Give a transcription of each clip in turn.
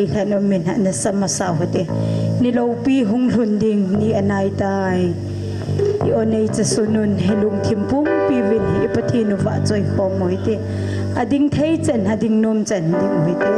ei hlan min ha na sama sa hote ni lopi hung hlunding ni anai tai I onei cha sunun helung thimpum pivin hi pathinu wa choi khom hoite ading thei chen ading nom chen ding hoite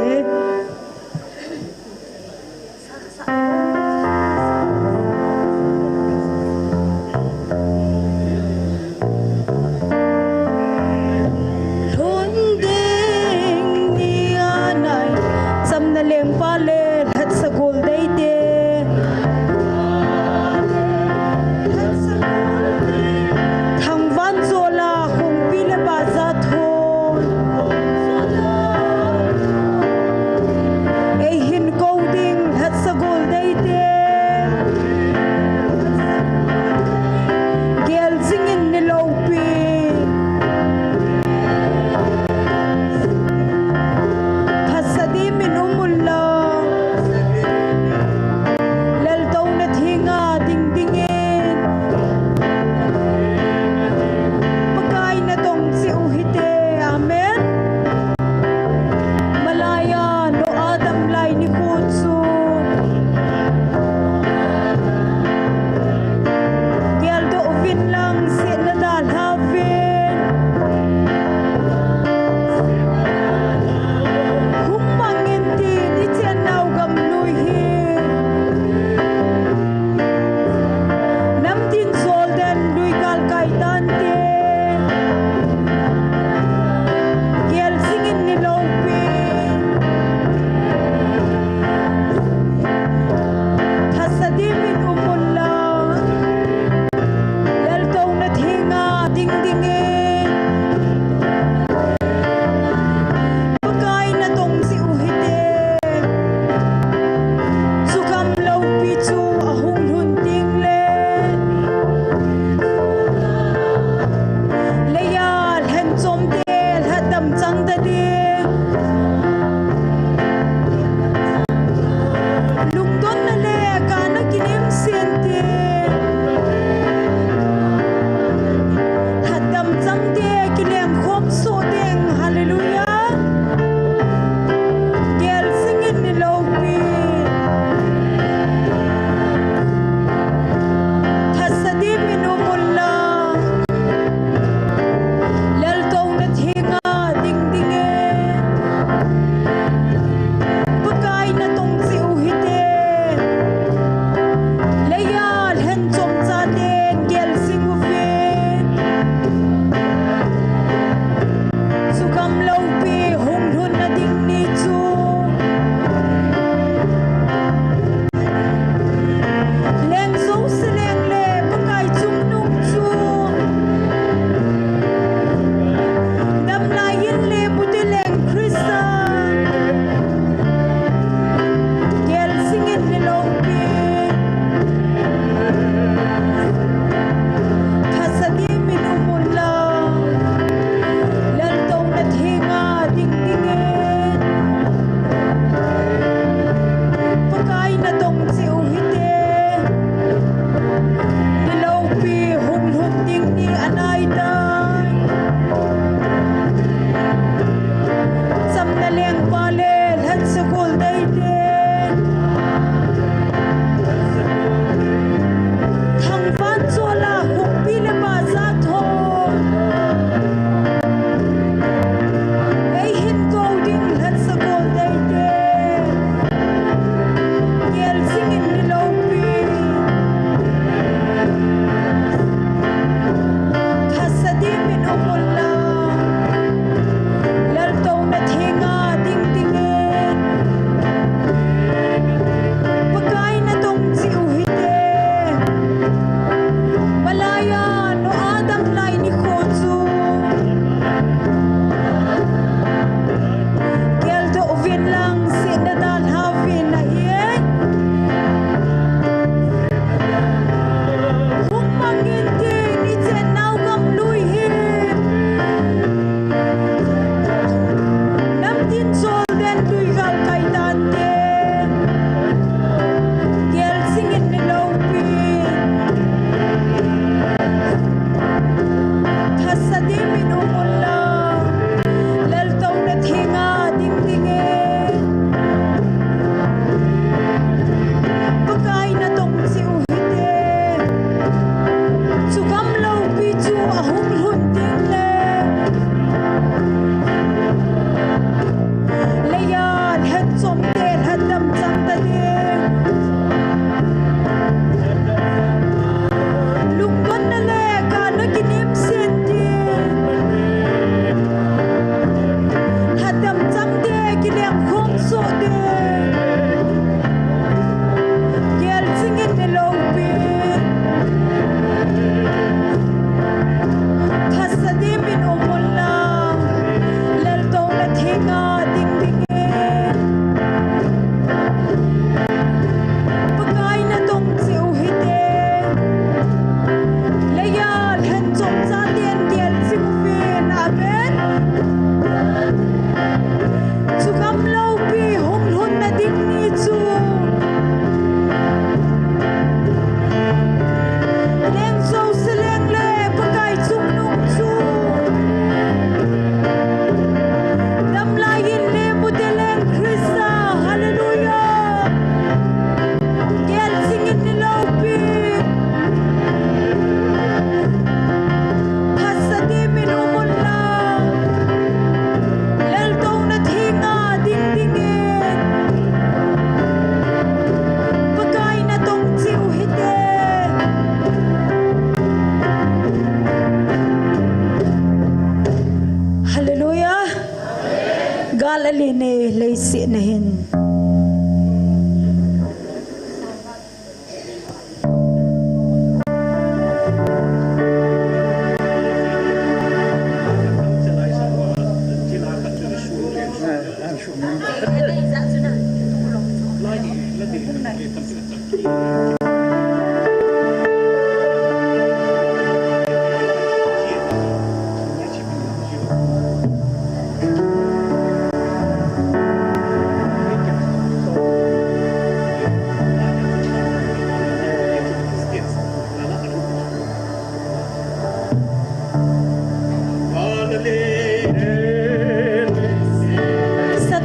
Sa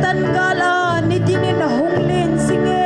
tanggalan ni Tinin na hunglin singe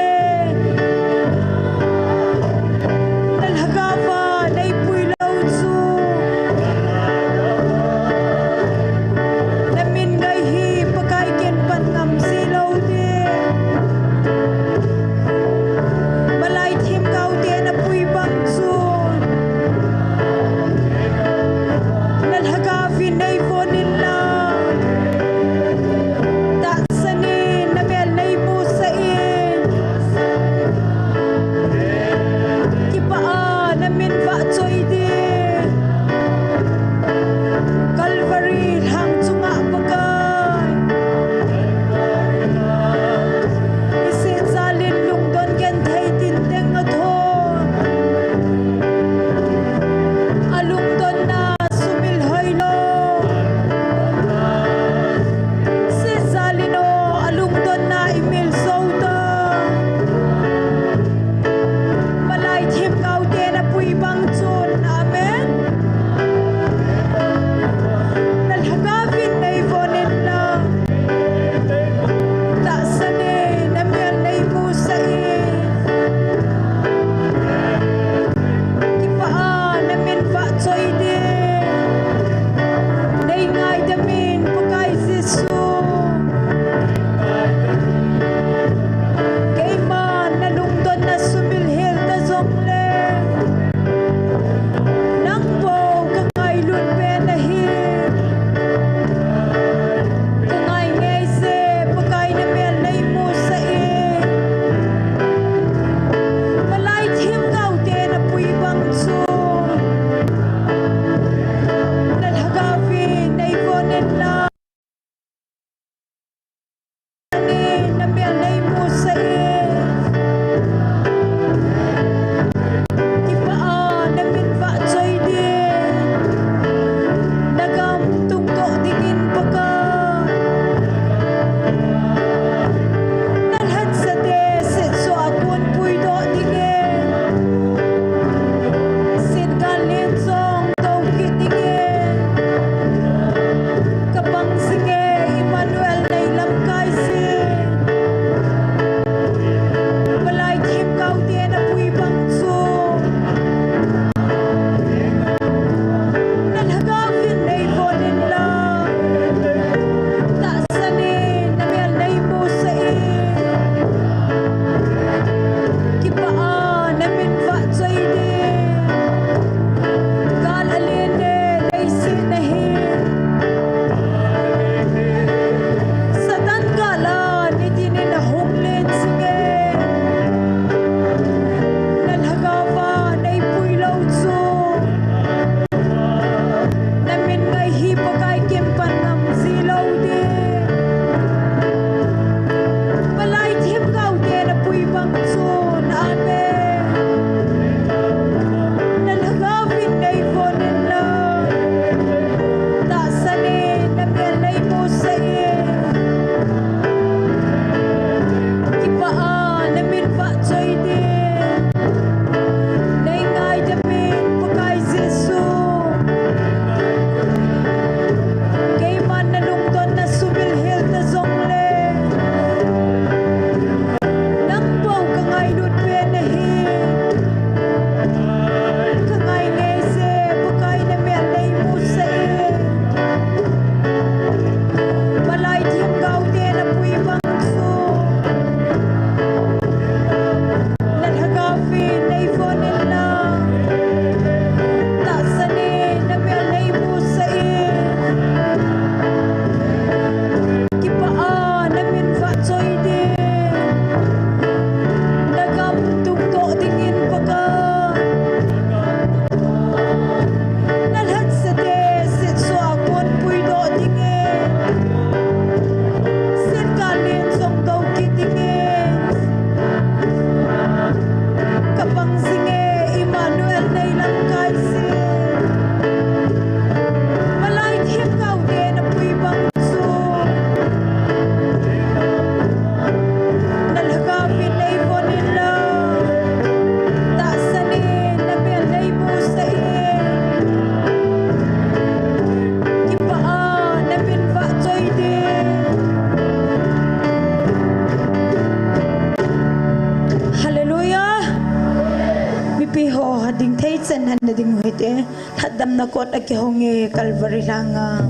Tanan na ding ite. Hadam na ko at akihongi Calvary langa.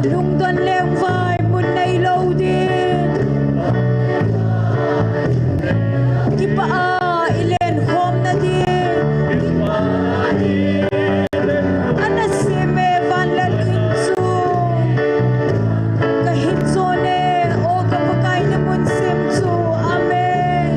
Lungdan leng vai mun na ilaw din. Kipaa ilen home na din. Anasime van lan insu. Kahitso ne o kapakay na mun simsu. Amen.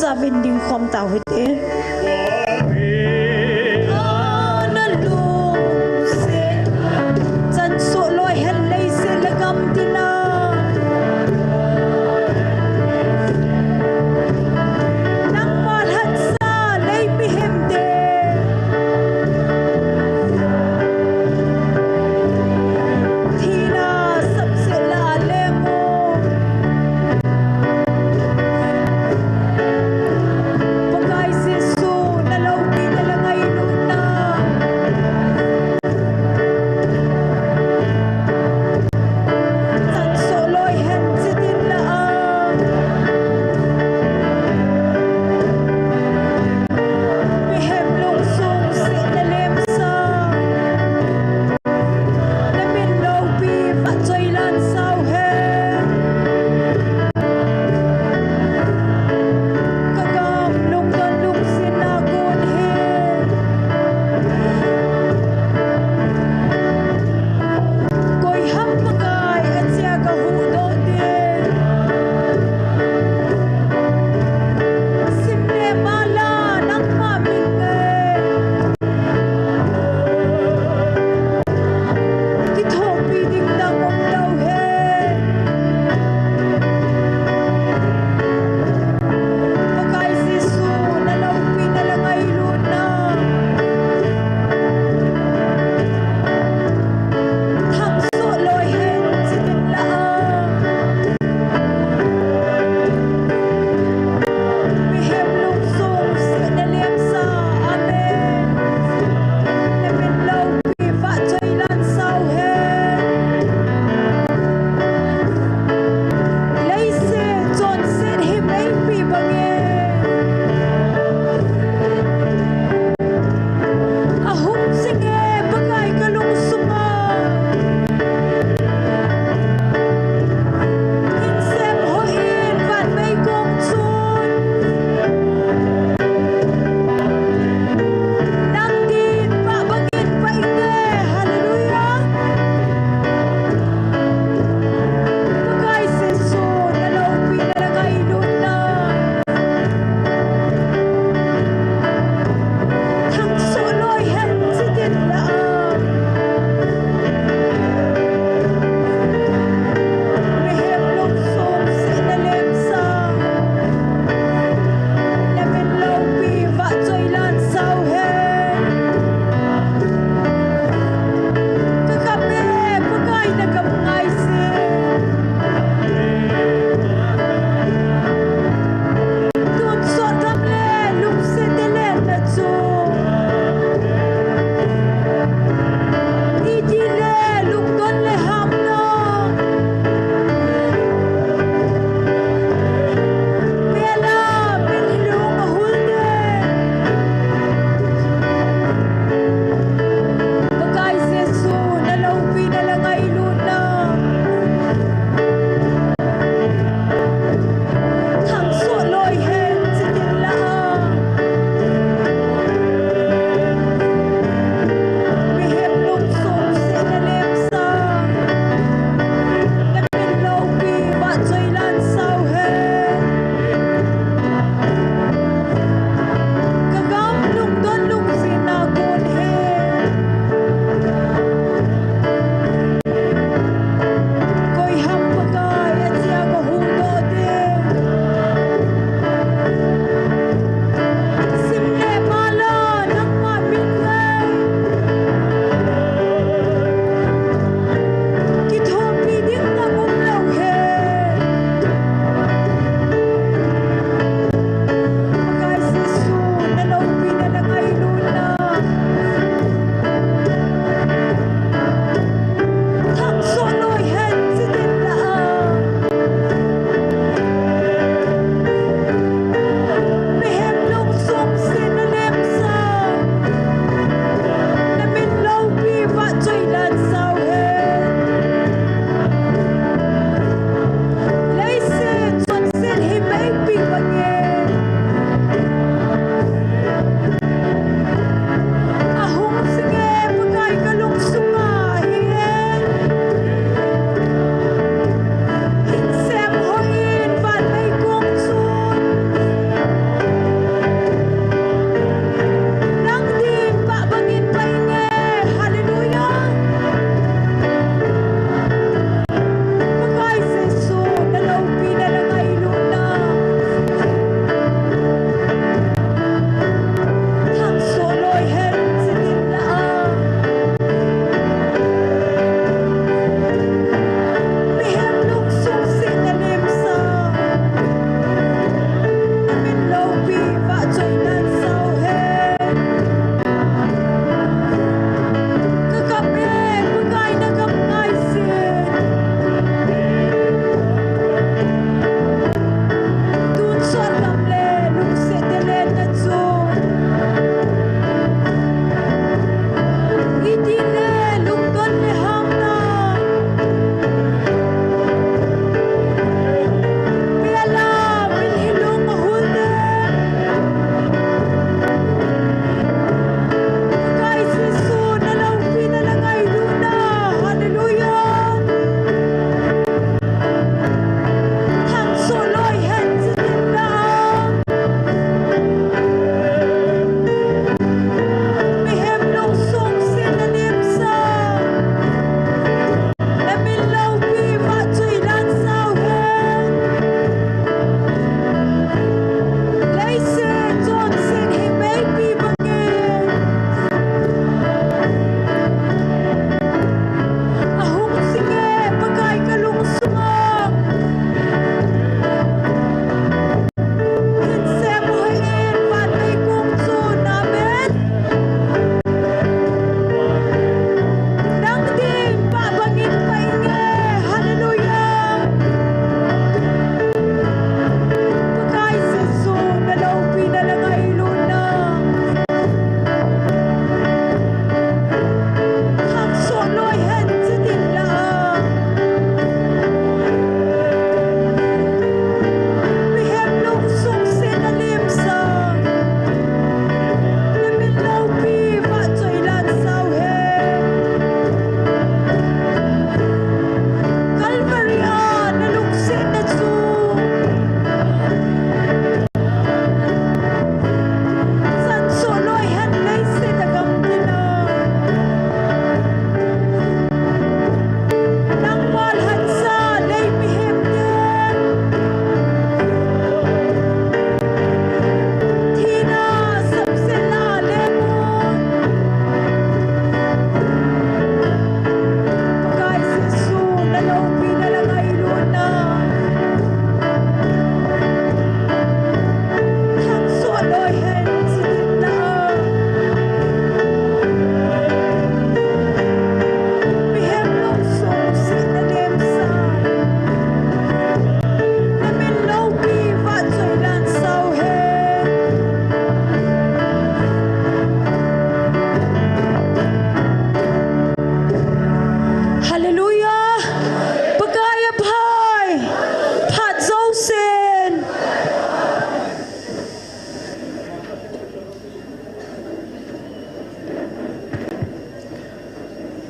sa vin ding khom tao hết thế na lu se chân số lôi hết lấy se là gam tina nang mal hat sa lấy bi hem de thina sab se la le mo pagay se su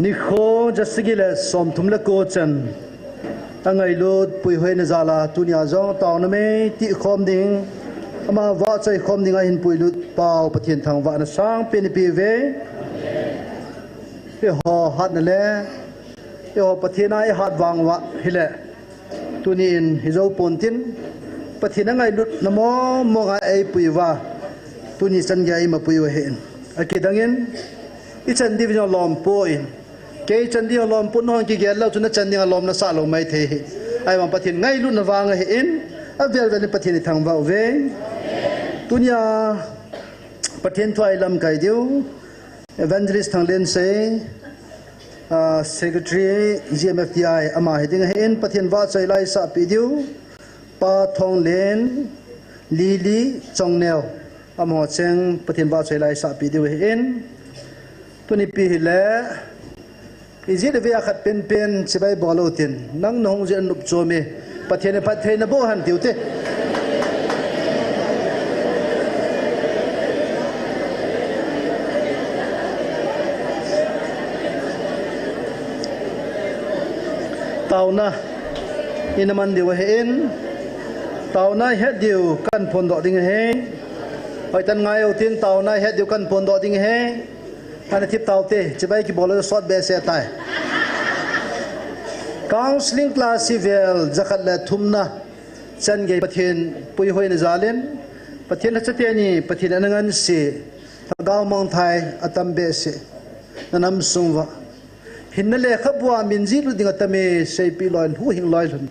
ni kho jasigile som thumla ko chan angai lut pui hoi na zala tunia zo taw na me ti khom ding ama wa chai khom ding a hin pui lut pau pathian thang wa na sang pe ni pi ve e ho hat na le e ho pathian ai hat wang wa hile tunin hizo pontin pathian angai lut namo mo ga ai pui wa tuni chan ga ai ma pui wa hen akidangin i chan division lom poin ke chan di lom pun hong ki gel lo chuna chan ding lom na sa lo mai the ai ma pathin ngai lu na wanga he in a vel vel pathin ni thang wa ve tunia pathin thoi lam kai diu evangelist thang len se secretary GMFTI ama heading he in pathin wa chai lai sa pi diu pa thong len lili chongnel amo cheng pathin wa chai lai sa pi diu he in tuni pi le izit ve akhat pen pen chibai bolotin nang nong je nup chome pathene pathena bo han tiute tauna inaman diwa hen tauna het diu kan phon do ding he hoi tan ngai o tin tauna het diu kan phon do ding he anh tiếp tàu tê chỉ bay cái bolo short bé xe tay counseling class civil zakat la thumna chan ge pathian pui hoi na zalen pathian la chate ni pathian anangan si gaw mong thai atam be se nanam sungwa hinna le khabwa min ji lu dinga tame sei pi loin hu hing loi lun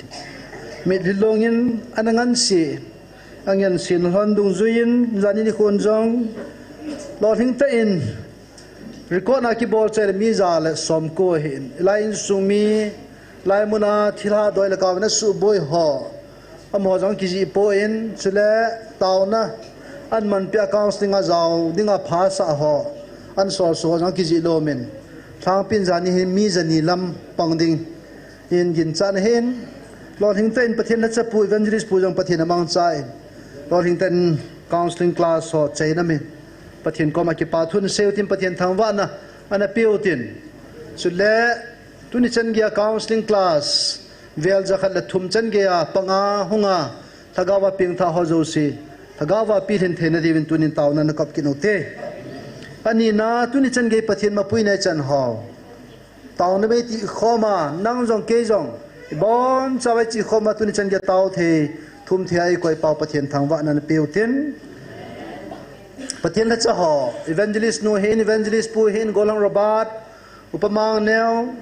mi longin anangan si angyan sin hon dung zuin zani ni khon jong lo hing ta in record na ki bol che mi za le som ko hin lain sumi lai muna thila doi la ka na su boy ho amo jong ki ji po in chule taw na an man pia counseling a zaw dinga pha sa ho an so so jong ki ji lo men thang pin zani hi mi zani lam pangding in gin chan hen lo hing ten pathian na cha pu evangelist pu jong pathian amang chai lo hing ten counseling class ho chei na men pathian ko ma ki pa thun seu tin pathian thang wa na ana piu tin chule tuni chan gia counseling class vel zakhat la thum chan gia panga hunga thagawa ping tha ho zo si thagawa pi thin thena divin tunin taw na kap ki no te ani na tuni chan ge pathian ma pui na chan ho taw na be ti khoma nang jong ke jong bon chawai chi khoma tuni chan ge taw the thum the ai koi pau pathian thang wa na piu tin pathian la cha ho evangelist no hen evangelist pu hen golang robat upamang neo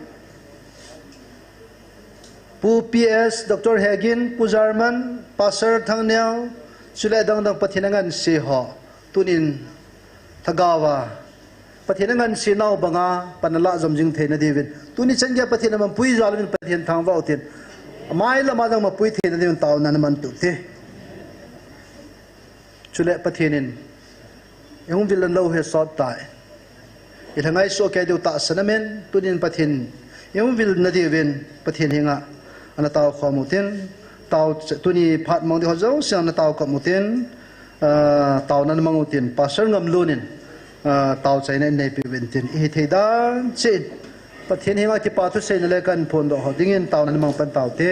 pu PS Dr Hagin pu Jarman pastor thang neo chule dang dang pathian ngan si ho tunin thagawa pathian ngan si nau banga panala jomjing theina divin tuni changya pathian man pui zalmin pathian thang wa utin mai la ma dang ma pui theina divin taw nan man tu te chule pathianin yung vilan lo he sot tai ilangai so ke du ta sanamen tunin pathin yung vil na divin pathin hinga ana taw khomutin taw tuni phat mong di hozo siang na taw kamutin taw nan mangutin pasal ngam lunin taw chaina nei pi ventin i theida chin pathin hinga ki pathu sei na le kan phon do hodingin taw nan mang pan taw te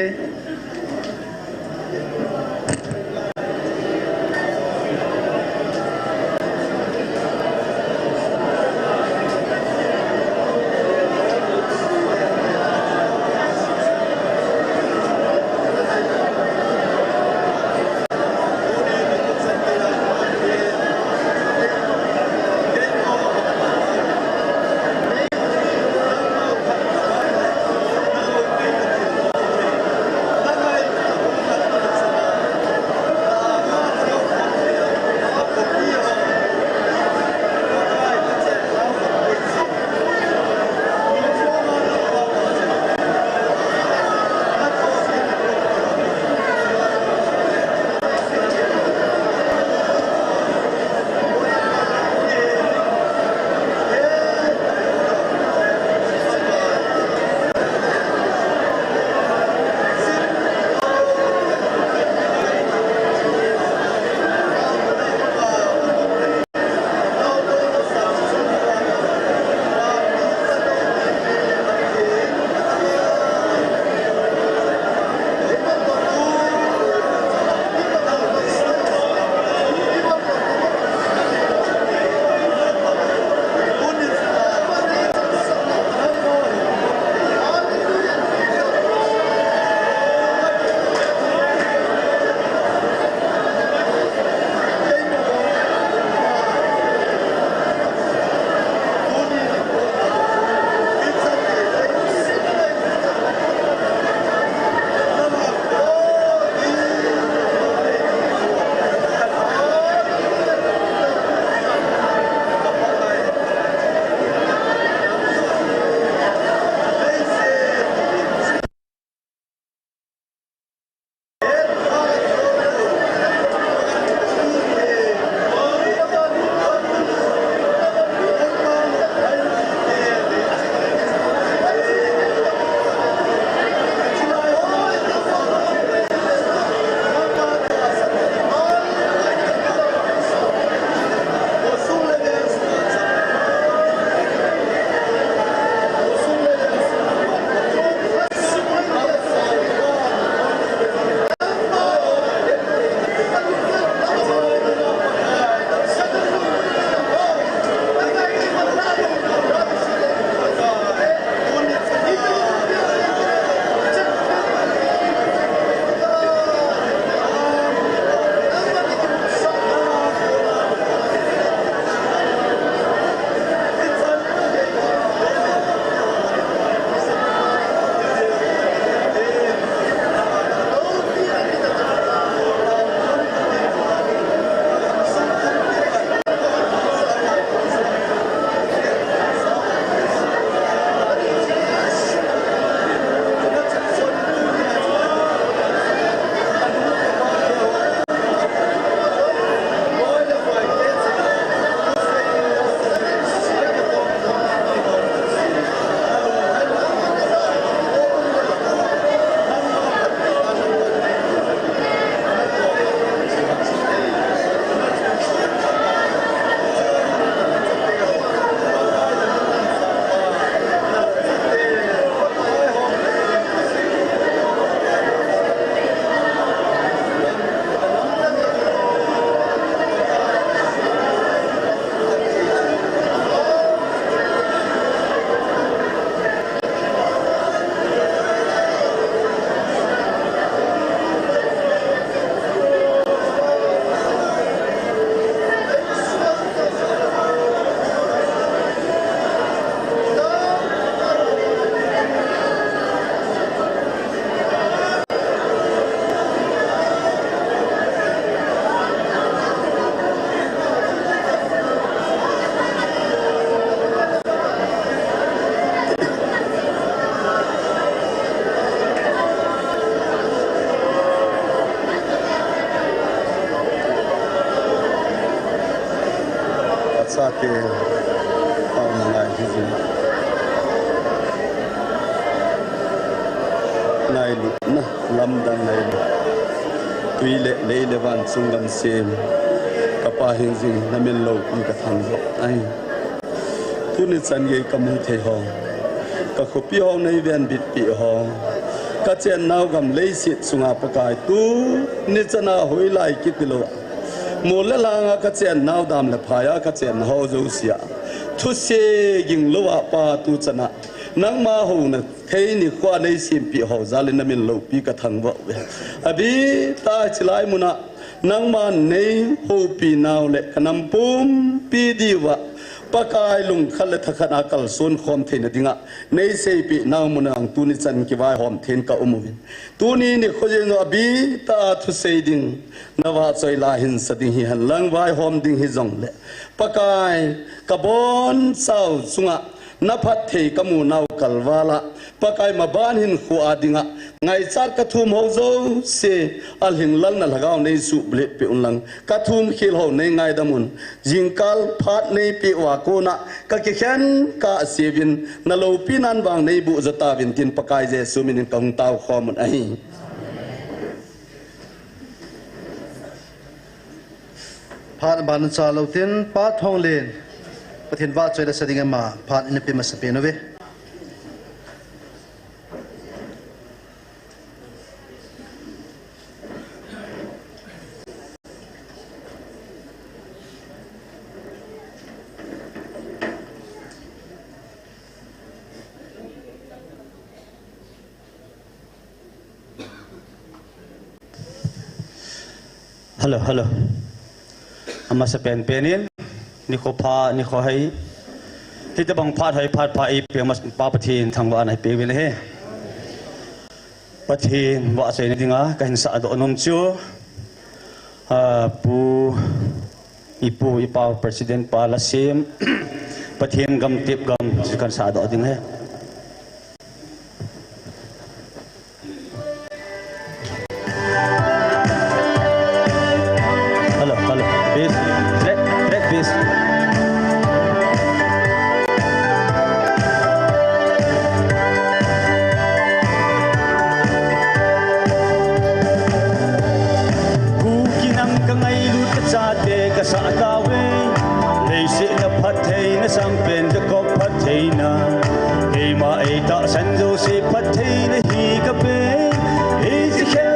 sate pau ngai hizi nai lu na lam dan nai lu tui le le van sungam sem kapa hizi namin lo pi ka thang zo ai tu ni chan ye kam hu the ho ka khopi ho nei ven bit pi ho ka chen nau gam lei sit sunga pakai tu ni chana hoi lai kitilo mole langa ka chen nau dam le phaya ka chen ho zo sia thu se ging lo pa tu chana nang ma ho na thei ni kwa nei sim pi ho zale na min lo pi ka thang wa abi ta chilai muna nang ma nei ho pi nau le kanam pum pi diwa pakai lung khale thakana kal son khom theina dinga nei sei pi nau muna ang tu ni chan ki vai hom then ka umuwin tu ni ni khoje no abi ta thu sei ding nawa choi la hin sading hi han lang vai hom ding hi jong le pakai kabon sau sunga na phat thei kamu nau kalwala pakai ma ban hin khu adinga ngai char ka thum ho zo se al hin lang na lagaw nei su ble pe unlang ka thum khil ho nei ngai damun jingkal phat nei pe wa ko na ka ke khan ka sevin na lo pinan bang nei bu zata vin tin pakai je sumin kong taw khom ai phat ban cha lo tin pa thong len pathin wa choi la sadinga ma phat in pe ma sape no ve Hello. Ama sa penin ni ko pha ni ko hai hita bang phat hai phat pha I pe mas pa pathin thangwa nai pe vel he pathin wa sei ni dinga ka hin sa do nom chu pu ipu ipa president pa la sim pathin gam tip gam kan sa do ding he Hãy subscribe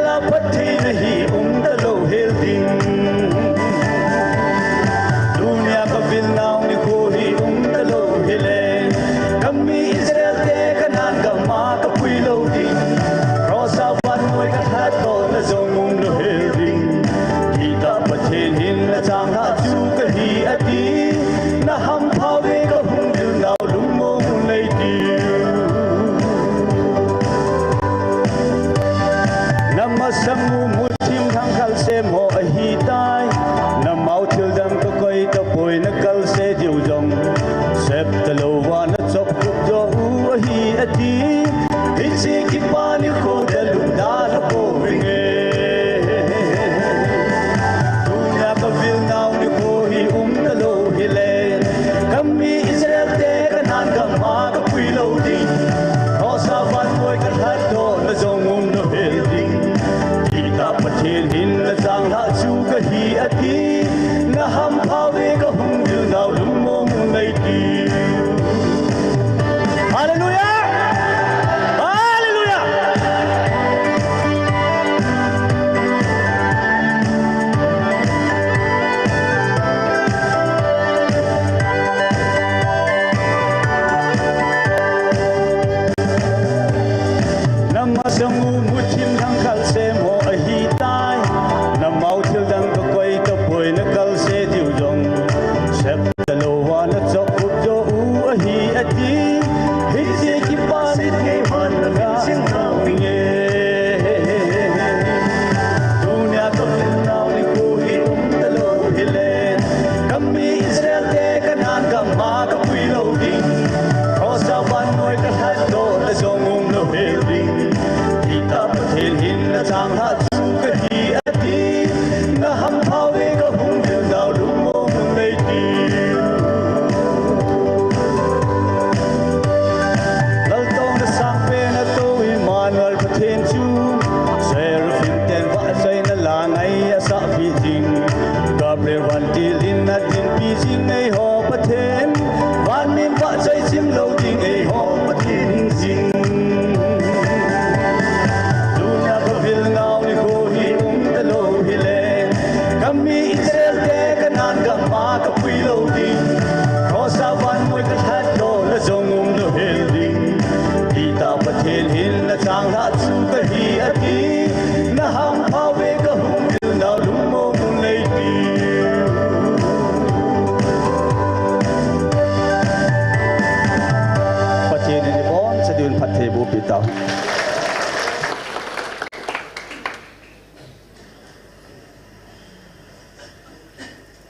cho kênh Ghiền Mì Gõ để không bỏ lỡ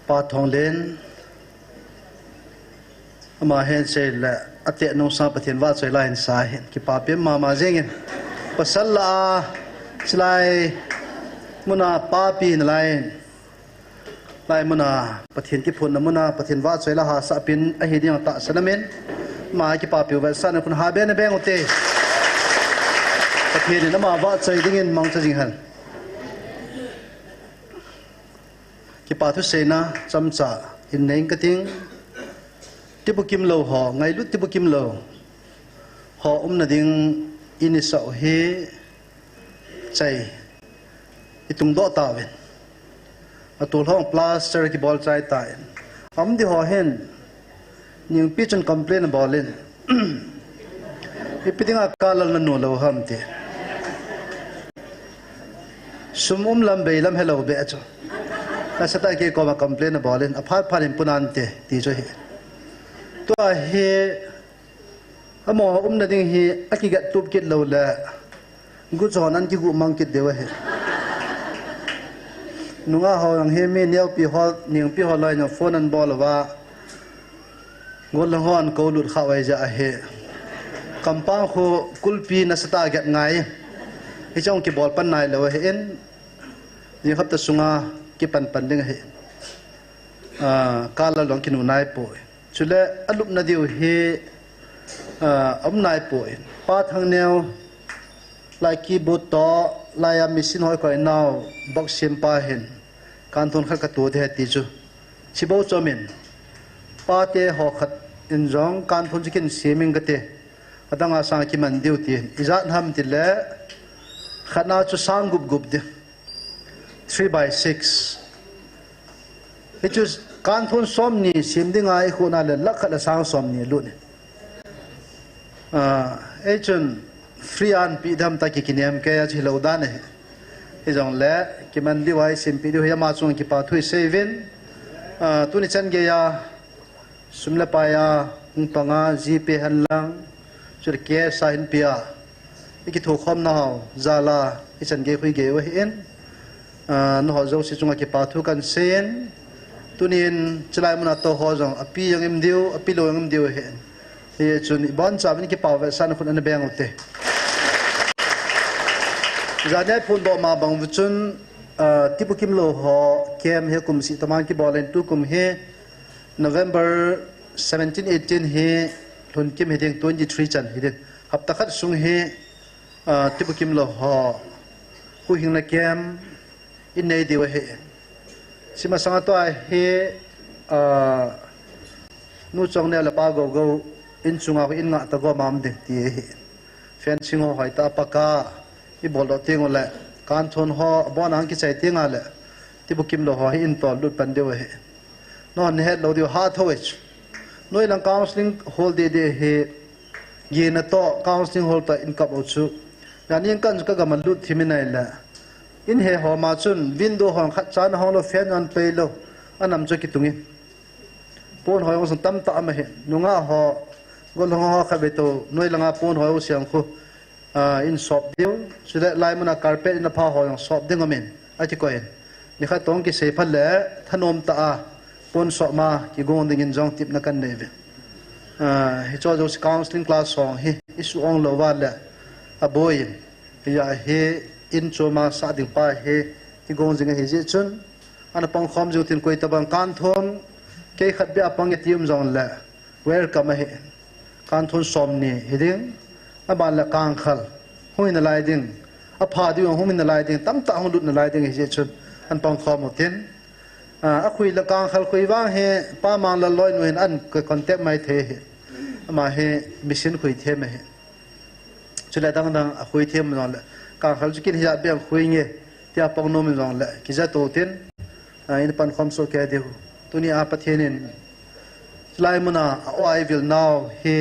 pa thong len ama hen se la ate no sa pathian wa choi lain sa hen ki pa pe ma jengin pasal la slai muna pa pi lain lai muna pathian ki phun muna pathian wa choi la ha sa pin a hi ding ta sanamen ma ki pa pi wa san kun ha be na beng ote pathian na ma wa choi dingin mang cha jing han ki pa thu se na cham cha in nei ka ting tibu kim lo ho ngai lu tibu kim lo ho na ding in sa he chai itung do ta ven atul hong plaster ki bol chai ta di ho hen ning pi chon complain bolin ipitinga kalal na no lo ham te sumum lam be lam hello be acho asata ke ko ma complain bolin aphat pharin punante ti jo he to he amo na ding hi akiga tup kit lo la gu chon an ki gu mang kit dewa he nunga ho ang he me neu pi ho ning pi ho lai no phone an bol wa ngol lang hon ko lut khawai ja he kampang kho kulpi na sata gat ngai hi chong ki bol pan nai lo he en ni khap ta sunga ki pan ding he kala long ki nu nai po chule alup na diu he nai po pa thang neu lai ki bu to lai a machine hoi ko now box sim pa hen kan thon kha ka tu de ti chu chibo chomin pa te ho khat in jong kan thon chikin siming gate adanga sang ki man diu ti izat ham ti le khana chu sang gup de 3/6 it is kan thon som ni sim dinga ai khuna le lakha la sang som ni lu ni agent free an pi dham ta ki kinem ke ya chilo da ne he jong le ki man di wai sim pi du ya ma chung ki pa thui seven tu ni chan ge ya sumla pa ya ung panga gp han lang chur ke sa hin pia ki tho khom na haw zala ki chan ge khui ge wa hen no ho zo si chung ki pa thu kan sen tunin chlai mun to ho jong api yang em diu api lo yang em diu hen he chun bon cha ni ki pa wa san khun an beng ote zane phun bo ma bang chun tipu kim lo ho kem he kum si taman ki bolen tu kum he November 17 18 he thun kim he ding 23 chan he ding hapta khat sung he tipu kim lo ho hu hing na kem in nei diwa he sima sanga to he nu chong ne la pa go in chunga in nga ta go mam de ti he fencing ho hai ta paka i bol do ting ole kan thon ho bon ang ki chai tinga le ti bu kim lo ho in to lut pan de we non he lo di ha thowich noi lang counseling hol de he ye na to counseling hol ta in kap chu yani kan ka ga man lut thiminai la in he ho ma chun window hong khat chan hong lo fan an play lo anam chu ki tungin pon ho yong tam ta ma he nunga ho gol ho kha be to noi langa pon ho siang khu in shop deal so that lai muna carpet in a pa ho yang shop ding amen ati ko en ni kha tong ki se phal le thanom ta a pon so ma ki gong ding in jong tip na kan neve he cho jo counseling class song he isu ong lo wa le a boy ya he in cho ma sa ding pa he ki gong jing he je chun ana pang khom jo tin koi ta bang kan thon ke khat be apang ye tium jong le welcome he kan thon som ni hiding aban la kang khal hoi na lai ding a pha di hong min na lai ding tam ta hong lut na lai ding he chun an pang kho mo tin a khui la kang khal khui wang he pa mang la loi nu hen an ko contact mai the he ama he mission khui the me he chula dang a khui the mo la kang khal chikin ya be khui nge tia pang no mi jong la ki za to tin in pan khom so ke de tuni a pathenin lai muna I will now he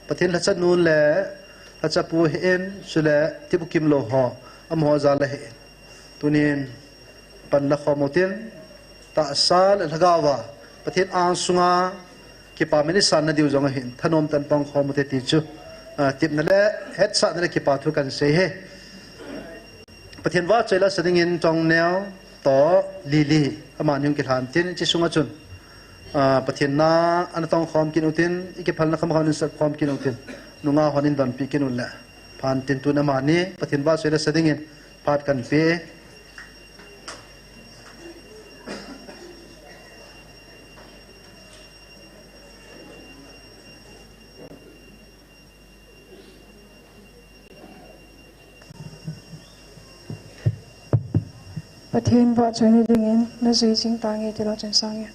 pathen la chat nun le acha pu hen sule tibu kim lo ho am ho za la he tunin pan la khomotin ta sal lagawa pathen ang sunga ki pa meni san na diu jong hin thanom tan pang khomote ti chu tip na le het sa na ki pa thu kan se he pathen wa chela sading in tong neo ต่อลีลีอามานิงกิลานตินจิสุงจุนประเทศน่าอันต้องความกินอุตินอีกพันนักขมนิสักความกินอุตินนุงาหันินดันปีกินุนละผ่านตินตุนอามานีประเทศบ้าสวยละสดิ่งินพาดกันเป ประเทศว่าช่วยในดึงเงินน่าจะจริงต่างเงี้ยที่เราจะสร้างเงี้ย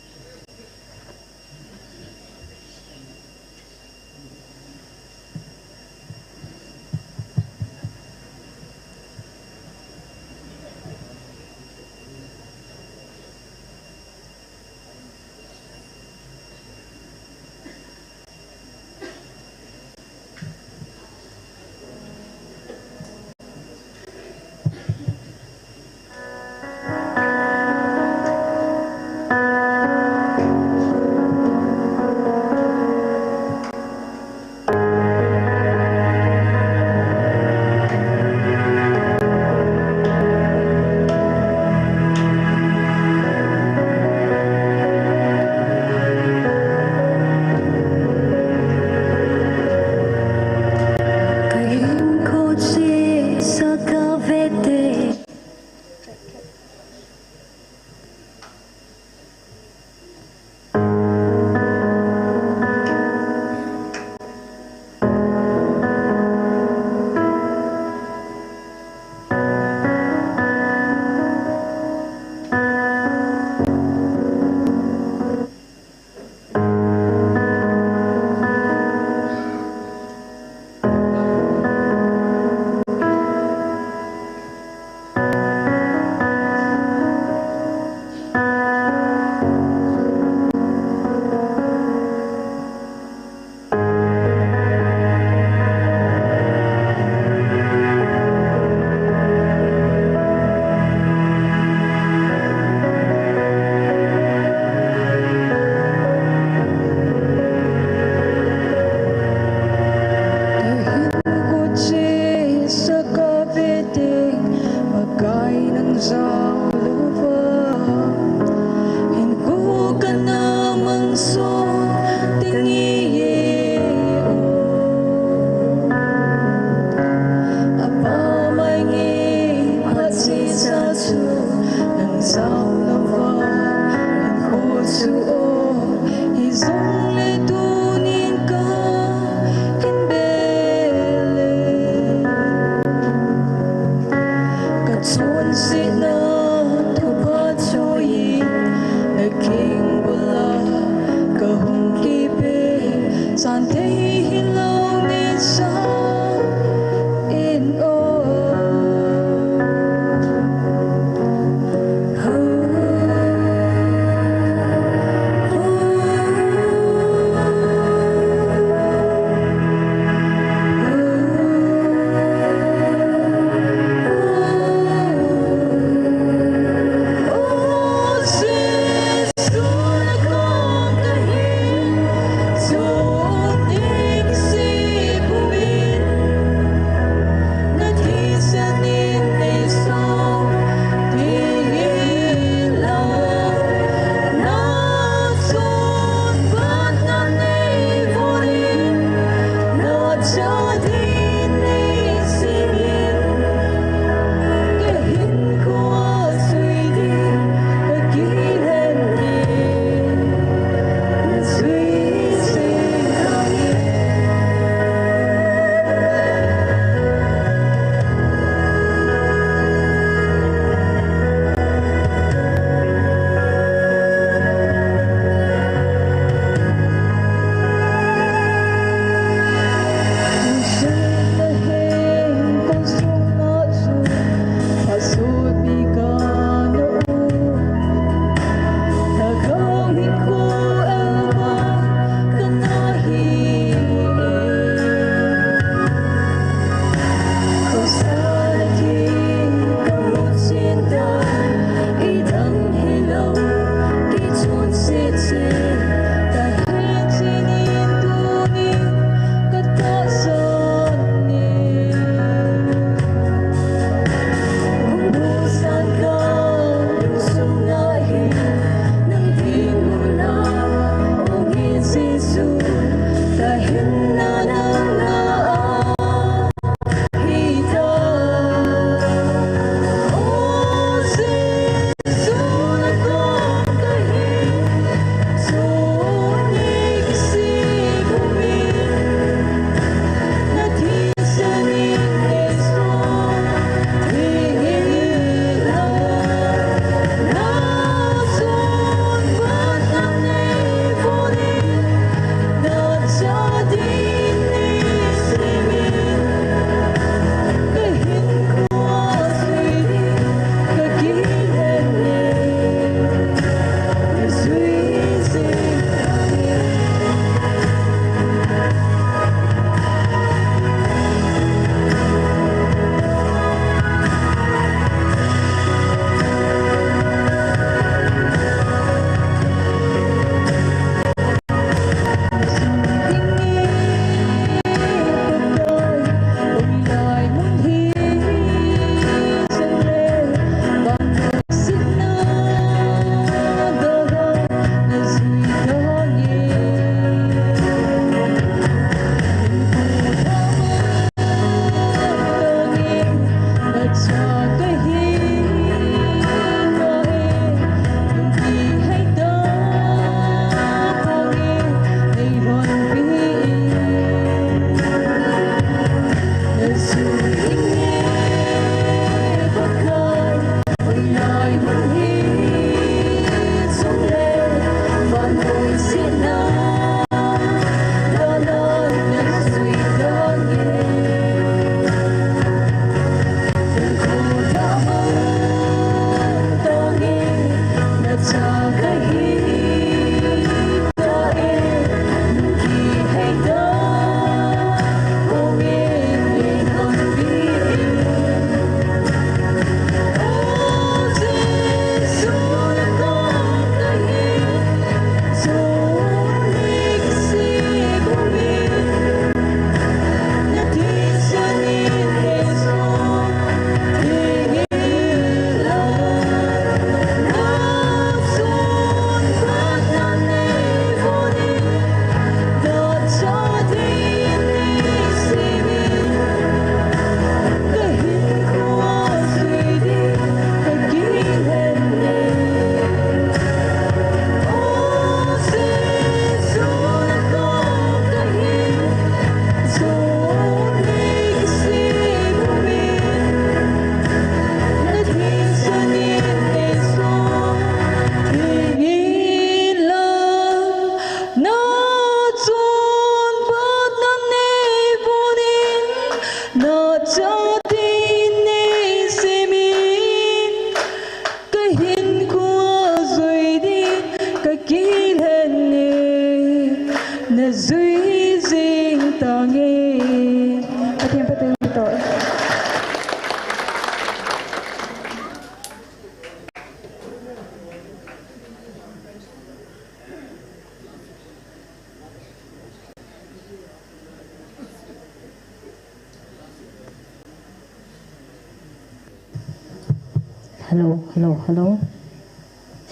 hello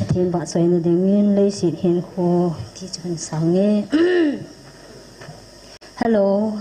thiên bạ xoay nó đến nghiên lấy xịt hiền khô thì chọn sáng nghe hello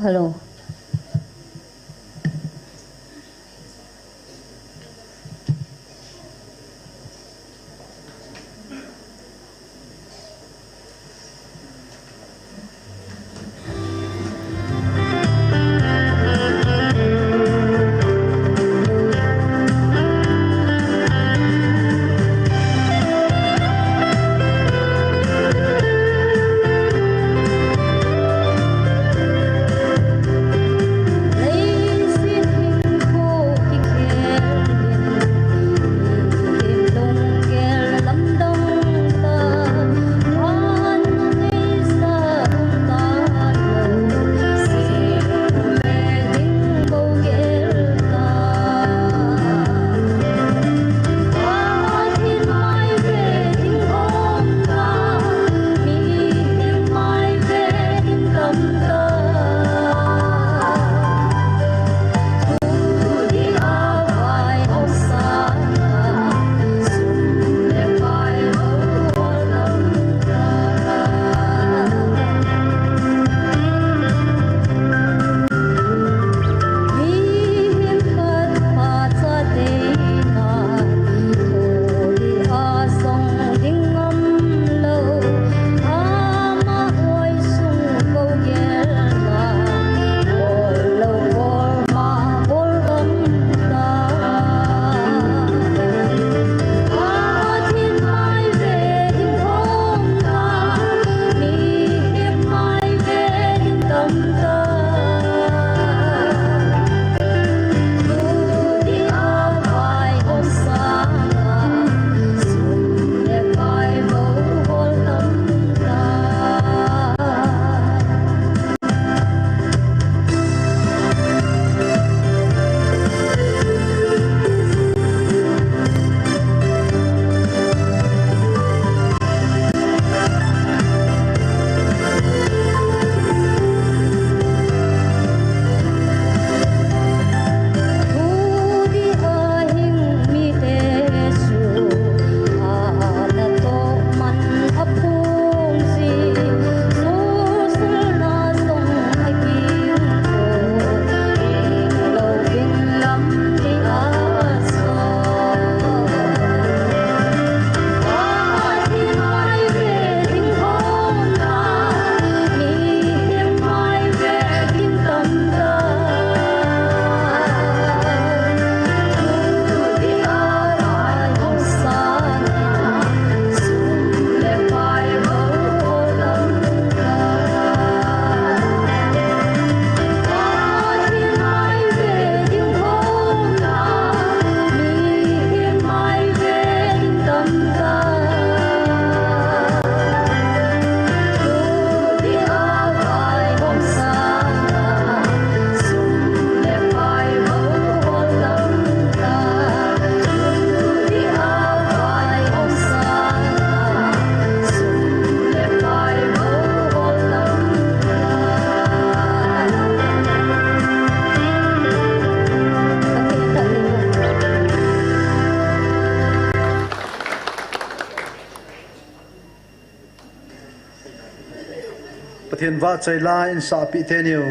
Pathian va chai la in sa pi te niu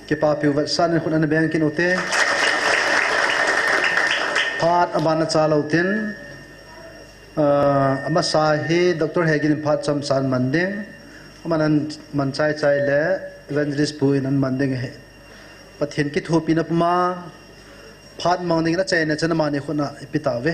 ke pa piu va san khun an beng kin ote phat abana chalo tin ama sa hi Dr. Hegin phat cham san manding amanan man chai le evangelist pu in an manding he pathian ki thu pina puma phat mangning na chai na chana mani khuna ipitawe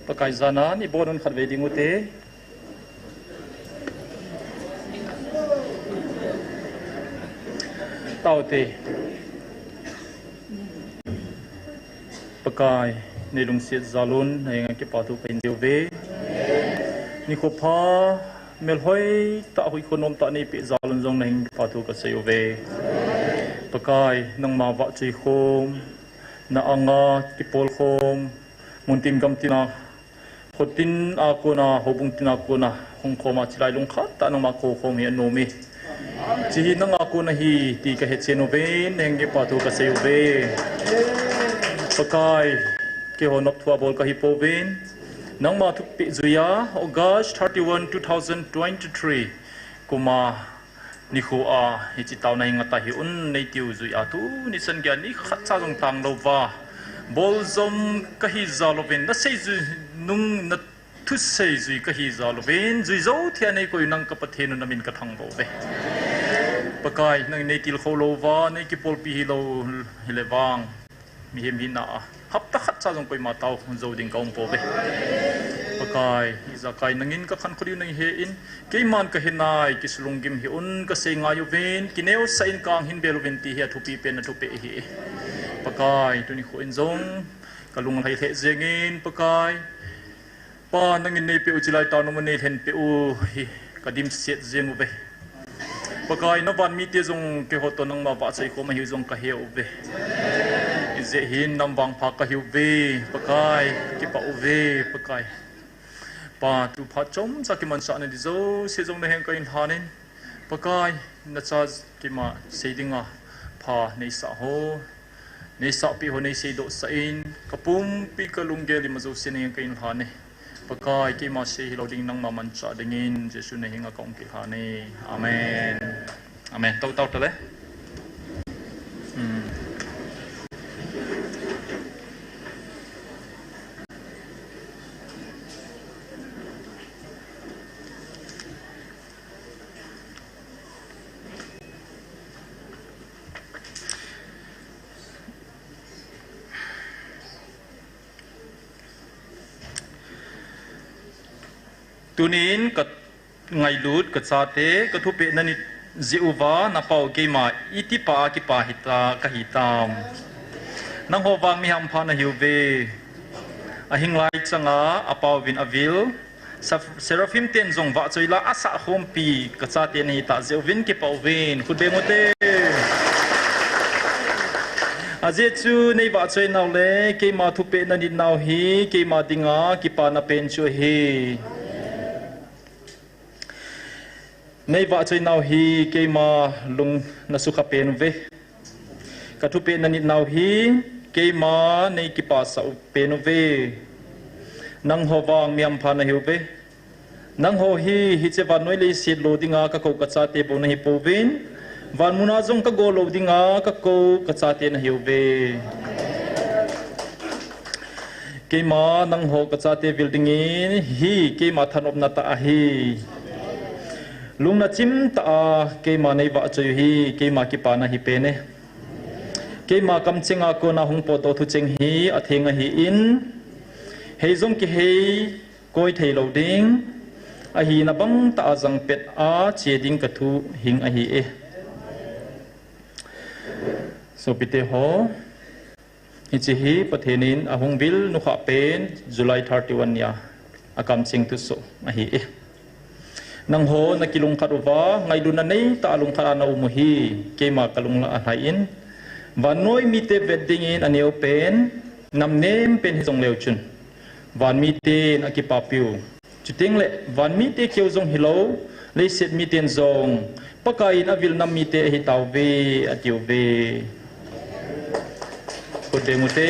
Pakai zana ni bonon khat veding ute tao te pakai ni lung siat zalun hai ngai ke patu pen deu ve ni ko pha mel hoi ta hui konom ta ni pe zalun jong nai patu ka sei ve pakai nang ma wa chui khom na anga ki pol khom muntin gam tina khotin a ko na hobung tina ko na hong khoma chilai lung khat ta nang ma ko khom hi no mi chi nang a ko na hi ti ka he cheno ve neng ge patu ka sei ve pakai ke honop thua bol ka hi po ven nang ma thu pi zuya August 31 2023 kuma ni khu a hi chi taw nai ngata hi un nei tiu zuya tu ni san gya ni khat cha jong tang lo wa bol zom ka hi za lo ven na sei zu nung na thu sei zui ka hi za lo ven zui zo thia nei koi nang ka pathe nu namin ka thang bo ve pakai nang nei til kho lo wa nei ki pol pi hi lo hi le wang mi hem hina hap ta khat cha jong koi ma taw zo ding kaum po be pakai iza kai nangin ka khan khuri nang he in ke man ka hinai ki sulungim hi un ka se nga yu ven ki neo sa in kang hin belu ven ti hi thu pi pen na thu pe hi pakai tu ni kho in zong ka lung lai the zengin pakai pa nangin nei pe u chilai taw no nei hen pe u hi ka dim set zemu be pakai no ban mi te zong ke ho to nang ma ba chai ko ma hi zong ka he u be ze hin nam bang pha ka hiu ve pakai ki pa u ve pakai pa tu pha chom sa ki man sa na di zo se jong na heng ka in hanin pakai na cha ki ma seidinga pha nei sa ho nei sa pi ho nei se do sa in kapum pi ka lungge li ma zo se nei ka in hane pakai ki ma se hi loading nang ma man cha dingin jesu na hinga ka ki hane amen amen tau tau ta le tunin ka ngai lut ka chate ka thu pe nani ziuwa na pau ke ma iti pa ki pa hita ka hitam nang ho wang mi ham pha na hiu ve a hing lai changa a pau vin avil seraphim ten zong wa choila asa khom pi ka chate ni ta zeu vin ki pau vin khu be ngote aje chu nei wa choi naw le ke ma thu pe nani naw hi ke ma dinga ki pa na pen chu hi nei wa choi naw hi ke ma lung na su kha pen ve ka thu pe nani naw hi ke ma nei ki pa sa pen ve nang ho wang miam pha na hiu ve nang ho hi che wa noi le sit lo dinga ka ko ka cha te bo na hi po vin van muna jong ka go lo dinga ka ko ka cha te na hiu ve ke ma nang ho ka cha te building in hi ke ma thanop na ta hi lung na chim ta ke ma nei wa choi hi ke ma ki pa na hi pe ne ke ma kam chinga ko na hung po to thu cheng hi a thenga hi in hei zong ki hei koi thei lo ding a hi na bang ta jang pet a che ding ka thu hing a hi e so pite ho hi chi hi pathenin a hung bil nu kha pen July 31 ya akam ching tu so a hi e nang ho na kilung kharuwa ngai du na nei ta lung khara na umu hi ke ma kalung la hai in van noi mi te wedding in aneu pen nam nem pen hi jong leu chun van mi te na ki pa piu chuting le van mi te keu jong hilo le set mi ten zong pakai na vil nam mi te hi taw ve atiu ve ko de mute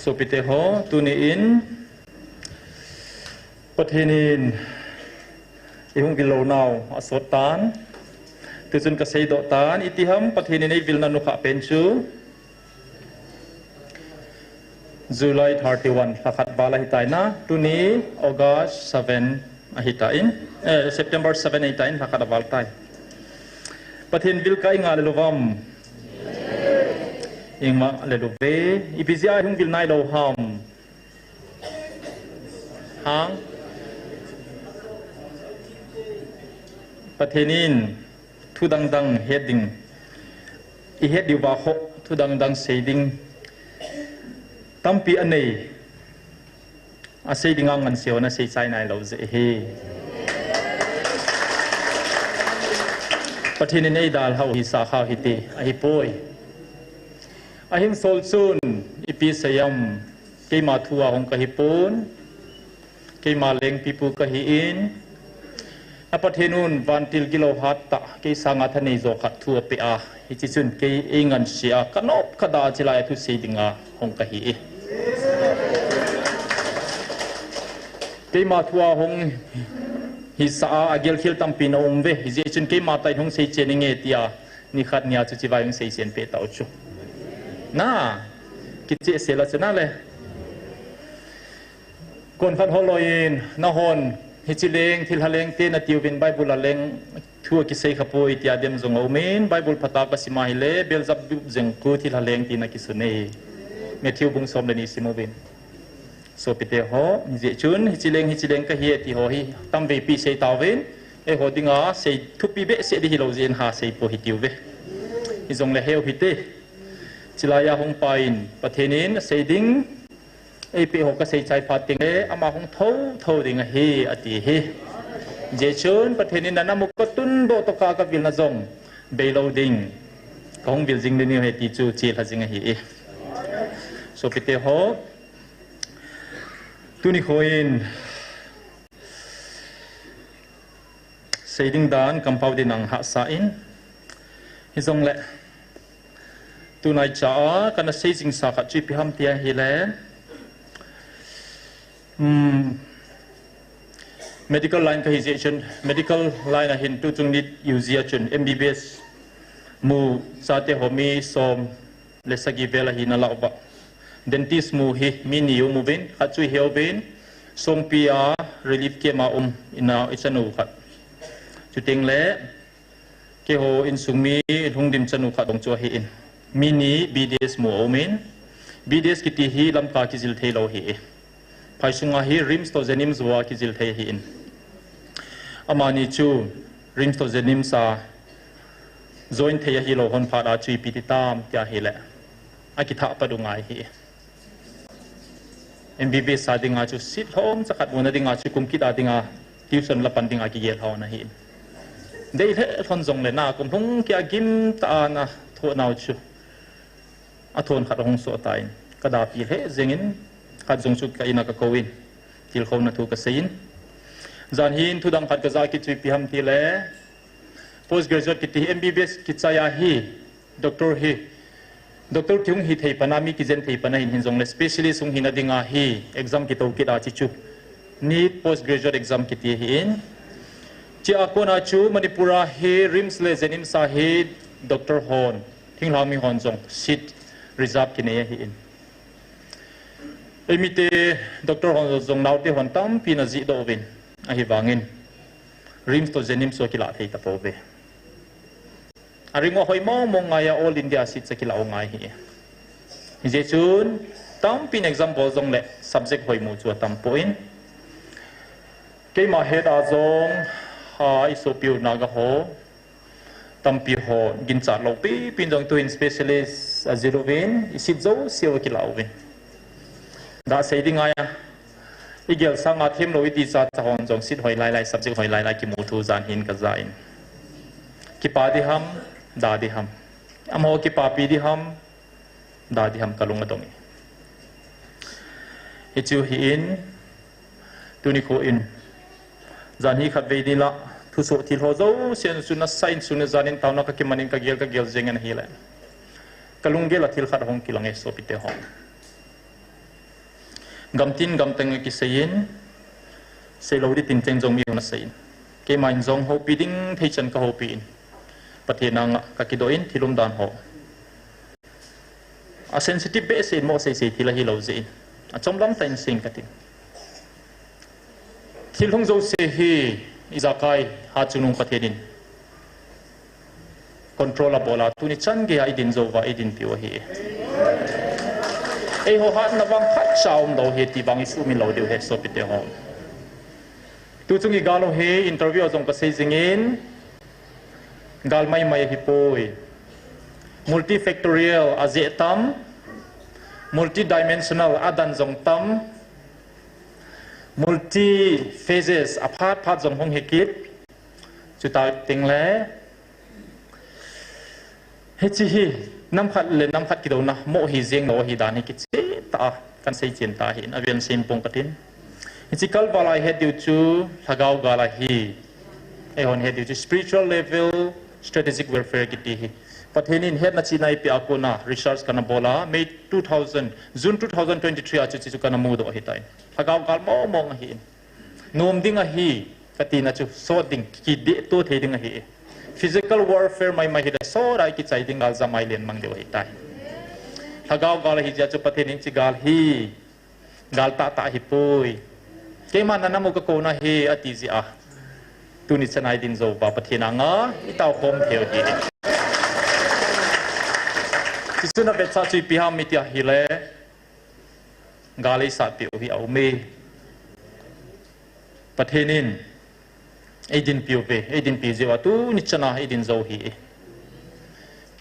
so pite ho tu ni in pathenin ihung gilo naw asotan tujun ka sei do tan itiham pathenin ei vilna nu kha pen chu July 31 hakhat bala hitai na tuni August 7 ahitain September 7 hitain hakhat baltai pathin bil kai nga lelovam ingma lelove ipizia hung vil nai lo ham hang ประเทศนี้ทุดังเฮดดิ้งอีเฮดดิวบาโคทุดังเซดิ้งตั้มปีอันนี้อาศัยดิ้งงันเสียวนะเสียใจนายเราจะเฮประเทศนี้ดาลเขาฮิสาข้าวฮิตีอหิปอยอหิมโซลซูนอีปีสยามเกี่ยมาทัวของกะฮิปุนเกี่ยมาเลงปีปูกะฮิอินประเทศนู้นวันติลกิโลฮัตตะเกี่ยสังกัดนี้โจขัดทัวเปียฮิจิจุนเกี่ยเองเงินเสียกันอบขดาจิลายทุสีดิงาของกะฮิเกี่ยมาทัวของฮิสาอาเกลคิลตัมปีนอมเวฮิจิจุนเกี่ยมาไต่ของเซเจนิงเอติยานิขัดเนียจุจิวาyungเซเจนเปตาอุชุน่ากิจเสียละชนะเลยคนฟันฮอลอยน์นฮอนฮิจิเลงทิลฮาเลงเตนติวบินไบเบิลเลงทัวกิเซขปุยที่อาเดมจงเอาเมนไบเบิลพัตตากสิมาฮิเลเบลซับดุบเจงกูทิลฮาเลงที่นักกิสุเน่เมทิวบุงสมเดนิสิโมบินโซปิเตโฮนิเจจุนฮิจิเลงก็เฮียที่โฮฮิตั้มเวปีเซตาเวนเอโฮดิงาเซทุปีเบเซดิฮิโลเจนฮาเซโปฮิติวเวฮิจงเลเฮลฮิเตจิลายาหงไปน์ประเทศนี้เซดิ้งไอปีหกก็เซใจพัดติงเออามาหงเท่าดิ่งเฮอติเฮเจชุนประเทศนี้นั้นมุกตุนโดตกากับวิลนาจงเบลล์ดิ่งของวิลจิงเดนิเฮติจูจีลาจิงเฮโซปิเตโฮตุนิโคอินเซดิ้งดานกัมพาวดินังฮัสซาอินฮิจงเล่ตุนายจ้ากันนะเซจิงสักจุดพิหามเตียฮิเลmedical line ก็ฮิเจชัน medical line นะเห็นตุจุงนิดยูเซียชัน MBBS มูซาเตหอมีสมเลสกิเวลาหินาลาวบะ dentist มูฮิมินิวมูเบนขัดช่วยเฮลเบนสมปีอา relief เกมาอินาอิชนูขัดจุดเต็งเล่เกโฮอินสุงมีหงดิมชนูขัดตรงจัวฮิอินมินิ BDS มูอเมน BDS กิติฮีลำพากิจิลเทโลฮีภายสุงาฮีริมสโตเซนิมส์วากิจิลเทฮีอินอามานิจูริมสโตเซนิมซาโซนเทียฮีโลฮอนพาดาจุยปิติตามเตียฮีแหละอากิทะปะดุงไอฮี MBBS ซาดิงาจูสิทธิ์โฮมสักขัดวันดิงาจูกุมกิดาดิงาทิวสันละปันดิงากิเยลฮาวนะฮีเดี๋ยวทนจงเลยนะกุมพงกิอากิมตานะโทนาวจูอาทนขัดหงสวตายกระดาปีเฮเจงินขัดจงชุดกับอินักกวินที่เขาหน้าทุกเสียนจานหินทุดังขัดกระจายกิจวิพิหามที่เล่ post graduate กิจ MBBS กิจสายฮีด็อกเตอร์ที่หงฮิตให้ปนามีกิจเจนให้ปนาหินจงเลย specialist หงหินดิ่งฮี exam กิจตัวกิจอาชิจูนี่ post graduate exam กิจหินที่อาคนอาชูมันนิปุระฮีริมส์เลเจนิมซาฮีด็อกเตอร์ฮอนทิ้งเรามีฮอนจงสิทธิ์reserve กินเองหินมิเตด็อกเตอร์ฮอนจงนาวเตฮอนตั้มปีนาจิโดวินอาฮิวางินริมส์ตัวเจนิมโซกิลาเทตาโปเวอาริงว่าหอยมองไงอะออลอินเดียสิทธิ์สกิลาองไงฮีฮิเจชุนตั้มปีน example จงเล่ subject หอยมูจัวตั้ม point เกี่ยมาเฮดอาจงอิสุปิวนากาโฮตั้มปีโฮกินจัดโลปีปีนจงตัวอิน specialist อาจิโรวินอิสิทธิ์โจเสียวกิลาโอวินด่าเสียดิ้งไงอะอีกอย่างสังอาทิมโลวิติจัดจงจงสิทธิ์หอยไล่ subject หอยไล่กิมูทูจานหินกระจายกิปาดิฮัมด่าดิฮัมอโมกิปาปีดิฮัมด่าดิฮัมกะลุงกระดงฮิจูฮินตุนิโคอินจานฮีขัดเวดีละทุสุทิลโฮโซเซียนสุนัสไซน์สุนัสจานินตาวนักกิมันินกะเกลเจงันฮีแหละกะลุงเกลทิลขัดหงกิลังเอสโซปิเตหงกัมตินกัมตังกิเซียนเซโลดิตินเจงจงมีหัวนัสไซน์เกมาอินจงโฮปีดิ้งเทชันกะโฮปีอินประเทศนังกะกิโดอินทิลุมดานโฮอาเซนซิทีฟเบสอินโมเซซิทิลาฮิโลเซนอาจอมล้ำแต่อินซิงกะตินทิลฮงโจเซฮีอิซากายฮาจุนุงประเทศดินคอนโทรลบอลาตุนิชันเกียอิดินโจวาอิดินพิวฮีเอโฮฮันนับวังฮัดชาวมโลเฮติบังอิสุมิโลเดียวเฮโซปิเตฮองตุจุงอีกาโลเฮอินเทอร์วิวจงกระเซจิงิน gal mai mai hi poi multifactorial aze tam multidimensional adan zong tam multi phases apart phat zong hong hekit chu ta ting le he chi hi nam khat le nam khat ki do na mo hi jeng no hi dan hi ki chi ta kan sei chen ta hin avian sim pong katin hi chi kal balai he diu chu thagau gala hi e hon he diu chu spiritual level strategic warfare ki ti hi pathenin he na chi nai pi akona research kana bola May 2000 June 2023 achu chi chu kana mu do hi tai thagau gal mo mong hi nom ding a hi katina chu so ding ki de to the ding a hi physical warfare mai mai hida so rai ki chai ding gal zamai len mang de hi tai thagau gal hi ja chu pathenin chi gal hi gal ta ta hi pui ke man na mu ka ko na hi ati ji a tu ni chanai din zo ba pathina nga itau khom theo hi suna betsa chui piham mitia hile gali sa pi hi au me pathenin edin piuve edin pijewa tu nichana edin zo hi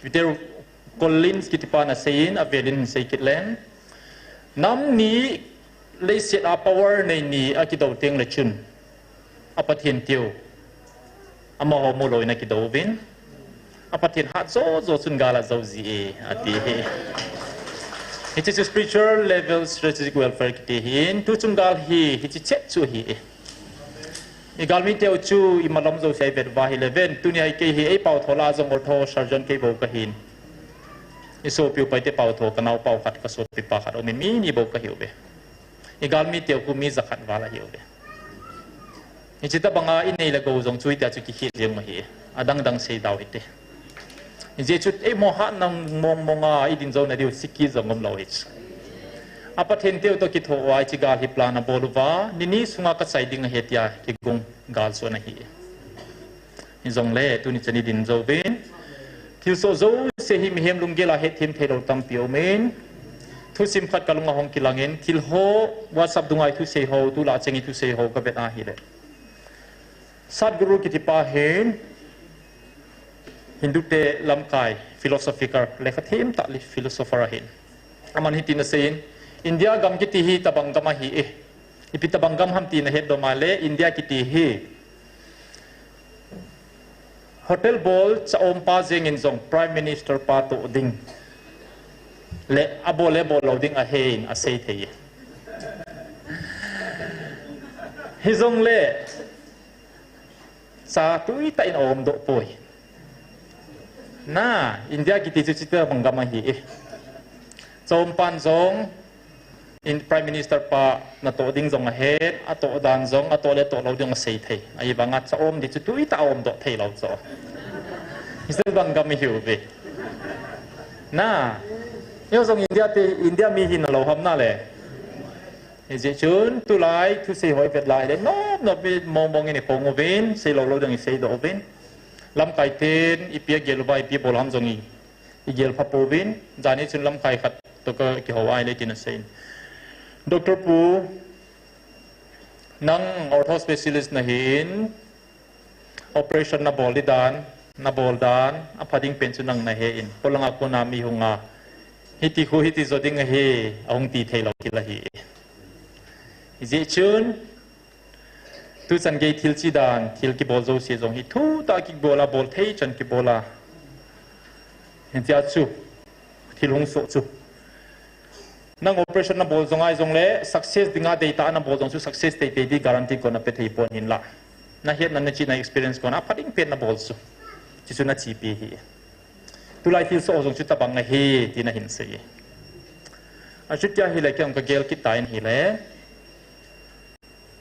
video collins kitipana sein avelin seikitlen nam ni le set a power nei ni akido teng le chun apathen tiu ama ho mo loi na kido vin apathin hat zo sun gala zo zi ati it is a spiritual level strategic welfare ki hin tu chungal hi hi chet chu hi igal mi teu chu imalom zo sai vet wa hi leven tu ni ai ke hi ei pau thola zo ngor tho sarjan ke bo ka hin iso piu pai te pau tho kanau pau khat ka so pi pa khat o mi ni bo ka hiu be igal mi teu ku mi zakhat wala hiu be ichita banga inei la go zong chui ta chu ki hi jeng ma hi adang dang sei daw ite je chut e moha nang mong monga idin zo na diu sikki zongom lo hich apathen teu to ki tho wai chi gal hi plana boluwa nini sunga ka sai ding hetia ki gung gal so na hi in zong le tu ni chani din zo ben thil so zo se hi mi hem lung gela he thim thelo tam pio men thu sim khat kalunga hong kilangin thil ho whatsapp dungai thu se ho tu la chengi thu se ho ka bet a hi le sadguru ki ti pa hen Hindu te lamkai philosophical lekhathim ta li philosopher hin aman hitin na sein India gam ki ti hi tabangam hi e ipi tabangam ham ti na het do male India ki ti hi hotel bol cha om pa jeng in zong prime minister pa to ding le abole bol loading a hein a sei thei hi zong le sa tui ta in om do poi na India ki ti chu chita bangam hi e chom pan zong in prime minister pa na to ding zong a het a to dan zong a to le to lo ding a sei thei ai banga cha om di chu tui ta om do thei lo cho isel bangam hi u be na yo zong India mi hin lo ham na le je chun tu lai tu sei hoi vet lai le no be mong ni pong ovin sei lo ding sei do ovin lam kai ten ipia gelu bai pi bolam zongi igel papovin jani chun lam kai khat to ka ki hawai le tin sein Dr. Pu nang ortho specialist na hin operation na bol dan apading pension nang na he in polanga ko na mi hunga hiti khu hiti zoding he ahong ti thelo kila hi je chun tu san ge thil chi dan thil ki bol zo se zong hi thu ta ki bola bol thei chan ki bola hin tia chu thil hung so chu nang operation na bol zong ai zong le success dinga data na bol zong chu success te pe di guarantee ko na pe thei pon hin la na het na chi na experience ko na pading pe na bol chu chi chu na chi pi hi tu lai thil so zong chu ta bang na hi ti na hin se a chu kya hi le kyang ka gel ki tain hi le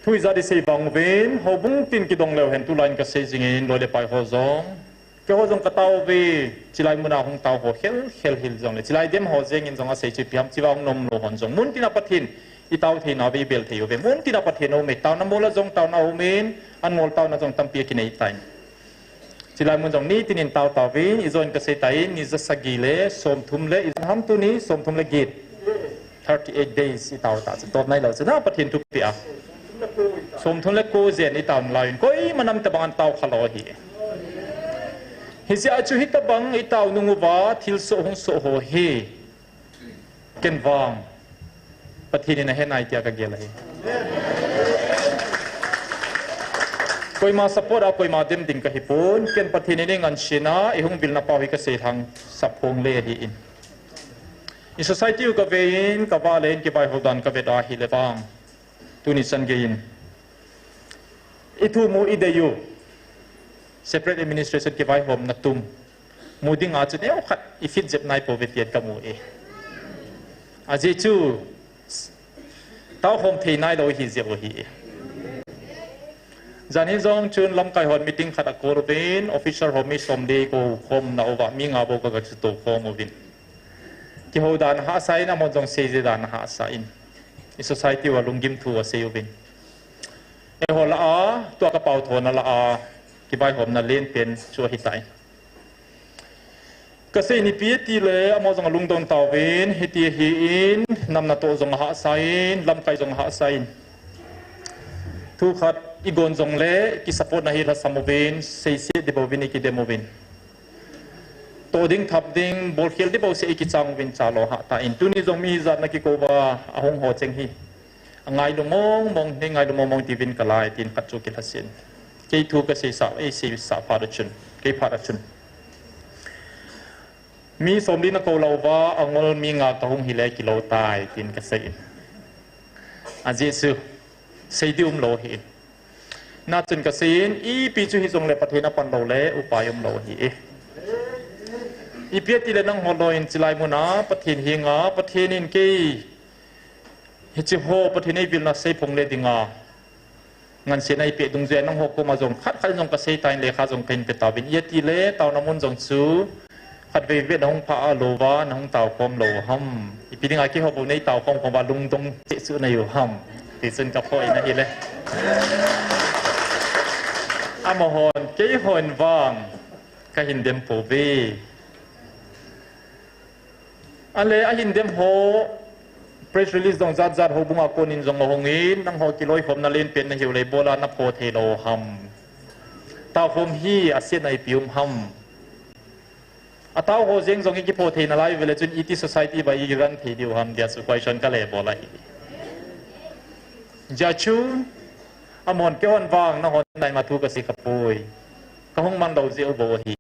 thui za di sei bang ven ho bung tin ki dong leo hen tu line ka sei jing in lo le pai ho zong ke ho zong ka tau ve chilai muna hong tau ho hel hil zong le chilai dem ho jeng in zong a sei chi piam chi wang nom lo hon zong mun tin a pathin i tau thei na ve bel thei ve mun tin a pathin o me tau na mola zong tau na o men an mol tau na zong tam pi ki nei tain chilai mun zong ni tin in tau ve i zon ka sei tai ni za sagi le som thum le i ham tu ni som thum le git 38 days i tau ta tot nai lo na pathin tu pi a som thun le ko zen i tam lain koi manam ta ban tau khalo hi hizia chu hitabang itaw nunguwa thil so hong so ho he ken wang pathini na henai tia ka gelai koi ma support a koi ma dem ding ka hipun ken pathini ni ngan shina ihung bil na pawi ka se thang saphong le hi in society ka vein ka valen ki bai hodan ka veda hi lewang tuni san gein itu mu ideyu separate administration ki bai hom na tum muding a chu ne khat ifit jep nai po vetiat ka mu aji chu tao hom thei nai lo hi je hi Zani zong chun lam kai hon meeting khat akor bin official hom mi som de ko hom na owa mi nga bo ka chu to hom ovin ki ho dan ha sai na mo jong se je dan ha sa in i society wa lungim thu a se ovin e ho la a to ka pau thon la a ki bai hom na len pen chu hi tai ka se ni pi ti le amo jong lung don taw vin hi ti hi in nam na to jong ha sa in lam kai jong ha sa in thu khat igon jong le ki support na hi la samovin se se de bovin ki demovin to ding thap ding bol khel de bo se ki chang vin chalo ha ta in tuni jong mi zat na ki ko ba ahong ho cheng hi angai lu mong mong ne ngai lu mong ti vin kalai tin khat chu ki hasin ke thu ka se sa e se sa pa da chun ke pa da chun mi som din na ko lo wa angol mi nga ka hong hi le ki lo tai tin ka se in aji su se di lo hi na chun ka sin i pi chu hi jong le pathena pan lo le upayom lo hi i pi ti le nang holoin chilai muna pathin hi nga pathenin ke hi chi ho pathinai vil na sei phong le dinga ngan se nai pe dung je nang ho ko ma jong khat khat jong ka sei tain le kha jong kain pe ta bin ye ti le taw na mun jong chu khat ve ve nong pha a lo wa nong taw kom lo ham i pi dinga ki ho bo nei taw kom kom ba lung dong che su na yu ham ti sun ka phoi na hi le amohon ke hon wang ka hindem po ve ale a hindem ho press release dong zat zat ho bunga konin jong hongin nang ho kiloi hom na len pen na hiu le bola na pho the lo ham ta hom hi a sen ai pium ham a ta ho jeng jong ki pho the na lai vele chun iti society ba i ran the diu ham dia su question ka le bola ja chu amon ke hon wang na hon nai ma thu ka si kapui ka hong man do je bo hi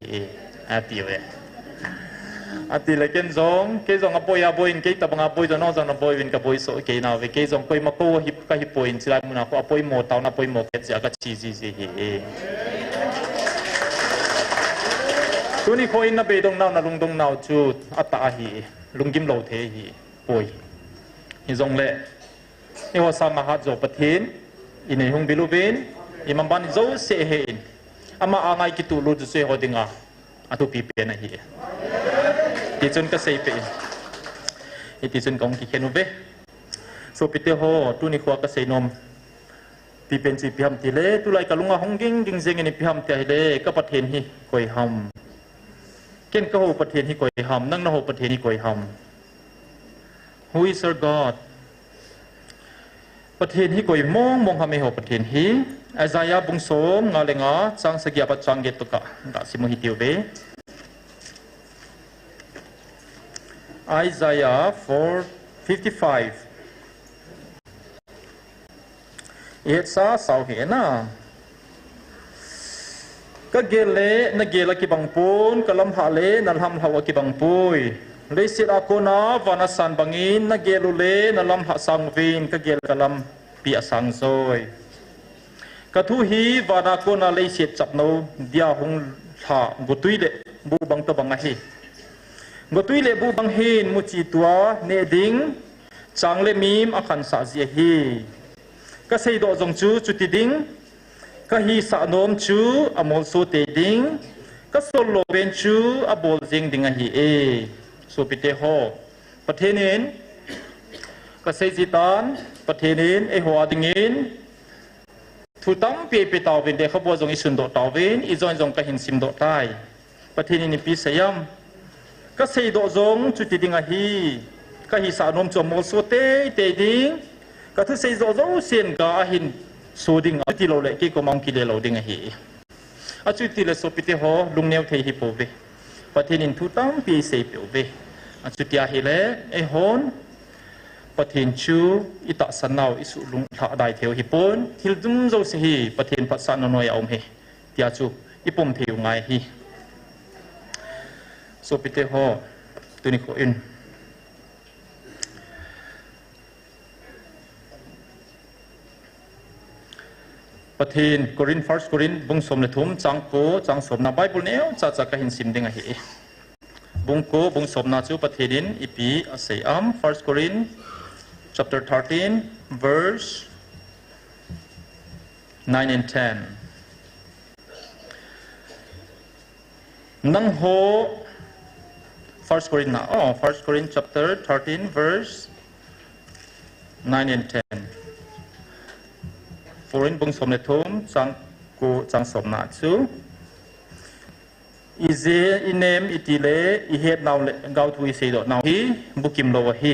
ati we ati le ken zong ke zong apoy aboin ke ta bang apoy no zong na boy win ka boy so ke na we ke zong koi ma ko hip ka hi point sila muna ko apoy mo taw na apoy mo ke ja ka chi ji ji hi tuni ko in na be dong naw na lung dong naw chu ata hi lungim lo the hi poi hi zong le ni wa sa ma ha zo pathin inay hong bilubin imamban zo se hein ama angay ki tulu du se hodinga atu pipe na hi ti chun ka sei pe ti chun kong ki khenu be so pite ho tu ni khwa ka sei nom pi pen chi piam ti le tu lai ka lunga hongging ding jeng ni piam ti le ka pathen hi koi ham ken ka ho pathen hi koi ham nang na ho pathen hi koi ham who is our god pathen hi koi mong hame ho pathen hi Isaiah bung som nga lenga chang sagya pa chang get to ka da simu hi tiu be Isaiah 4:55 it sa sau he na ka gele na gela ki bang pun kalam ha le na lam hawa ki bang pui le sit akona vana san bangin na gelu le na lam ha sang vin ka gel kalam pi asang soi ka thu hi vana kona le sit chap no dia hung tha gutui le bu bang to bang hi gutui le bu bang hin mu chi tua ne ding chang le mim akhan sa ji hi ka sei do jong chu chuti ding ka hi sa nom chu amol so te ding ka sol lo ben chu abol jing ding a hi e so pite ho pathenin ka sei jitan pathenin e ho adingin thu tam pe pe taw ben de khabo jong isun do taw ben i join jong ka hin sim do tai pathenin ni pi sayam ka sei do jong chuti ding a hi ka hi sa nom chu amol so te te ding ka thu sei zo zo sen ka hin so ding ti lo le ki ko mong ki le lo ding a hi achu ti le so pite ho lung neu thei hi po ve pathin in thu tam pi se pe ve achu tia hi le e hon pathin chu ita sanau isu lung tha dai theu hi pon thil dung zo se hi pathin phat sa no noi om he tia chu ipum theu ngai hi so pite ho tu ni ko in pathin Corin first Corin bung som le thum chang ko chang som na Bible neu cha cha ka hin sim ding a hi bung ko bung som na chu pathin ipi asai am first Corin chapter 13 verse 9 and 10 nang ho first Corin na first Corin chapter 13 verse 9 and 10 Foreign bung som le thum chang ko chang som na chu ize inem itile I het naw le gau thui se do naw hi bukim lo hi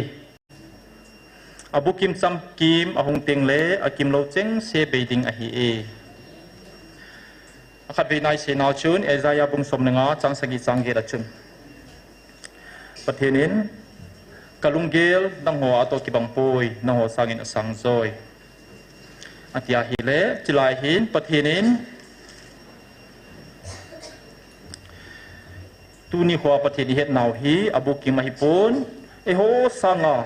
abukim cham kim ahung teng le akim lo cheng se beiding a hi e akhat ve nai se naw chun Isaiah bung som le nga chang sagi chang ge da chun pathenin kalunggel nang ho ato ki bang poi nang ho sangin asang zoi atia hi le chilai hin pathinin tu ni khwa pathini het naw hi abuki ma hi pon e ho sanga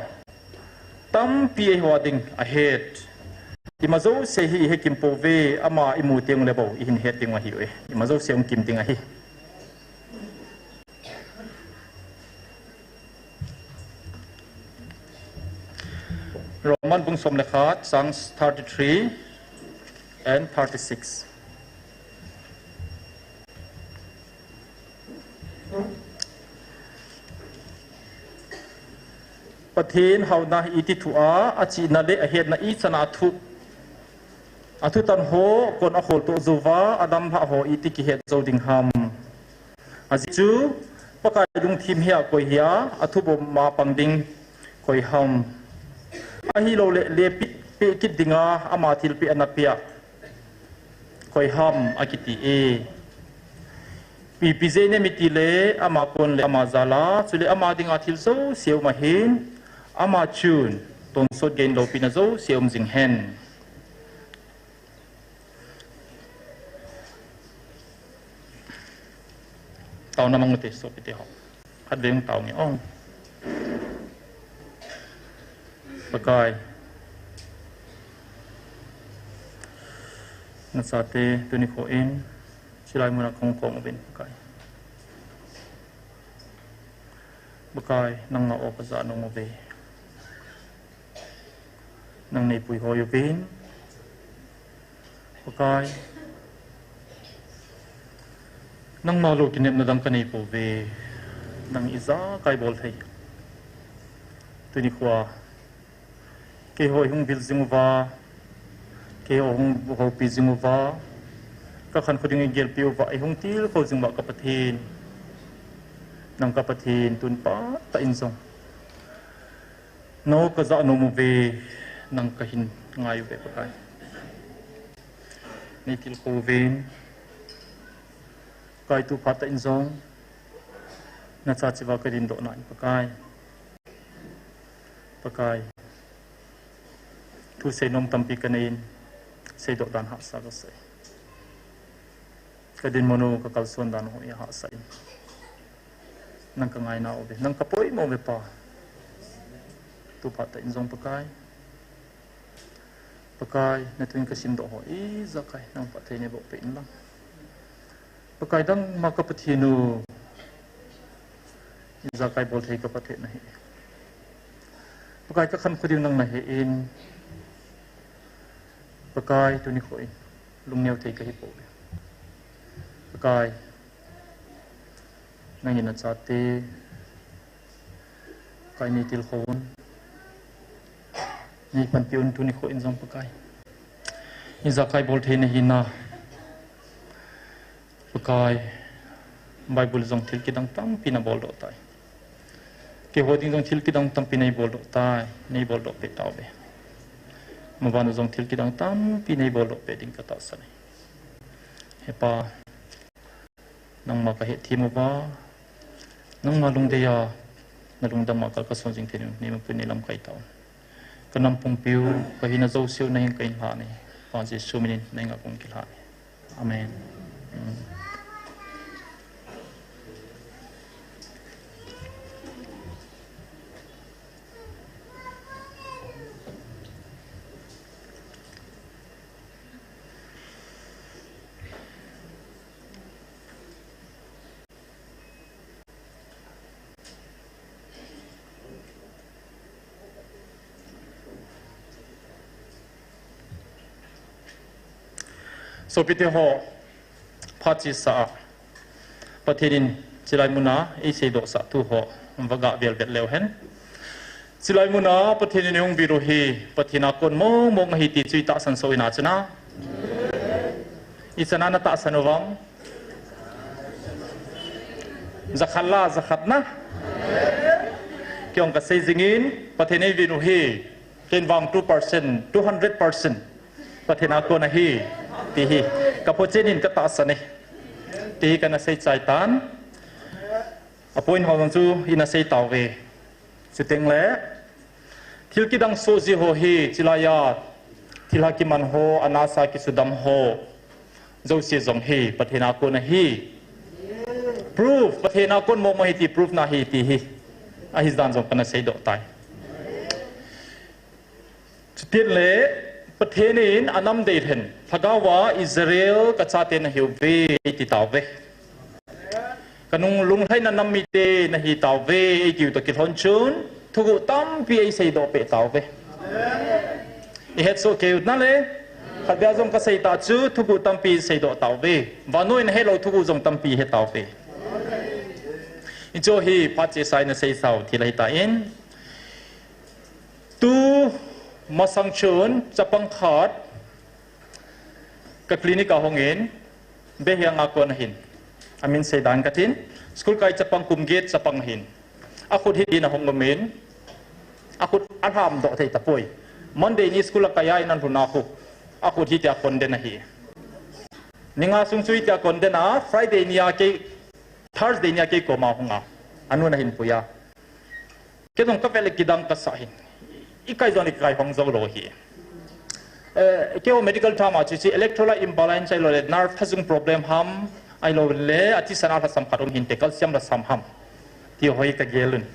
tam pi e ho ding a het imazo se hi he kim po ve ama imu teng le bo I hin het ding ma hi we imazo se um kim ding a hi Roman bung som le khat Psalms 33 and 36 pathin hauna iti thua achi na le ahet na I chana athu tan ho kon a khol to zuwa adam ha ho iti ki het zo ding ham aji chu pakai dung thim hia koi hia athu bo ma pangding koi ham ahi lo le pi kit dinga ama thil pi anapia koi ham akiti e pi je ne mitile ama kon le ama zala chule ama dinga thil zo seu ma hin ama chun ton sot gain lo pina zo seum jing hen tao namang te so pite ho hat veng tao ngi ong pakai na sate tu ni ko in silai muna kong kong bin pakai nang na o pa za no mo ve nang nei pui hoyo bin pakai nang ma lo kinep na dang kanei po ve nang iza kai bol thei tu ni kwa ke hoi hung bil zinguwa ke hung ho pi zinguwa ka khan khuding gel pi wa I hung til ko zingwa ka pathin nang ka pathin tun pa ta in song no ka za no mu ve nang ka hin ngai ve pakai ni til ko ven kai tu pa ta in song na cha chiwa ka din do na pakai tu se nom tampi kanin se do dan ha sa ga se kadin mono ka kalson dan ho ya ha sa nang ka ngai na obe nang ka poi mo be pa tu pa ta inzong pakai na tuin ka sim do ho I zakai nang pa the ne bo pe in lang pakai dang ma ka pathinu zakai bol thei ka pathe na hi pakai ka khan khuding nang na he in pakai tu ni khoi lung neu thei ka hi po pakai nang ina chate kai ni til khon ni pan piun tu ni khoi in jong pakai ni zakai bol thei na hi na pakai Bible jong thil ki dang tam pina bol do tai ke hoding jong thil ki dang tam pinai bol do tai nei bol do pe taw be mawan jong thil ki dang tam pinai bol do pe ding ka ta sa nei hepa nang makahit timu ba nang malung deya nalung dang makal kasong jing tinu ni mapunilam kay taon kanampung piu kahina zo siu na yung kain hani pa Jesu minin na yung akong kilhani amen. So piti ho pachi sa patinin silai muna isi do sa tu ho vaga velvet leuhen silai muna patinin yung biruhi patina kon mo ngahiti chui ta san so ina chana isana na ta sanovam zakhalla zakhatna kyong ka sejingin patini biruhi kenwang 2% 200% patina kon hi tihi kapochenin katasane tihi kana sei chaitan apoin hawang chu ina sei tawe sitengle thilkidang soji ho hi chilaya thilaki man ho anasa ki sudam ho zosi zong hi pathena ko na hi proof pathena kon mo mo hi proof na hi tihi ahis dan zong kana sei do tai chitinle pathenin anam deithen thagawa Israel kachate na hiuve ti tawve kanung lunghai na namite na hi tawve ki to kilhon chun thugu tam pi ai sei do pe tawve i het so ke na le khabya jong ka sei ta chu thugu tam pi sei do tawve vanoi na hello thugu jong tam pi he tawve i cho hi pache sai na sei sau thi lai ta in tu masang chun chapang khat ka klinik a hongin behiang akon hin amin sei dan katin school kai chapang kumget chapang hin akut hi din a honglomin akut arham do thei tapoi monday ni school kaya inan huna khu akut hi ta kon den hi ninga sung chui ta kon den a friday ni a ke thursday ni a ke ko ma hunga anu na hin puya ke dong ka vele kidang ka sa hin ikai zoni kai hong zo lo hi ke o medical trauma chi electrolyte imbalance ai lo le nerve phasung problem ham ai lo le ati sana tha sam kharom hin te calcium la sam ham ti hoi ka gelun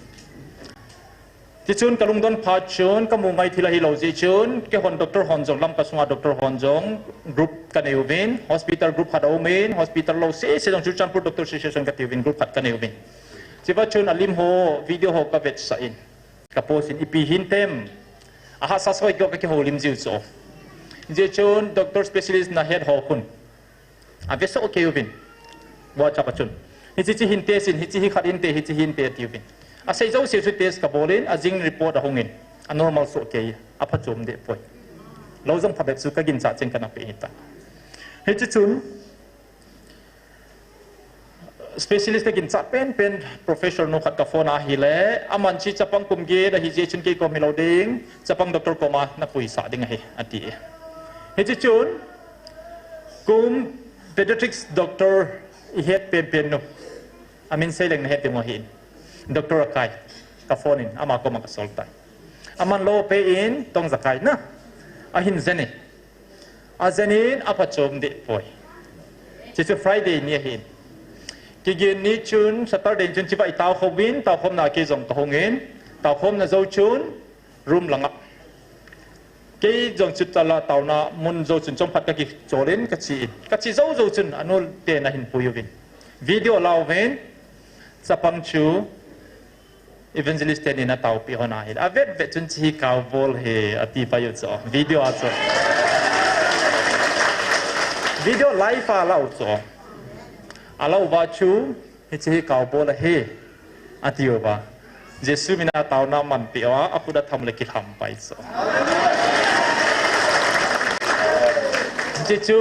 ti chun kalung don pha chun ka mu ngai thila hi lo ji chun ke hon doctor hon jong lam ka sunga doctor hon jong group ka neuvin hospital group hat omen hospital lo se jong chu champur doctor association ka neuvin group hat ka neuvin chiba chun alim ho video ho ka vet sa in ka post in ipi hintem aha sa soi go ka ke holim jiu cho je chun doctor specialist na head ho kun aveso okay ubin wa cha pachun hi chi hin te sin hi chi khat in te hi chi hin te tiubin a sei zo se su test ka bolin a jing report a hongin a normal so okay a phachum de poi lo jong phabek su ka gin cha chen kana pe ita hi chi chun specialist gin cha pen professional no khat ka phone a hi le aman chi chapang kumge da hi je chun ke ko miloding chapang doctor ko ma na pui sa ding hi ati hi chi chun kum pediatrics doctor i het pen no amin seleng na het mo hin doctor akai ka phone in ama ko ma ka solta aman lo pe in tong zakai na a hin zeni a zenin apa chom de poi chi chu friday ni hin ki gen ni chun saturday chun chi bai taw khobin taw khom na ke jong ka hongin taw khom na zo chun room langa ke jong chut tala taw na mun zo chun chom phat ka ki cholen ka chi zo chun anul te na hin puyuvin video law ven sapang chu evangelist te ni na taw pi hona hi avet vet chun chi ka vol he ati pa yo cho video a cho video live a law cho alau ba chu hi chi ka vol he ati yo ba jesu mina taw na man pi wa aku da tham le ki tham pai so jesu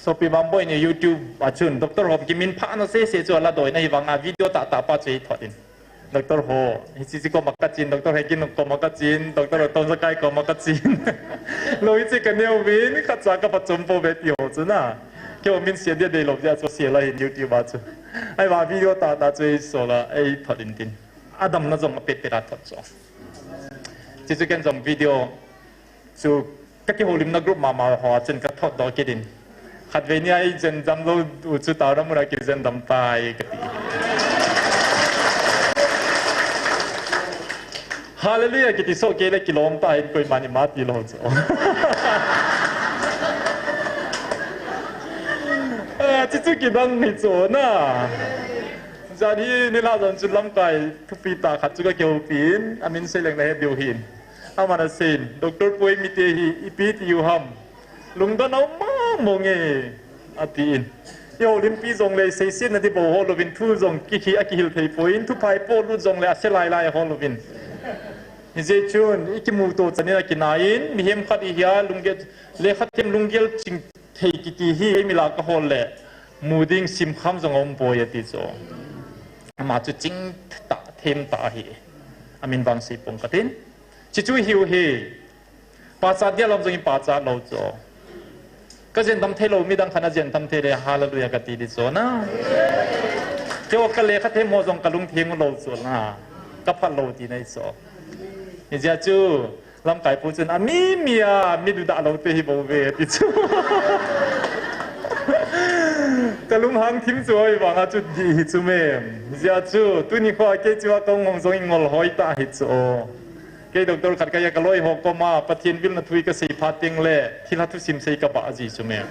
so pi bamboy ni YouTube achun doctor ho kimin pha na se chu ala doi na hi wanga video ta pa chei thodin doctor ho hi chi ko makachin doctor he kin ko makachin doctor ton sa kai ko makachin loi chi ka neu win kha cha ka pa chom po bet yo chu na เกี่ยวมินเสียเดียดเลยหลบจะเสียอะไรเห็นยูทูบมาจูไอ้ว่าวิดีโอตาช่วยสอนไอ้ถอดดินอาดัมน่าจะมาเป็ดรัดถอดสอนที่จะกันจำวิดีโอจูก็ที่โฮลิมนักกรุ๊ปมาหัวจนกระทบดอกกิดินขัดเวนี่ไอ้เจนจำเราจูตาเราเมื่อกี้เจนดำตายกติฮาเลลูยากิติโซเกเลกิโลมตายก็มันมาตีโลจ้ะจิจุกิดังไม่โจน่ะจานี้นี่เราจะลำไก่ทุกปีตาขัดจุกเกี่ยวปีนอามินเซลังในเดียวหินอามานาเซนดรป่วยมีเตหีอีปีที่อยู่ห้ำลุงตอนเอามามงเงอาตีนโยลิมปีจงเลยเสียนาทีโบฮอลวินทูจงกิคิอากิฮิลเทยป่วยทุกภายโปลุจงเลยอาเซลายลายฮอลวินนี่เจ้าชนอีกิมูโตจันนี่นักนาอินมีเฮมขัดอีเฮียลุงเกตเลขัดเฮมลุงเกลจิงเทกิติฮีมีลากฮอลเล่มูดิ้งซิมคำจงอมป่วยติโจมาจุจิงตาเทมตาฮีอามินบังสีปงกตินจิจุหิวฮีภาษาเดียลมจงอิภาษาเราโจก็เจนทำเทโลมีดังขนาดเจนทำเทเลฮาเลลูยากติดิโจนะเจ้าก็เลขัดเทมโมจงกลุงเทมเราโจนะกับพันโลตีในโจนี่จะจูลำไก่ปูจนอามีเมียมีดูดาเราเตหิบเวติจูแต่ลุงหังทิมสวยบางอาจุดดีจูเมมจะจูตุนี่ข้อเกจิวากงงซงอิงอลหอยตาหิจูเกดอกขัดกายกลอยหกก็มาปะเทียนวิลนัทวีก็สีพาติงเล่ที่รัทุสิมเซกบะจีจูเมม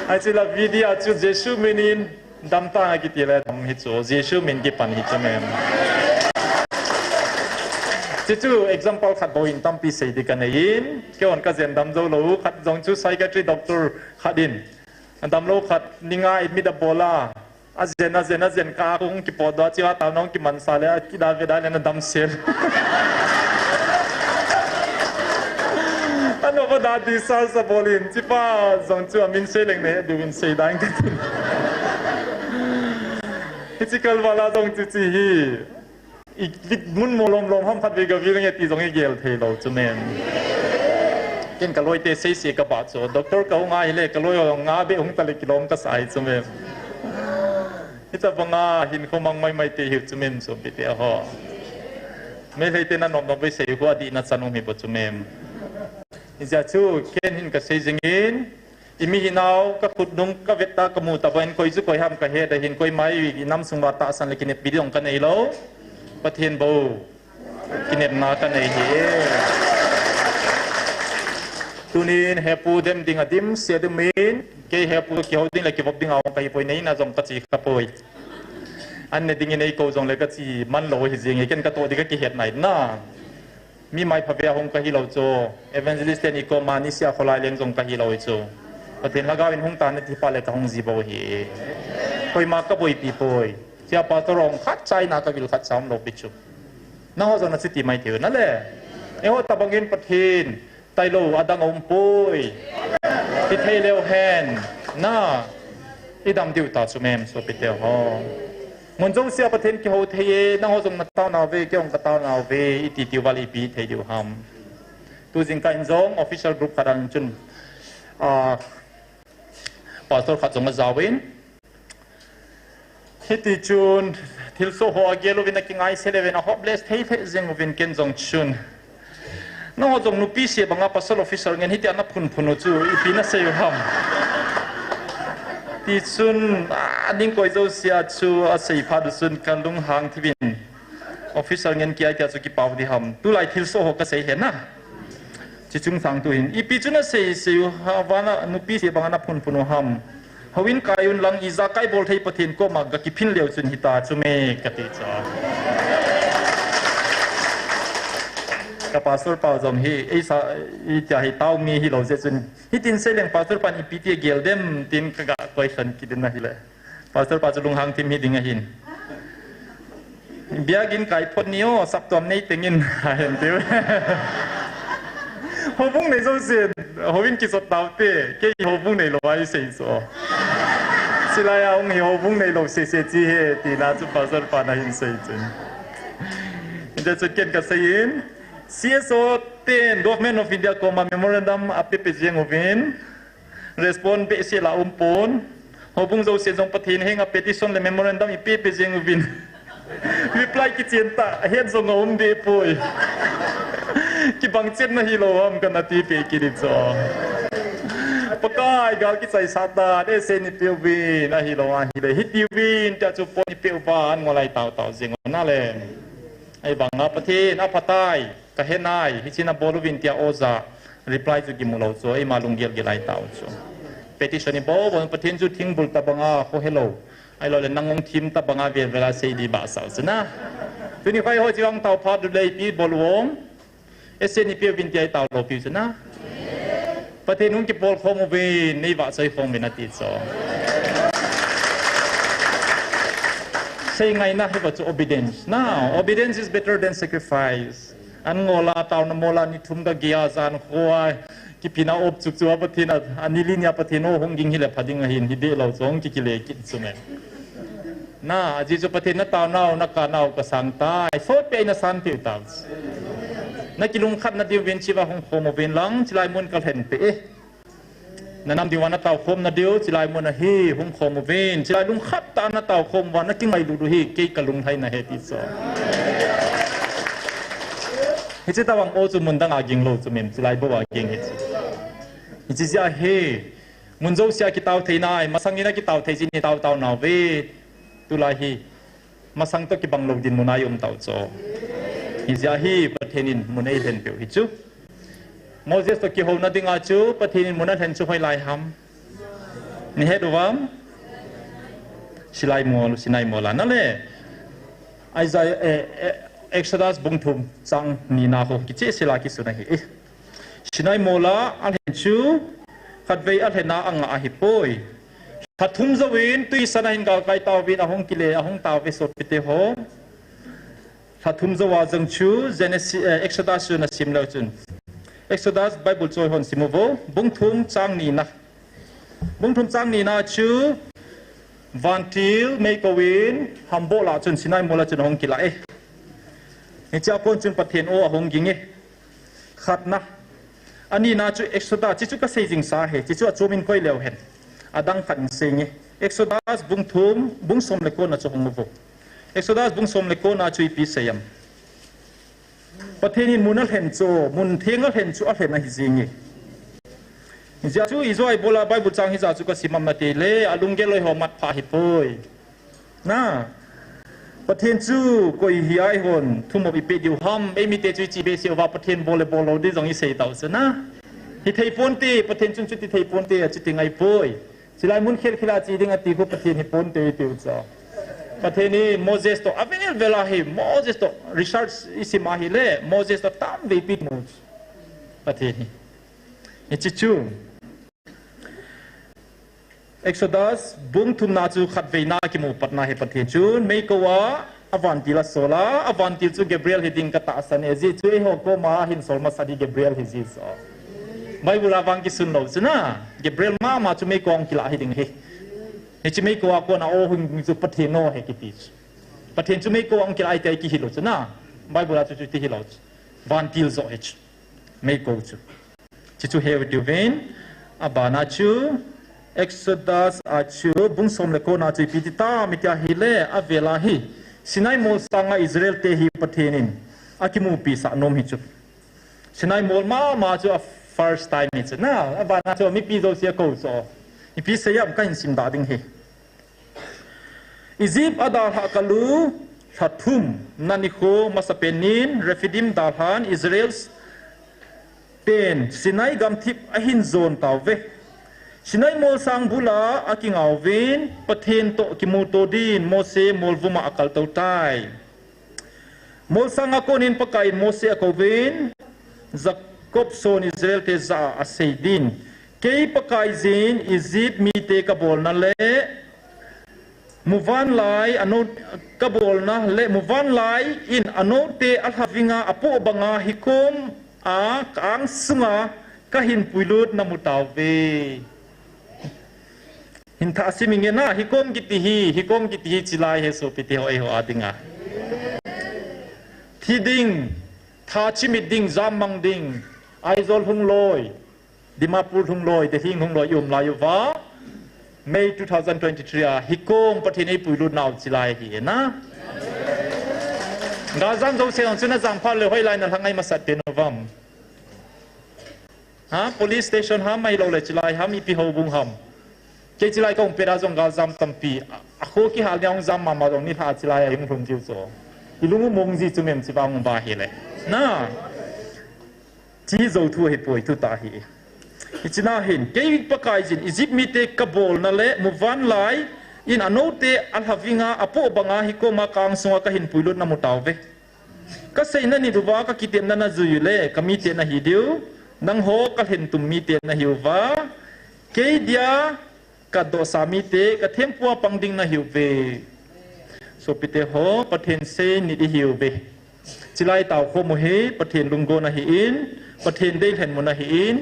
ไอจิลาวิดีอาจูเจชูเมนินดัมตากิติเลทำหิจูเจชูเมนกิปันหิจูเมมจู่ example ขัดบ่อินตั้มปีเสดีกันเองเกี่ยวกับเรื่องดำโจลูขัดจงชู psychiatry doctor ขัดอินดำโลขัดนิงาอิดมิดาโบลาอาเจนกาคงกิปอดจิวาตาวน้องกิมันซาเลกิดาเวดาเลนดำเซลอันนั้นว่าดาดิซาสบอลินจิป้าจงชูอามินเซเลงเนี่ยดูวินเซดังกันฮิจิคัลวาลาจงจูจีฮีอีกวิดมุนโมลมห้องพัดวิกวิลเงตีตรงนี้เกลเทโลจุเมนเก่งกะลอยเตะเสียกระบาดโจด็อกเตอร์เขาง่ายเลยกะลอยงาเบะหงตะลิกิโลมก็สายจุเมนที่จะบังอาหินเขามังไม่เตะหิวจุเมนสุบิเตะฮอไม่เลยเตะนั่นนมไปเสียหัวดีนัดสนุกมีบทจุเมนนี่จะชูเก่งหินก็เสียจริงอิมิหินเอาก็ขุดดุงก็เวตากมูตะวันคอยจุคอยห้ามก็เหตุหินคอยไม้น้ำสุงบาตาสันเลกินบิดองกันเอโลประเทศบูกินเน็ตนากันเองตุนินเฮปูเดมดิ้งอดิมเสียดมินเกย์เฮปูเกี่ยวดิ้งเลยเกี่ยวกับดิ้งเอาไปปอยนี้น่าจงกระจีกระปอยอันนี้ดิ้งในกูจงเลยกระจีมันโลหิจิงเกันกระตัวดิ้งก็เกี่ยเหตุไหนน่ะมีไม้พะเวียหงกะฮิโลโจเอเวนเจลิสเตนิโกมานิเซียคนลายเลี้ยงจงกะฮิโลโจประเทศละกาวินหงตานในที่ปาเลตหงจีโบฮีปอยมากกระปอยปีปอยเจ้าปัตตรองขัดใจนักวิลขัดซ้ำโลบิชุน้าจะนัดสิติไม่เถื่อนนั่นแหละเอวตะบังเงินประเทศไตโลอดังอมปุยที่เทเลวแฮนน่าที่ดำดิวตาสุเมมสุปิเตลฮอมันจงเสียประเทศที่เขาเทน้าจงนัดตานาเวเกี่ยงกับตานาเวอิติติวาลีปีเทดิวฮัมตัวจริงการจง official group ขัดจุนปัตตรขัดจงมาจาวินฮิติจุนทิลโซหัวเกลวินักง่ายเสเลวินฮอบเลสเทย์เซงวินเกนจงชุนน้องจงนุปีเสียบังอาปัสโลฟิสเงินฮิติอันนับพุนพุนจูอีปีน่าเสียหัมที่จุนอันนี้ก็จะเสียจูอาศัยพาดุจุนกันลุงหางที่วินออฟฟิศเงินกี่ไอ้ที่จุกิปาวดีหัมตุไลทิลโซหัวก็เสียเห็นนะที่จุงสังตุหินอีปีจุนน่าเสียฮาวานานุปีเสียบังอานับพุนพุนหัมฮวินกายุนลังอิจากายบอลไทยประเทศก็มากกิพินเลี้ยวจุนฮิตาจุเมกติจ้ากระปาสุรปาวจอมฮีไอ้สาอีจ่าฮิตามีฮิโลเจจุนฮิตินเซเลงปาสุรปันอีพีทีเกลเดมตินกะกะคอยสันกิดนะฮิเลปาสุรปาจุลุงหางทิมฮิดิงหินเบียกินไก่พดนิ้วสับตัวนี้ติงินเห็นติวฮอบุ้งในโซเซียนฮอวินกิสตาวเต้เกี่ยฮอบุ้งในโลไอเซนโซสิลายองฮอบุ้งในโลเซเซจีเฮตีน่าจุปาสุรปานาหินเซจุนจะจุดเกินกับเซียนCSO ten Government of India Koma Memorandum api pejeng ovin respond be se la pon hobung zo se jong pathin henga petition le memorandum ipe pe jeng win reply ki chenta head zong de poi ki bang chen na hi lo am kan ati pe ki ri zo pakai gal ki sai sata de se ni pe win na hi lo a hi le hit di win ta chu pon pe ban ngolai tau tau jeng na le ai bang a pathin a patai ka henai hi china bolu win tia oza reply chu ki mulo cho ai malung gel gelai tau cho petition ni bo bon pathin chu thing bul ta banga ho hello ai lo le nangong thim ta banga ve vela sei di ba sa chna tu ni khai ho chiang tau phat du lei pi bolwong ese ni pe win tia tau lo pi chna pathin nung ki pol khom ve nei wa chai khom ve na ti cho say ngai na he chu obedience now obedience is better than sacrifice an ngola taw na mola ni thum da gia zan khwa ki pina op chuk chu pathin anili nya pathin o honging hi le phading hin hi de lo chong ki le ki chume na ji chu pathin na taw naw na ka naw ka sang tai so pe na san ti taw na kilung khat na di wen chi wa hong khom wen lang chilai mun kal hen pe na nam di wana taw khom na dio chilai mun na hi hong khom wen chilai lung khat ta na taw khom wa na ki mai du hi ke kalung thai na he ti so hi che tawang o chu mun dang a ging lo chu mem chilai bo wa ging hi hi chi ja he mun zo sia ki taw thei nai masang ina ki taw thei chi ni taw taw na ve tu la hi masang to ki bang lo din munai taw cho hi ja hi pathenin munai hen pe hi chu Moses to ki ho na dinga chu pathenin munat hen chu hoi lai ham ni he duwam silai mo sinai mo la na le Isaiah Exodus bung thum chang ni na ho ki che sila ki suna hi sinai mola al hen chu khat vei al hen na ang a hi poi khat thum zawin tui sana hin gal kai taw win a hong kile a hong taw ve sot pite ho khat thum zawa jang chu Genesis Exodus na sim lo chun Exodus Bible choi hon simuvo bung thum chang ni na chu vantil make a win hambola chun sinai mola chun hong kila ni cha pon chung pathen o ahong ginge khat na ani na chu exodus chi chu ka seijing sa he chi chu achumin koi lew hen adang khan senge exodus bung thum bung som le ko na chu hong vo exodus bung som le ko na chu pi sayam pathenin munal hen chu mun thengal hen chu a hen na hi jinge ni cha chu izoi bola bible chang hi cha chu ka simam na te le alung ge loi ho mat pha hi poi na pathen chu koi hi ai hon thumo bi pe diu ham e mi te chu chi be se wa pathen bole bolo di jong i sei taw se na hi thei pon te pathen chung chu ti thei pon te chi ti ngai poi silai mun khel khila chi ding a ti ko pathen hi pon te tiu cha pathen ni Moses to avenel vela hi Moses to research isi ma hi le Moses to tam ve pit mu pathen ni chi chu Exodus bung thum na chu khat veina ki mu patna he pathen chun mei ko wa avanti la sola avanti chu Gabriel hiding ka ta san e ji chu ho ko ma hin sol ma sadi Gabriel he ji so Bible awang ki sun lo chuna Gabriel ma chu mei ko ang kila hiding he chi mei ko ko na o hun chu pathen no he ki ti pathen chu mei ko ang kila ai tai ki hilo chuna Bible chu chu ti hilo vantil zo he mei ko chu he with you vein abana chu Exodus achu bung som le ko na chi pitita mitya hile avela hi sinai mol sanga Israel te hi pathenin akimu pi sa nom hi chu sinai mol ma chu a first time ni chu na abana chu mi pi zo sia ko so mi pi se yam kan sim da ding he Egypt adal ha kalu thathum nani kho masapenin refidim dalhan Israel's pen sinai gam thip ahin zone tawve Sinai mol sang bula aking awin pathen to kimuto din Mose mol vuma akal tautai mol sang akonin pakai Mose akawin Jacob son Israel te za aseidin kei pakai zin Egypt mi te kabol na le muvan lai ano kabol na le muvan lai in ano te alhavinga apo banga hikom a kang sunga kahin puilut na mutawe Hinta asimingin na hikom kitihi chilai he so piti ho eho adinga thiding tha chimiding zamang ding aizol hung loi ดิมาปูทุ่งลอยแต่ทิ้งทุ่งลอยยมลายวะMay 2023 ฮิโกงประเทศนี้ปุยรุ่นนาวจิลายเห็นนะกาซัมโจเซียนสุนัขจังพาเลยห้อยไลน์นั่นทั้งไงมาสัตย์เป็นวัมฮะ police station ฮะไม่เราเลยจิลายฮะมีปีหูบุงฮะเจ้าจิลายก็องเปร่าจงกาซัมตั้มปีอะโคกี้หาเลี้ยงซัมมาตรงนี้พาจิลายยังรุ่งจิ้วโซ่ที่ลุงมงจีจุเมมจิบางบาเฮเลยนะจีโจทั่วเหป่วยทุตาเฮอิจนาเห็นเกี่ยวกับการจินอียิปต์มีเตกบอลนั่นแหละมุวันไลอินอโนเตอัลฮาวิงาอโปบังอาฮิโกมาคังสงก็เห็นปุยลุนนามุตาวเวก็เซนนั่นนี่ดูว่าก็คิดเต็มนั่นน่ะจุยเล่ก็มีเตนะฮิดิวนังโฮก็เห็นตุมมีเตนะฮิวว่าเกี่ยดียก็โดสามีเตก็เทมปัวปังดิงนะฮิวเวสุปิเตโฮประเทศเซนิดิฮิวเวจิไลตาวโคโมเฮประเทศลุงโกนะฮิอินประเทศเดลเห็นมุนะฮิอิน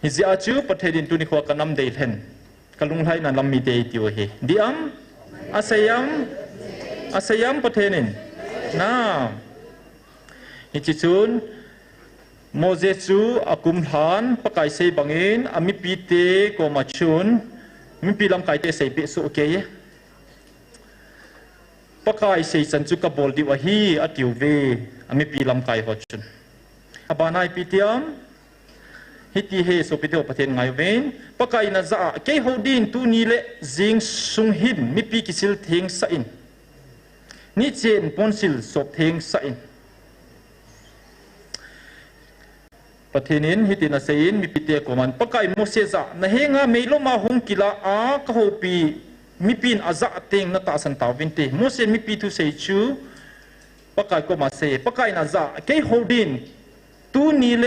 ฮิซิอาจูประเทศอินตุนิขวากันนำเดลเห็นกลุงไทยนั่นลำมีเดติวเฮดิอัมอาเซียมประเทศนินน่าฮิจิจุนโมเสสูอากุมหานปะไก่เซบังเอินอามิปีเตโกมาชุนมิปีลำไก่เตเซปิสุโอเคปะไก่เซสันจุกบอลดิวะฮีอาติวเวอามิปีลำไก่ฮอชุนอาบานายปีเตียมฮิติเฮสุปิเตอประเทศไงเวนปะไก่น่าจะเกี่ยวดินตูนีเลจิงซุงหินมิปีกิสิลเทงสัอินนี่เจนปอนสิลศพเทงสัอินประเทศนี้ฮิตินาเซนมีปิเตกมันปะไก่โมเสสะนะเฮงาเมโลมาฮงกิลาอาก็ฮูปีมีปีนอาซาเตงนาตาสันตาวินเตโมเสมีปีทุเซจูปะไก่ก็มาเซปะไก่นาซาเกี่ยวดินตูนี่เล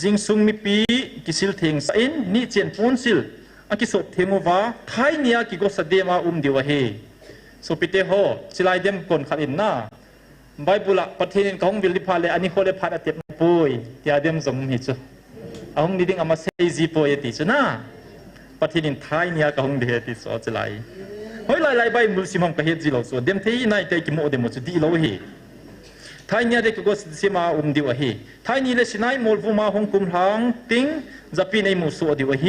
จิงซุงมีปีกิสิลเทงสัอินนี่เจนปอนสิลอากิศพเทงวาไทยเนี่ยกิโกสเดมาดีวะเฮสุปิเตโฮสิไลเดมคนขัดอินน่าไบเบิลประเทศของวิลิพาเลอันนี้เขาเลยพาดเต็มปุยที่อาเดมสมหิตจูอาหงนี่ดิ้งอามาเซซีปุยติจูน่าประเทศไทยเนี่ยก็หงเดียติสอจิไลเฮ้ยไล่ใบมุสลิมก็เฮ็ดจิโลส่วนเดมที่นายเตกิโมเดมจุดีโลเฮไทยเนี่ยเด็กก็สิมาดีวะเฮไทยนี่เลยสินายมอลฟูมาหงคุมหางติงจะปีในมุสวดีวะเฮ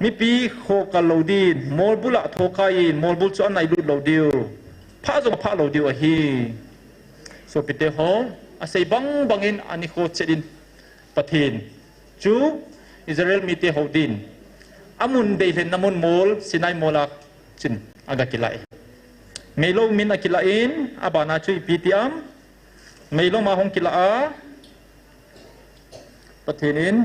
มีปีโคกาโลดีนมอลบุละโทกายมอลบุลจอนในลุดโลดิวพระจงพระโลดิวะเฮสุปิเตโฮอาศัยบังอินอันนี้โคเชดินประเทศจูอิสราเอลมีเตโฮดินอามุนเดลนามุนโมลสินายโมลักจินอากากิไลเมโลมินอากิลาอินอาบานาชุยปีติอัมเมโลมาฮงกิลาอาประเทศนี้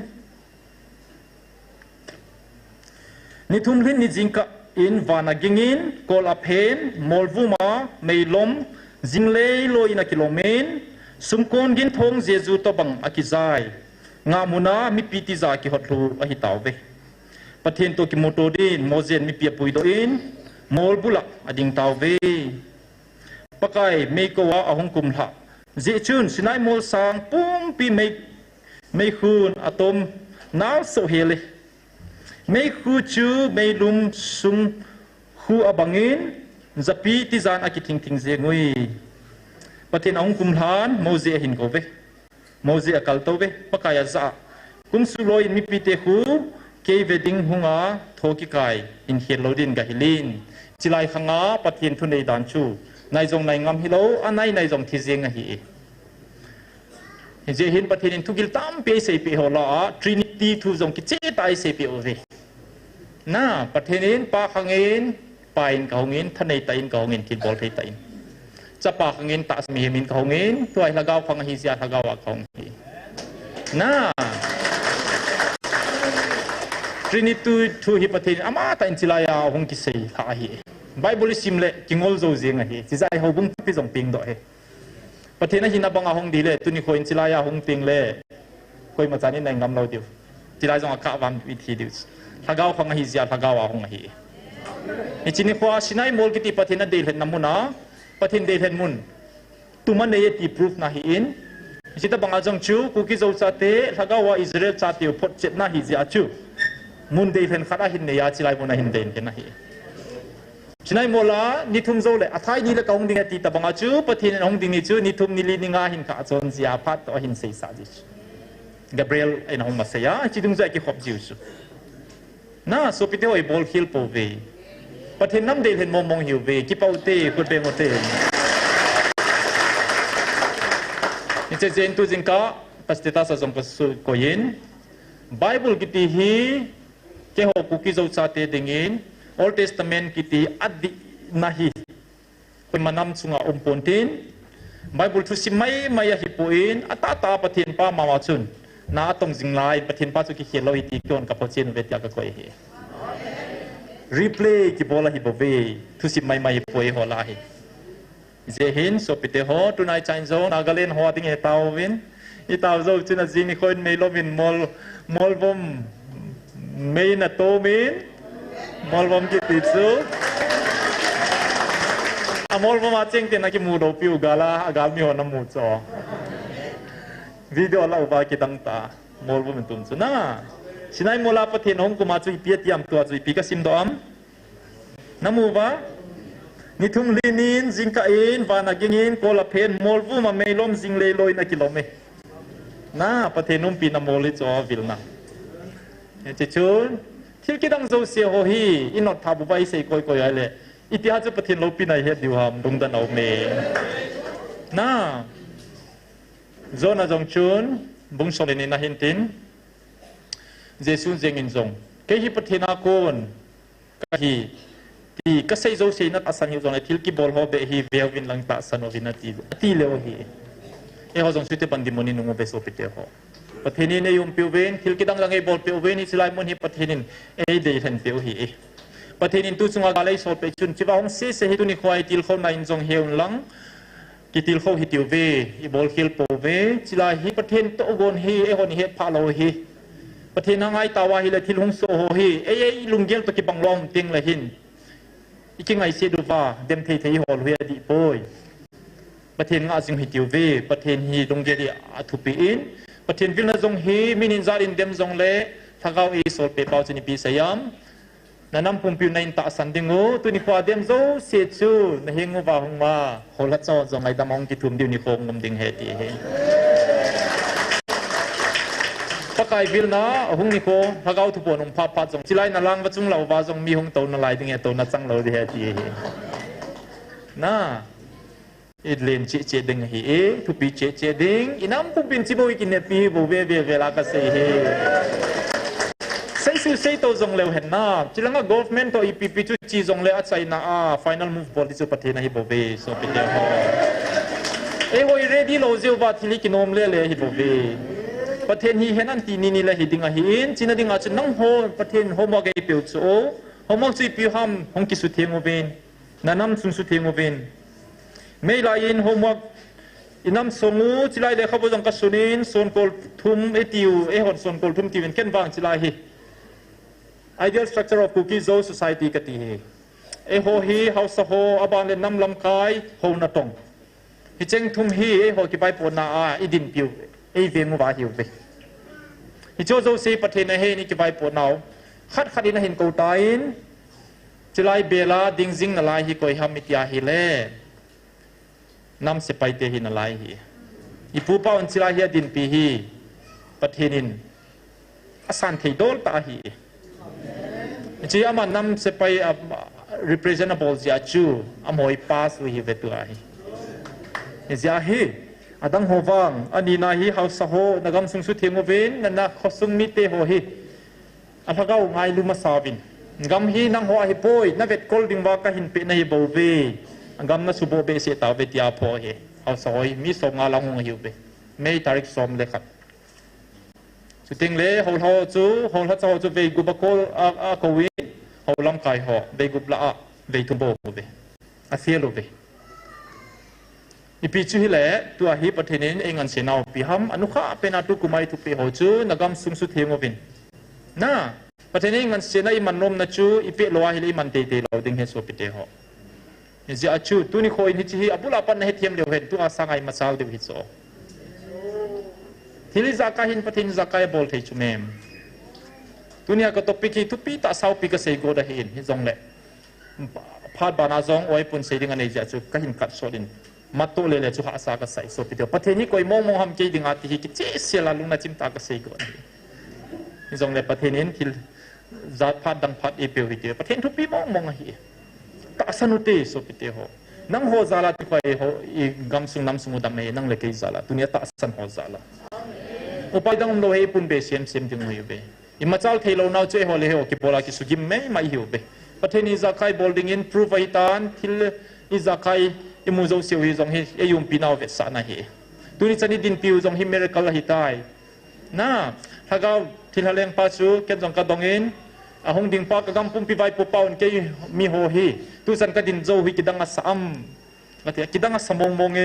นิทุมลินนิจิงกะอินวานากิงินโกลาเพนมอลวูมาเมลมจิงเลโลอินากิโลเมนสุมโกนกินทงเจจูตบังอากิไซงามุนามีปีติซากิฮอตลูอหิตาวเวประเทศโตกิโมโตดินโมเซนมีเปียปุยโตอินมอลบุลักอดิงตาวเวปะไกเมกวาอาหงกุมละเจชุนสินายมอลสางปุ้มปีเมคูนอะตอมน้าวโซเฮเลไม่คูจูไม่ลุมซุงคูอบังอินจะปีที่จานอากิทิงทิงเซงุยประเทศองคุมฐานโมเสหินโกเวโมเสอคัลโตเวปะกายาซาคุมสุโลอินมีปีเตคูเกยเวดิงหุงาโทกิกายอินเฮโลดินกะฮิลินจิไลขังอาประเทศทุนในดานชูในจงในงามฮิโลอันในจงทิเซงะฮีเจหินประเทศอินทุกิลตามเปเซเปโฮลาทรินิตี้ทุจงกิเจตายเซเปโอเวน่าประเทศนี้ปาขังเงินปายเขาเงินท่านในตายเขาเงินคิดบอลให้ตายจะปาขังเงินตัดมีมินเขาเงินตัวไอ้ละกาวฟังฮิซิอาละกาวเขาเงินน่าทรินิตี้ทุฮิประเทศอามาตายจิลายาหงกิเซหาฮีไบเบิลซิมเล่กิงอลโซเซียงฮีจิใจเขาบุ้งพิจงปิงดอกประเทศนั้นหินบังอาหงดีเลยตุนิโคอินจิลายาหงปิงเล่คอยมาจานี่ในงามเราเดียวจิลายจงอากาศวันวิธีเดียวทากาวฟังฮิซิอาทากาวหงฮีนี่จินิขวาสินายมอลกิติประเทศนั้นเดลเห็นน้ำมุนนะประเทศเดลเห็นมุนตุมันเนยตีพรูฟนะฮีอินจิตบังอาจงชูกุกิโซซาเตทากาวอิสราเอลซาเตอพอดเจ็ดนะฮิซิอาชูมุนเดลเห็นขาดหินเนียจิลายมุนนะหินเดลเห็นนะฮีฉะนั้นโมลานิทุมโซเลอัฐายนี่ละกองดิ่งตีตบังอาจูประเทศนั้นองดิ่งนี่จูนิทุมนิลีนิงาหินขาจนเสียพัดต่อหินเสียสาจิ Gabriel ay nahong masaya chi dung zai ki khop jiu su na so pite oi bol khil po ve pathin nam de hen mong hiu ve ki pau te ku pe mo te ni che zen tu jing ka pasteta sa zong pasu ko yin Bible ki ti hi ke ho ku ki zo cha te dingin Old Testament ki ti adi nahi kun manam chunga pontin Bible thu simai maya hipuin ata pathin pa mawa chun na tong jinglai pathin pa chu ki khelo hi ti kon ka pochin vetia ka koi hi replay ki bola hi bove thu simai mai hipui hola hi je hin so pite ho tunai chain zo nagalen ho ding he taw win I taw zo chuna jini khoin me lovin mol bom me na to min mol bom ki ti chu amol bom acheng te na ki mu do piu gala agal mi ho na mu cho video la uba ki dang ta mol bom tum chu na sinai mola pathin hong kuma chu pi tiam to chu pi ka sim do am namu ba ni thum linin jingka in vana gingin kola phen mol vu ma me lom jing le loi na kilome na pathenum pi na moli cho vilna che chun thil ki dang zo se ho hi inot thabu bai sei koi koi ale itihas chu pathin lo pi nai he diu ham dung dan au me na zona jong chun bung so le ni na hintin jesu jeng in jong ke hi pathina kon ka hi ti ka sei zo sei na asan hi jong thil ki bol ho be hi vevin lang ta san ovina ti le o hi e ho jong sute pandimoni nungu be so pite ho pathini ne yum piuven thil ki dang lang e bol piuven hi silai mon hi pathinin e de than piu hi pathinin tu chunga galai so pe chun chiwa hong se se hi tu ni khwai til kho na in jong heun lang ki til kho hi tiu ve i bol khil po ve chila hi pathin to gon hi e hon he pha lo hi pathin ngai tawa hi le thil hong so ho hi e lunggel to ki banglom ting la hin ikingai se du va dem thei thei hol hu di poi pathin nga jing hi tiu ve pathin hi lunggel di athupi in pathin vil na jong hi minin zarin dem jong le thagau e sol pe pau chini pi sayam nanam pumpiu nain ta sandingu tu ni kwa dem zo se chu na hingu wa hong ma hola cho jong ai damong ki thum diu ni khong ngom ding he ti he pakai vil na hung ni ko thagau thu ponong pha pha jong chilai na lang wa chung lo wa jong mi hung to na lai ding he to na chang lo di he ti he na it len che che ding hi e thu pi che che ding inam pumpin chi boi ki ne pi bo ve ve la ka se he sei su sei to zong leo hen na chilanga government to ipp chu chi zong le a chai na a final move bol chu pathina hi bo ve so pe ho e hoi ready lo zeu ba thili ki nom le hi bo ve pathen hi henan ti ni la hi dinga hi in china dinga chu nang ho pathen homework e piu chu homework chu piu ham hong ki su theng ben nanam chung su theng ben mei la in homework inam songu chilai le khabu jong ka sunin son kol thum etiu e hon son kol thum tiwen ken wang chilai hi ideal structure of cookie zo society ka ti hi e ho hi house ho aban le nam lam kai ho na tong hi cheng thum hi e ho ki bai pon na a idin piu e ve mu ba hiu be hi cho zo se pathe na he ni ki bai pon naw khat khat in hin ko tain chilai bela ding jing na lai hi koi ham mitia hi le nam se pai te hi na lai hi ipu pa on chilai hi din pi hi pathenin asan thei dol ta hi chi ama nam se pai representable ja chu amoi pass wi hi vetu ai ja hi adang howang ani na hi house ho nagam sung su themo ven na khosung mi te ho hi aphagau ngai lu ma sabin gam hi nang ho hi poi na vet colding wa ka hin pe na hi bo ve gam na subo be se ta vet ya pho he house ho mi som nga lang hi be mei tarik som le khat chu ting le hol ho chu hol ha chu ve gu ba kol a ko wi hol lam kai ho ve gu bla a ve tu bo ve a sia lo ve ipi chu hi le tu a hi pathenin engan se naw pi ham anu kha pe na tu kumai tu pe ho chu nagam sung su themo vin na pathenin ngan se na I man nom na chu ipe lo hi le man te te lo ding he so pi te ho ji a chu tu ni khoi ni chi hi apula pan na he thiam le hen tu a sangai masal de hi so Hili zakahin patin zakai bol thei chumem. Tunia ka topic hi tu pi ta sau pi ka sei go da hin hi zong le. Phat bana zong oi pun sei ding anei ja chu ka hin kat so din. มาตุเลยจุหาสากใส่สุดเดียวประเทศนี้ก็มองทำใจดึงอาทิตย์กิจเสียละลุงน่าจิมตากใส่ก่อนนี่จงเลยประเทศนี้ที่จัดพัดดังพัดเอเปียววิเดียประเทศทุกปีมองอะไรตาสนุติสุดเดียวนั่งหัวซาลาที่ไปอีกำสุงน้ำสุงดำเมนั่งเล็กซาลาตัวนี้ตาสันหัวซาลาอุปยังเราให้ปุ่นเบสเซียมดึงมือเบอิมาจัลเทโลน่าช่วยหัวเลยหัวกิโปลากิสุกิมไม่หิวเบประเทศนี้จะใครบอลดิ้งอินพรูฟไอตานที่อิจะใครอิมูโซเซียวจงให้ยุมปีนาเวสานะเฮตัวนี้จะนี่ดินปิวจงให้เมริกาละฮิตายนะถ้าเขาที่ทะเลงปัจจุเก็บจงกระดองอินหงดิ่งปากกำปุ่มพิไวปุปาวน์เกยมีโฮฮีตุสันกดินโจฮิกิดังอัสามมาที่กิดังอัสมงเอ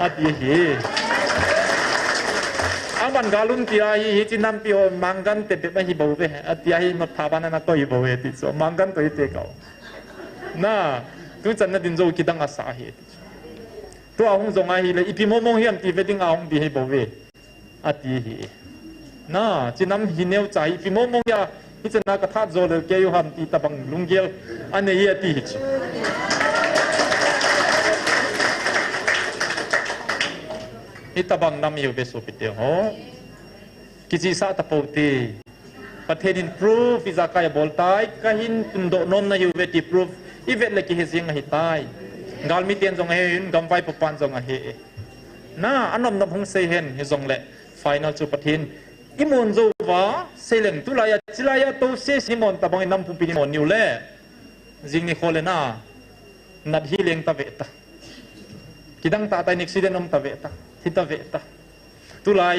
อัดยี่ฮีอามันกาลุนที่ไอ้ฮิจินัมพิโอมังกันเตะไม่ฮิบเอาเวอัดยี่ฮีนอทาบานานาโตฮิบเอาเวติโซมังกันโตฮิเตะเขาน่าตุสันกดินโจกิดังอัสาฮีตัวหงจงไอ้ฮิเลยอีพิโมมงฮิอันที่เวดิงอาหงดีฮิบเอาเวอัดยี่ฮีน่าจินัมฮิเนวใจอีพิโมมงยาที่จะนักทัดโจเลเกี่ยวหันที่ตะบังลุงเกียวอันนี้ที่หิชที่ตะบังนำอยู่เบสุปิเตโฮกิจิสาตะปูตีประเทศอินพรูฟอิจากายบอลตายก็หินตุนโดนนอยู่เวทีพรูฟอีเวทเล็กที่เสียงหิตายกาลมิเตียนจงเห็นกำไฟปปันจงเห็นน่าอันนั้นพงเซเห็นเฮจงเล่ไฟนอลจูประเทศอิมอนโจวาเซเลงตุลายจิลายาโตเซซิมอนตะบังนำปุ่มปินิมอนนิวเล่จิงนิโคเลน่านัดฮิเลงตะเวตาคิดังตาตานิกซิเดนอมตะเวตาทิตะเวตาตุลาย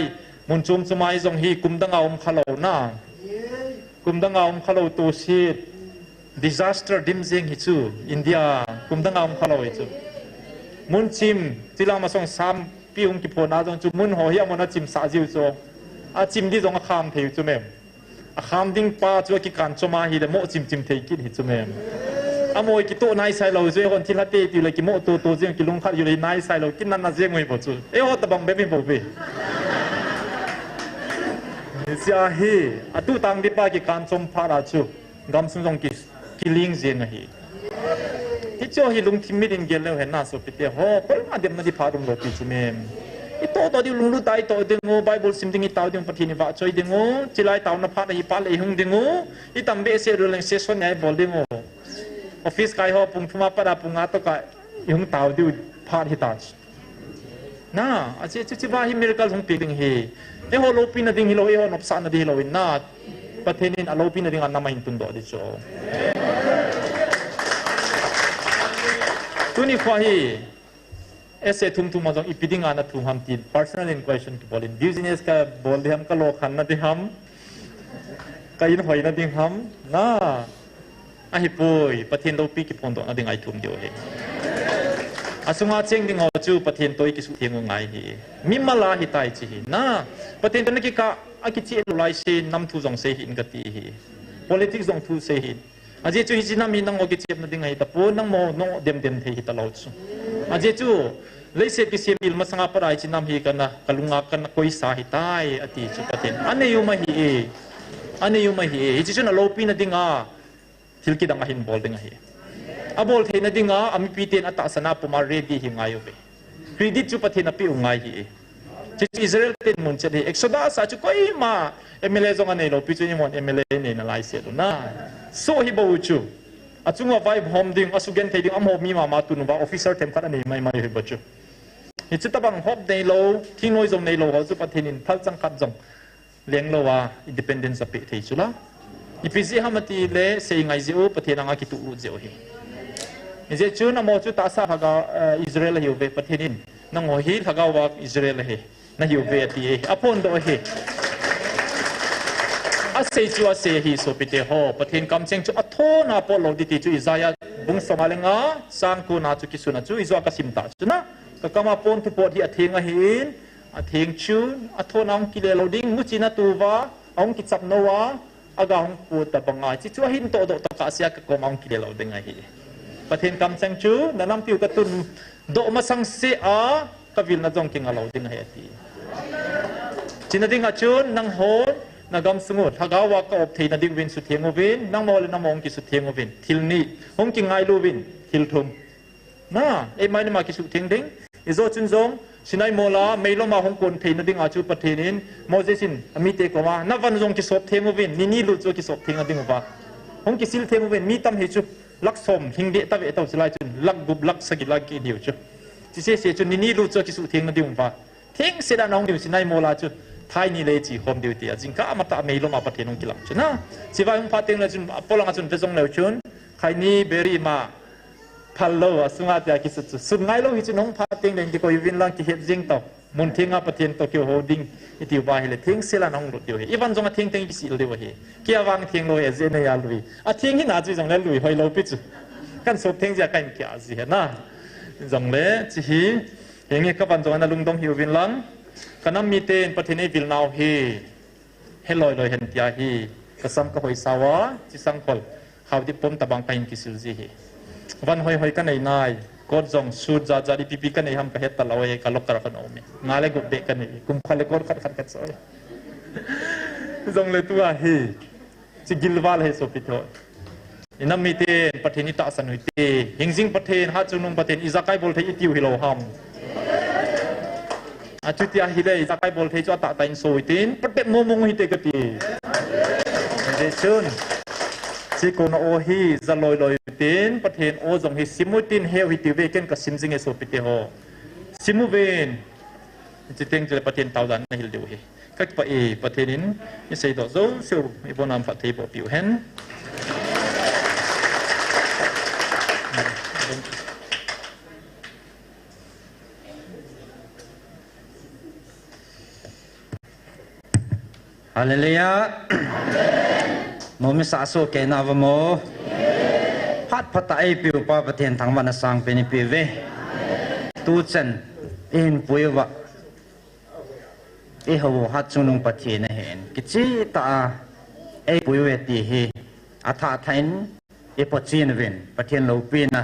มุนจุมสมัยจงฮีกุมดังเอาขลาวน่ากุมดังเอาขลาวตัวชีด disaster ดิมเซงฮิจูอินเดียกุมดังเอาขลาวฮิจูมุนจิมจิลามาส่งซ้ำปีอุงกิโพนาจงจุมุนหอยามุนจิมสาจิวจงอาจิมดีจงอาคามเทวจุเมมอาคามดิ้งป้าจัวกิการจมาฮีเดโมจิมเทกิดฮิจุเมมอามวยกิโตนายไซเราเจ้าคนที่ละเตติเลยกิโมโตเจียงกิลุงขัดอยู่เลยนายไซเรากินนันนาเจียงไม่พอจุเอ้ตะบังเบบไม่พอเบเสียฮีอาตุตังดิปากิการจมพาราจูกำสุงกิลิงเจียงฮีที่เจ้าฮีลุงทิมิดินเกลเลวเห็นน่าสุดเดียวโหเปิดมาเดี๋ยวมาดิพารุมโลกิจุเมมitu tadi lulu tai to dengo Bible sim dingi tau ding patini va choi dengo chilai tau na phat hi pal hung dengo itam be se roleng se son ai bol dengo office kai ho pung thuma para punga to ka hung tau di phat hi ta na a che chi ba hi miracle hung pi ding hi e ho lo pin na ding hi lo e ho nop sa na di lo in na pathenin a lo pin na ding an na main tun do di cho tuni khwa hi ऐसे तुम मजों इपिडिंग आना तुम हम तीन पर्सनल इन्क्वेशन की बोलें बिजनेस का बोल दे हम का लोग खाना दे हम कहीं न होई ना दे हम ना आही पोई पथिन दो पी की पोंदो ना दे आई तुम दियो है असुंगा चेंग दिंग होचु पथिन तोई की सुथिंग ngai hi मिमला hi tai chi hi ना पथिन तने की का आकी ची लोलाई से नम थु जोंग से hi इनगति hi पॉलिटिक्स जोंग थु से hi अजे चु hi जिना मिनंग ओकी चेप ना दिंग आई त पो नंग मो नो देम थे hi त लाउचु अजे चु लेसे की सेमिल मसंगा पर आई चिनाम ही करना कलुंगा करना कोई साही ताई अति चुपतेन अने युमा ही इचिचु न लोपी न दिंगा थिलकी दंगा हिन बोल दिंगा ही अबोल थे न दिंगा अमी पीतेन अता सना पुमा रेडी ही ngayo be क्रेडिट चुपतेन अपि उंगाई ही चिचु इजराइल तेन मुनचे दे एक्सोडस अचु कोई मा एमएलए जोंग ने लोपी चु निमोन एमएलए ने न लाइसे दु ना सो ही बहुचु अचुंगा वाइब होम दिंग असुगेन थे दिंग अमो मी मा तुनुबा ऑफिसर टेम खना ने माई ही बचु हिच तबंग होप दे लो थिंगोय जों ने लो हजु पथिनिन थल चंखत जों लेंग लो वा इंडिपेंडेंस अपे थे चुला इपिजी हमति ले सेंगाइ जिउ पथिनांगा कितु उ जेउ hi जे चु न मो चु तासा हगा इजराइल हिउ बे पथिनिन नंग हो hi हगा वा इजराइल हे न हिउ बे अति अपोन दो हे असे चु असे hi so pite ho pathin kam cheng chu atho na po lo di ti chu izaya bung somalenga sangku na chu kisuna chu izwa ka simta chu na kama pon tu pot hi athenga hin atheng chu athon ang kile loading muchina tuwa ang kichap nowa aga ang pu ta banga chi chu hin to do ta ka sia ka ko ang kile loading a hi pathen kam sang chu nanam piu ka tun do ma sang se a ka vil na jong king a loading a ti china ding a chun nang hol na gam sungut hagawa ka op thei na ding win su thiengovin nang mol na mong ki su thiengovin thilni hong ki ngai lu win thil thum นะไอ้ไม่ได้มากิสุเทียงดิ้งอิโซจุนซงสินายโมลาไม่ลงมาฮ่องกงเทนดิ้งอาจูประเทศนี้โมเสสินมีเตกว่านับวันซงกิสอบเทงวินนี่ลุจกิสอบเทงดิ้งว่าฮ่องกิสิลเทงวินมีตั้มเหตุลักสมหิงเดตเวตเอาสลายจุนลักบุบลักสกิลักกิเดียวจุที่เสียจุนนี่ลุจกิสุเทงดิ้งว่าเทงเสดานองดิ้งสินายโมลาจุไทยนี่เลยจีโฮมเดียวที่จริงก็อามาตาไม่ลงมาประเทศน้องกิลังจุนนะสิว่าฮ่องพัดเทงเลยจุนพลังจุนเตจงเลยจุนใครนี่เบรีมาพัลโลสุงาติอากิสุดสุดง่ายโลหิตน้องพาติงเด่นที่ก็วินลังที่เห็นจริงต่อมุนทิ้งอาประเทศโตเกียวโฮดิ้งอิติวาเฮเลทิ้งเสลาน้องรถเดียวเฮอีวันจงอาทิ้งทิ้งกิสิลเดียวเฮเกี่ยววังทิ้งโลเอเจเนียลุยอาทิ้งที่น่าจะจงเล่ลุยหอยโลปิจุกันสบทิ้งจะกันกี่อาสิเฮนะจงเล่จีฮีเฮงก็วันจงอาลุงดงฮิววินลังกันน้ำมีเตนประเทศนี้วิลนาวเฮเฮลอยเห็นที่อาฮีก็ซ้ำก็หอยสาวะที่สังคลเขาที่ปมตะบังไปกิสิลจีเฮวันหอยกันในนายก็จงสูดจาจารีปีกันในห้ามกระเหตุตลอดกันลบกระกันเอาเมงาเลกุบเบกันนี่กุมขันเลกอดขัดสอยจงเลยตัวเฮจิกิลวาลเฮสุพิโตอินามีเตนประเทศนิตาสนุยเตหิงซิงประเทศฮัจุนุงประเทศอิซากายบอลเทอิติวฮิโลฮัมอาจุติอาฮิเลอิซากายบอลเทจอตาตันโซยตินประเทศโมมงฮิเตกตีเดชุนสิโกนโอฮีจะลอยตินประเทศโอจงฮิซิมุตินเฮวิติเวกันกับซิมซิงเอโซปิเตโฮซิมุเวนจิตเต็งจะประเทศตาวดันในฮิลเดียวเฮก็ไปประเทศนี้นี่ใส่ดอกโซ่เซลล์อีโบนามฟัตเทปปิวเฮนฮาเลลูยาโมมิสาโซเกนาวโมพัดพัตไอปิวปาประเทศทางวันสังเป็นปิวเวตูเซนอินปุยวะเอฮาวฮัดจุนุงประเทศเห็นกิจิตาไอปุยเวตีเฮอาธาไทนเอปจีนเวนประเทศโลปีนะ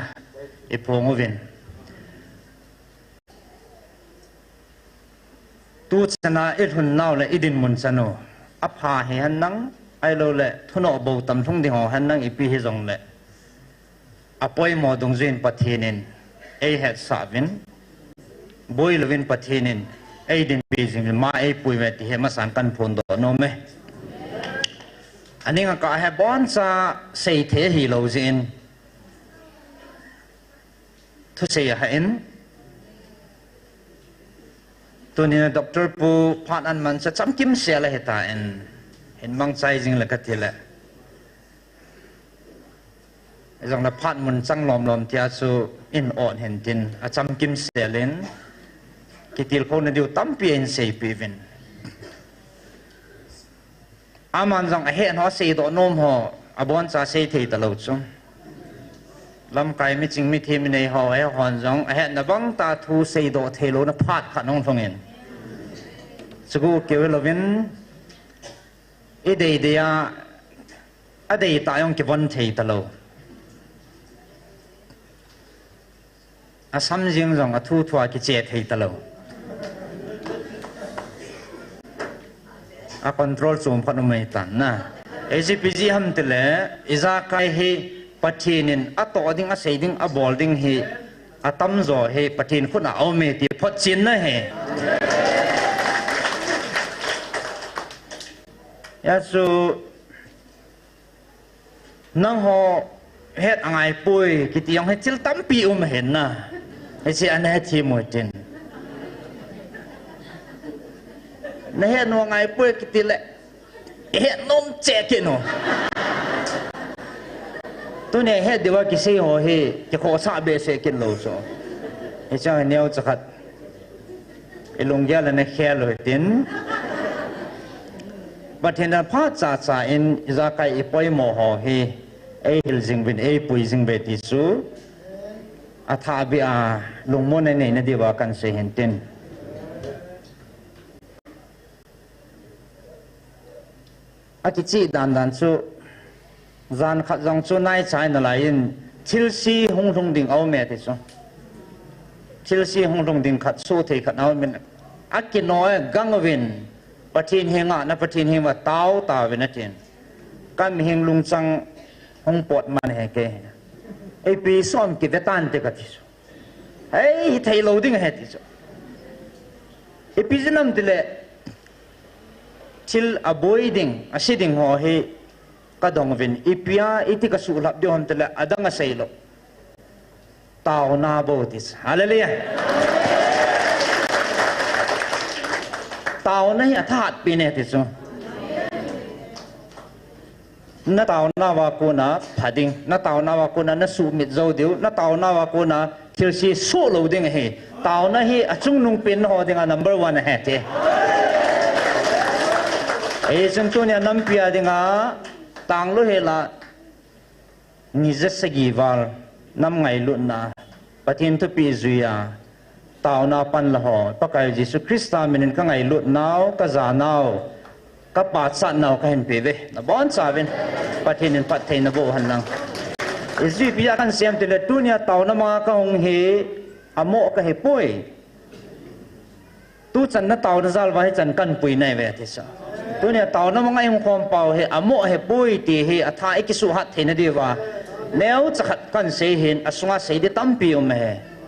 เอพงเวนตูเซนาเอทุนนาวและอิดินมุนซาโนอภาเฮหันนังไอโลเละทุนอบูตำทุ่งที่หอหันนังอีปีเฮจงเละอปอยหมอดงเจนประเทศนินไอเฮดสาวินบอยลวินประเทศนินไอดินปีจิงมาไอปุยเวทีเฮมาสังกันพนโดโนเมอันนี้ก็ให้บอนซาเซเทฮีโลจินทุเสียเห็นตัวนี้ด็อกเตอร์ปูพาดอันมันจะจำกิมเสียเลยเหตุการณ์เห็นบางใจจริงเลยก็ทีละจังละพาดมันจังลอมที่อาสูอินออนเห็นจินอาจำกิมเสียเลนกิติลคนเดียวตั้มเปลี่ยนเสียปีวินอามันจังเห็นเขาเสียตัวนมเขาอบอนจะเสียที่ตลอดจงลำไก่ไม่จริงไม่ทีมในเขาไอ้หอนจังเห็นนับบังตาทูเสียตัวเทโลนพาดขัดน้องทงเงินสกูเกี่ยวกับวินอีเดียอดีตตายองเก็บวันที่ตลอดอาสัมจิงจังอาทูทัวกิเจที่ตลอดอาคอนโทรลซูมพันไม่ตันนะเอจิพีจีฮัมติเลอิซาไกเฮปัจจินินอัตโตดิ้งอาเซดิ้งอับบอลดิ้งเฮอัตัมโซเฮปัจจินคุณเอาเมติพัจจินนะเฮยาสูนังโฮเฮ็ดอะไรปุยกิติยองเฮ็ดจิลตั้มปีเห็นนะไอ้เสียอันนี้ทีมวยจินในเฮ็ดนัวไงปุยกิติเละเฮ็ดนมเจ๊กินโนตัวนี้เฮ็ดดีว่ากิซี่โหเฮจะขอซาเบสกินโลโซไอ้เจ้าเนี้ยจะขัดไอ้ลงยาแล้วในแค่เลยตินบัดเห็นพาจ่าจ่าอินอิจาไกอีปอยโมโหเฮไอฮิลซิงบินไอปุยซิงเบติสูอาทาบิอาลงมนในนดีว่ากันเสียเห็นตินอากิจิดันสูจานขัดจังสูนายชายนั่นแหละอินทิลซีหงทงดิ่งเอาเมติสูทิลซีหงทงดิ่งขัดสู้ที่ขัดเอาเมนอากิน้อยกังวินประเทศเฮงอ่ะนะประเทศเฮงว่าเต้าตาเวนัทินการเฮงลุงจังห้องปวดมันเฮเกไอปีซ้อมกิจตันเตกัดที่สุ เฮ้ยไทยเราดิ้งเหตุจ้ะอีพิจารณาติเลชิลอโบยดิ้งอาศัยดิ้งหัวเฮก็ดองวินอีพิอาอีที่กสุลับเดียวหันติเลอดังอาศัยโลตาวนาโบติสฮาเลลูยาตาวนี่อัฐาดปีเนติสนาตาวนาวากูนาพัดิงนาตาวนาวากูนานาสูมิดโจดิวนาตาวนาวากูนาทิลซีโซโลดิงเฮตาวนาเฮอจุงนุงเป็นหอดิงานัมเบอร์วันเฮเตเอจังตัวเนี่ยนัมพิอาดิงาตังโลเฮลานิจสกีวาลนัมไงลุนาปฏินทุปีจุยาตาวนาปันละหอปะกายยิสุคริสต์มินินก็ไงลุนาวก็จานาวก็ปัดสัตว์นาวก็เห็นปีเวนะบ้านสาวินปฏินินปัดเทนนะโบหันลังอิสุพิจารณ์เสียมติเลตุเนี่ยตาวนามาก็หงเฮอโมก็เฮป่วยตู้จันนะตาวนะซัลวาเฮจันกันปุยในเวทิสาตัวเนี่ยตาวนามาไงหงความเป่าเฮอโมเฮป่วยตีเฮอัฐาอิกิสุหัดเทนดีว่าแนวจะขัดกันเสียเห็นอสุงาเสียดิตั้มปีอมเฮ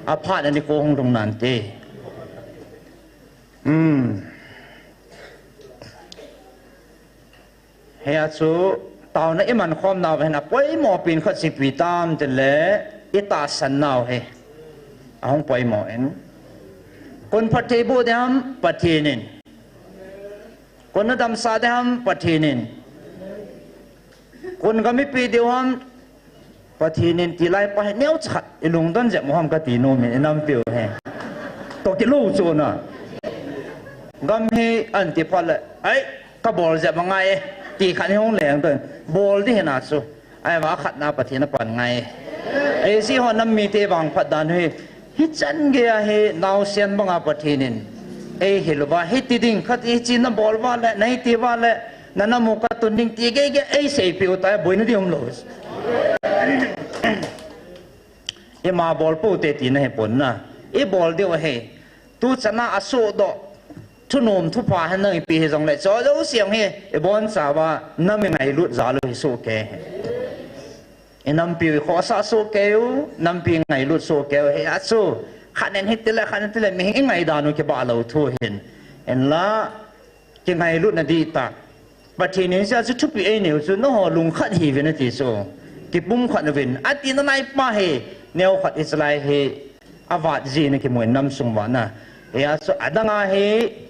อาพาดอันนี้โกหงตรงนั้นเตเฮียสูตาวนั้นมันความนาวเห็นนะป่วยหมอปีนขัดสิปีตามแต่ละอิตาสันนาวเฮเอาห้องป่วยหมอเองคนพัฒน์บูดามพัฒนินคนนัดมซาดามพัฒนินคนก็ไม่ปีเดียวhamพัฒนินที่ไล่ไปเนี้ยชัดไอ้ลุงต้นเจ็บมุฮัมกัดตีโนมีน้ำเปรี้ยวเฮตกที่ลูกโจน่ะกำเฮอันที่พอละไอ้ก็บอลเจ็บมังไงตีขันห้องแหลงตัวบอลที่เห็นอาสูไอ้ว่าขัดหน้าพัฒนาปันไงไอ้สิฮอน้ำมีเตบังพัดดานเฮฮิจันเกียเฮนาวเซียนบังอาพัฒนินไอ้เฮลว่าฮิติดิ้งขัดฮิจินน้ำบอลว่าและในตีว่าและนั่นน้ำมุกตุนดิ้งตีเกยไอ้เสียผิวตายบุญนี่อมโลสไอ้มาบอลปูเตตีนะเฮปนนะไอ้บอลเดียวเฮตูชนะอสูดทุนมทุพาให้นั่งปีเฮจงเลยจอเจ้าเสียงเฮไอ้บอลสาวว่าน้ำยังไงลุดจาลุยโซเกไอ้น้ำปีขอสาโซเกลน้ำปีไงลุดโซเกลเฮอาสูขันเองฮิตเลยขันเองเลยมีไงดานุเก็บเราทั่วเห็นเห็นละยังไงลุดนาดีตาปัจจุบันนี้จะทุบปีเอเนี่ยจะน้องลุงขัดฮีเวนติโซที่ปุ่มขัดวินอันที่นั่นไอ้ป้าเฮแนวขัดอิสราเอลเฮอาวาดจีนที่มวยน้ำสงวนนะเฮียสุดดังเฮ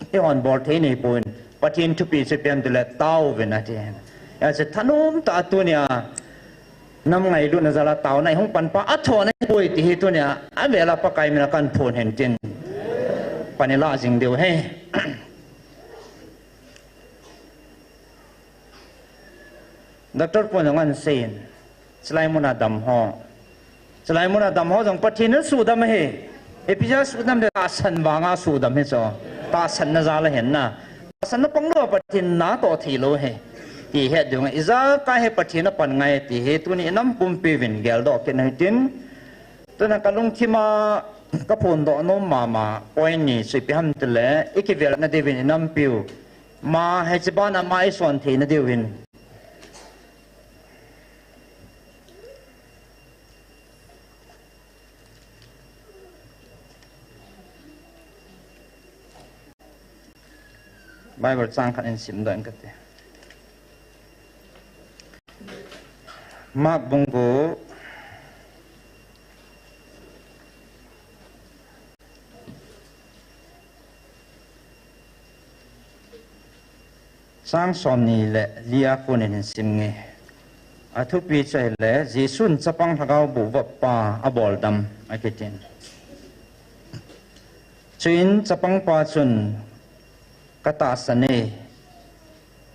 ที่ฮอนบอลเทนี่ปุ่นปัจจุบันทุบปีจะเป็นตัวเล็กเต้าเวนที่เห็นเฮียสุดท่านุ่มตาตัวเนี่ยน้ำไงลุนจะละเต้าในห้องปันป้าอัฐในป่วยที่ตัวเนี่ยอันเวลาปากไก่มีนักการพูนเห็นจริงปันนี่ละจริงเดียวเฮด็อกเตอร์พูดอย่างนั้นเสียนสไลมุนาดำห่อสไลมุนาดำห่อจงปัจจุบันสูดำเฮเอพิจารสูดำเดตาสันบางาสูดำเฮจอตาสันน่าจะละเห็นนะตาสันนับปังโลปัจจุบันน่าต่อทีโลเฮที่เหตุเดียวกันอิจาร์เฮปัจจุบันปันไงที่เหตุนี้น้ำปุ่มปีวินเกลดอกเกนให้ดินตัวนั้นการลงที่มากระพุนดอกน้มมาปอยนี่สุดพิหัมตะเล่อีกเวลานาเดวินน้ำปิวมาให้จีบ้านมาไอส่วนที่นาเดวินไบเบิลสร้างขันอินสิมดังกันเถอะมาบุงโกสร้างสอนนี่แหละเลียคนอินสิมเงอาทุปีใจแหละเยซุนจะปังทักเอาบุบป่าอบอลดำไอ้กินจุนจะปังป่าจุนกตาสเน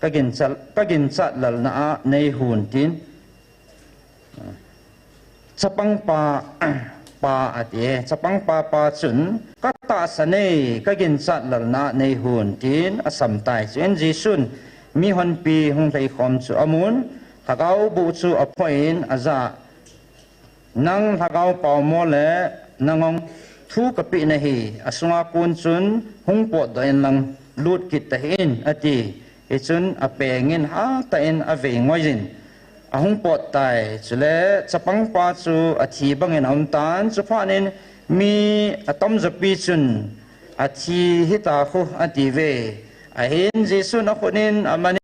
ก็กินจัดหลังนาในหุ่นทินสปังปาอดีสปังปาจุนกตาสเนก็กินจัดหลังนาในหุ่นทินอสัมไตเช่นจีซุนมีหันปีหงไทยคอมจูอามุนถ้าเขาบูจูอภัยนอาจานั่งถ้าเขาเป่าโมเลนั่งทุกปีนะฮีอสุงากุนจุนหงปวดตัวเองลังลูดกิตเห็นอดีอิจุนอเปงินหาแต่เอ็นอเวงไว้จินหงปวดตายจุเลจะปังปาจูอธิบังเงินอมตานจุพานิน มีอะตอมจะปีจุนอาทีฮิตาโคอาทีเวอาเห็นเยซูนักคนนี้อามัน